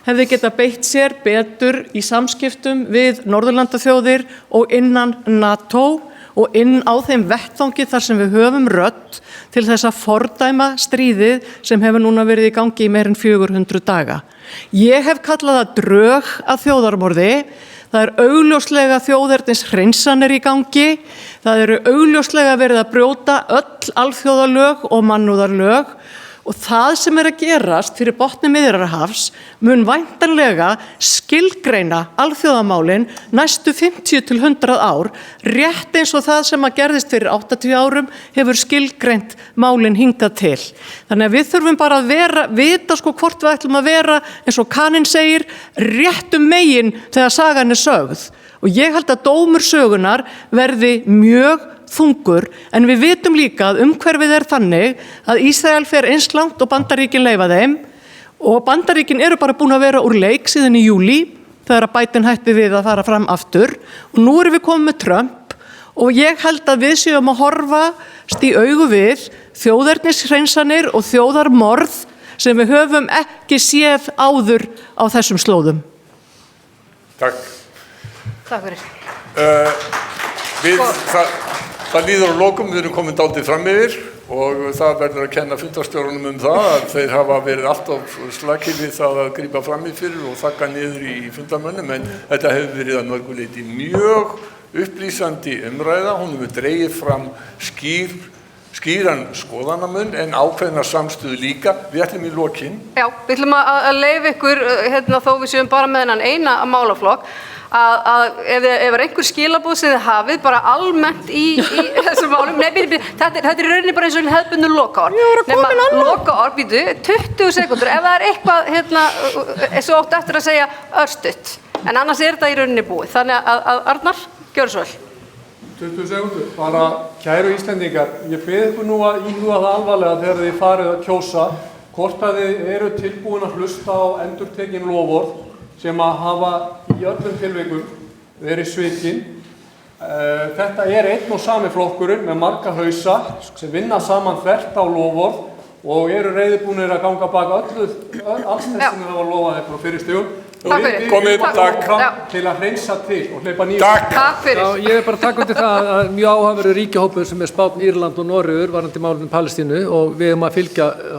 hefði geta beitt sér betur í samskiptum við Norðurlandaþjóðir og innan NATO og inn á þeim vettvangi þar sem við höfum rödd til þess að fordæma stríðið sem hefur núna verið í gangi í meir en 400 daga. Ég hef kallað það drög að þjóðarmorði. Það er augljóslega þjóðernishreinsanir í gangi. Það eru augljóslega verið að brjóta öll alþjóðalög og mannúðarlög. Og það sem er að gerast fyrir botni Miðjarðarhafs mun væntanlega skilgreina alþjóðamálin næstu 50 til 100 ár, rétt eins og það sem að gerðist fyrir 80 árum hefur skilgreint málin hingað til. Þannig að við þurfum bara að vita hvort við ætlum að vera, eins og Kaninn segir, réttum megin þegar sagan er sögð. Og ég held að dómur sögunar verði mjög þungur, en við vitum líka að umhverfið er þannig að Ísrael fer eins langt og Bandaríkin leyfa þeim og Bandaríkin eru bara búin að vera úr leik síðan í júlí þegar að Biden hætti við að fara fram aftur og nú erum við komið með Trump og ég held að við séum að horfast í augu við þjóðernishreinsanir og þjóðarmorð sem við höfum ekki séð áður á þessum slóðum. Takk. Takk fyrir. Það líður á lokum, við erum komin dálítið fram yfir og það verður að kenna fundarstjórunum það að þeir hafa verið alltaf slakir við það að grípa fram í fyrir og þakka niður í fundarmönnum, en þetta hefur verið að mörgu leyti mjög upplýsandi umræða. Hún hefur dregið fram skýran skoðanamun en ákveðna samstöðu líka. Við ætlum í lokin. Já, við ætlum að leyfa ykkur, þó við séum bara með þennan eina málaflokk, að ef er einhver skilaboð sem þið hafið bara almennt í þessum málum, þetta er í rauninni bara eins og hefðbundnu lokaorð. Lokaorð, 20 sekúndur, ef það er eitthvað svo átt eftir að segja örstutt, en annars er þetta í rauninni búið. Þannig að Arnar, gjörðu svo vel. 20 sekúndur, bara kæru Íslendingar, ég bið ykkur nú að íhuga það alvarlega þegar þið farið að kjósa, hvort að þið eru tilbúin að hlusta á endurtekin loforð sem að hafa í öllum tilvikum verið svikin. Þetta er einn og sami flokkurinn með marga hausa sem vinna saman þvert á loforð og eru reiðubúnir að ganga bak alls þess sem það var lofað þeir frá fyrir stigum. Komið, takk. Til að hreinsa til og hleypa nýjum. Takk fyrir. Já, ég er bara að taka undir það að mjög áhugaverður ríkjahópur sem er Spánn, Írland og Noregur varðandi málinu Palestínu og við erum að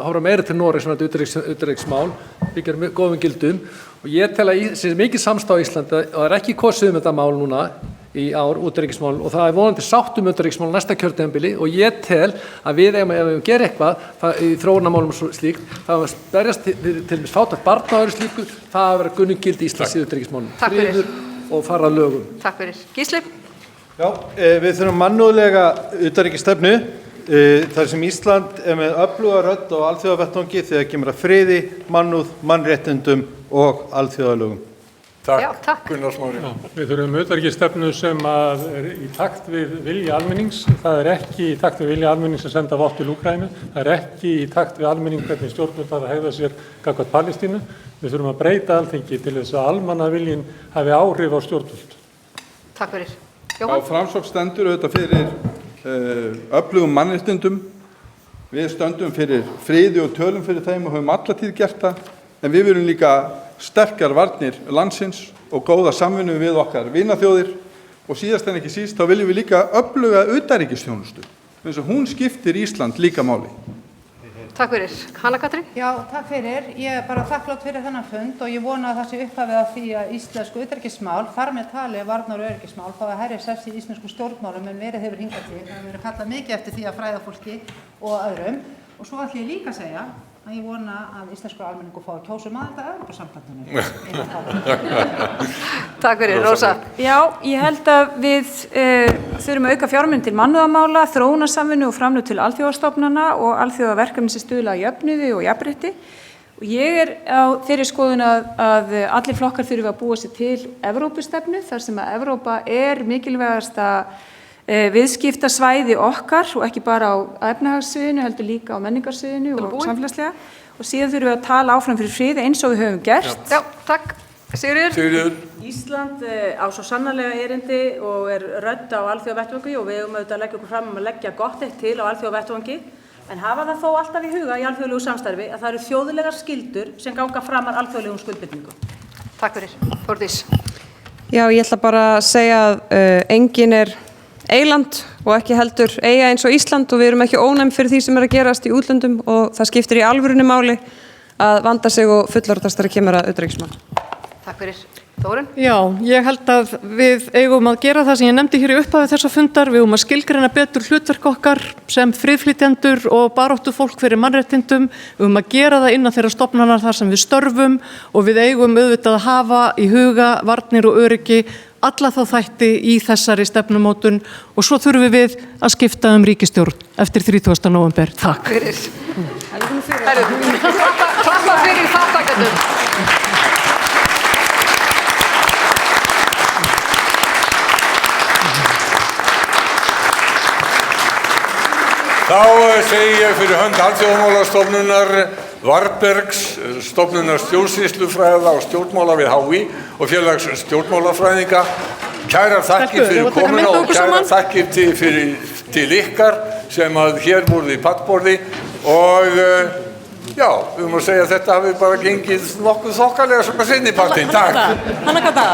horfa meira til Noregs sem þetta utanríkismál, byggjar mjög góðum gildum og ég tel að það er mikið samstáð í Íslandi og það er ekki kosið þetta mál núna í ár, utanríkismál, og það er vonandi sátt utanríkismál næsta kjörtímabili og ég tel að við ef við gerum eitthvað í þróunarmálum og slíkt, það að berjast til fátækt barna og öðru slíku, það að vera gunnugildi í Íslands í utanríkismálum. Friður og fara að lögum. Takk fyrir. Gísli? Já, við þurfum mannúðlega utanríkisstefnu þar sem Ísland er með öfluga rödd á alþjóðavettvangi þegar kemur að friði, mannúð, mannréttindum og alþjóðalögum. Takk. Gunnar Smári. Við þurfum utanríkisstefnu sem er í takt við vilja almennings. Það er ekki í takt við vilja almennings að senda vopn til Úkraínu. Það er ekki í takt við almenning hvernig stjórnvöld að hegða sér gagnvart Palestínu. Við þurfum að breyta Alþingi til þess að almannaviljinn hafi áhrif á stjórnvöld. Takk fyrir. Jóhann? Framsókn stendur auðvitað fyrir öflugum mannréttindum. Við stöndum fyrir friði og tölum fyrir þeim og höfum alla tíð gert það. En við viljum líka sterkar varnir landsins og góða samvinnu við okkar vinaþjóðir og síðast en ekki síst þá viljum við líka öfluga utanríkisþjónustu eins og hún skiptir Ísland líka máli. Takk fyrir. Hanna Katrín? Já, takk fyrir. Ég er bara þakklát fyrir þennan fund og ég vona að það sé upphafið af því að íslensku utanríkismál, þar með talið varnar- og öryggismál, fá að herja sess í íslensku stjórnmálum en verið hefur hingað til. Það hefur verið kallað mikið eftir því að fræða fólki og öðrum. Og svo ætlum ég líka að segja að ég vona að íslensku almenningu fá að kjósa aðild að Evrópusambandinu. Takk fyrir. Rósa? Já, ég held að við þurfum að auka fjármunn til mannúðarmála, þróunarsamvinnu og framlög til alþjóðastofnana og alþjóðaverkefni sem stuðla að jöfnuði og jafnrétti. Og ég á þeirri skoðun að allir flokkar þurfi að búa sér til Evrópustefnu þar sem að Evrópa mikilvægasta viðskiptasvæði okkar og ekki bara á efnahagssviðinu heldur líka á menningarsviðinu og samfélagslega. Og síðan þurfum við að tala áfram fyrir friði eins og við höfum gert. Já, takk. Sigríður. Ísland á svo sannarlega erindi og rödd á alþjóðavettvangi og við auðvitað að leggja okkur fram að leggja gott eitt til á alþjóðavettvangi. En hafa það þó alltaf í huga í alþjóðlegu samstarfi að það eru þjóðlegar skyldur sem ganga framar alþjóðlegum skuldbindingum. Takk fyrir. Þórdís. Já, ég ætla bara að segja að enginn eyland og ekki heldur eyja eins og Ísland og við erum ekki ónæm fyrir því sem að gerast í útlöndum og það skiptir í alvörunni máli að vanda sig og fullorðast þegar kemur að utanríkismálum. Takk fyrir. Þórunn? Já, ég held að við eigum að gera það sem ég nefndi hér í upphafi þessa fundar. Við eigum að skilgreina betur hlutverk okkar sem friðflytjendur og baráttu fólk fyrir mannréttindum. Við eigum að gera það innan þeirra stofnanar þar sem við störfum og við eigum auðvitað að hafa í huga varnir og öryggi alla þá þætti í þessari stefnumótun og svo þurfum við að skipta ríkisstjórn eftir 30. nóvember. Takk. Klappa fyrir þáttakendum. Þá segi ég fyrir hönd Alþjóðamálastofnunar Varbergs, stofnunar stjórnsýslufræða og stjórnmála við HÍ og félags stjórnmálafræðinga. Kærar þakkir fyrir komuna og kærar þakkir til ykkar sem að hér voruð í pallborði og já, við höfum að segja að þetta hafi bara gengið nokkuð þokkalega sem að seinni partinn. Takk. Hanna Kata.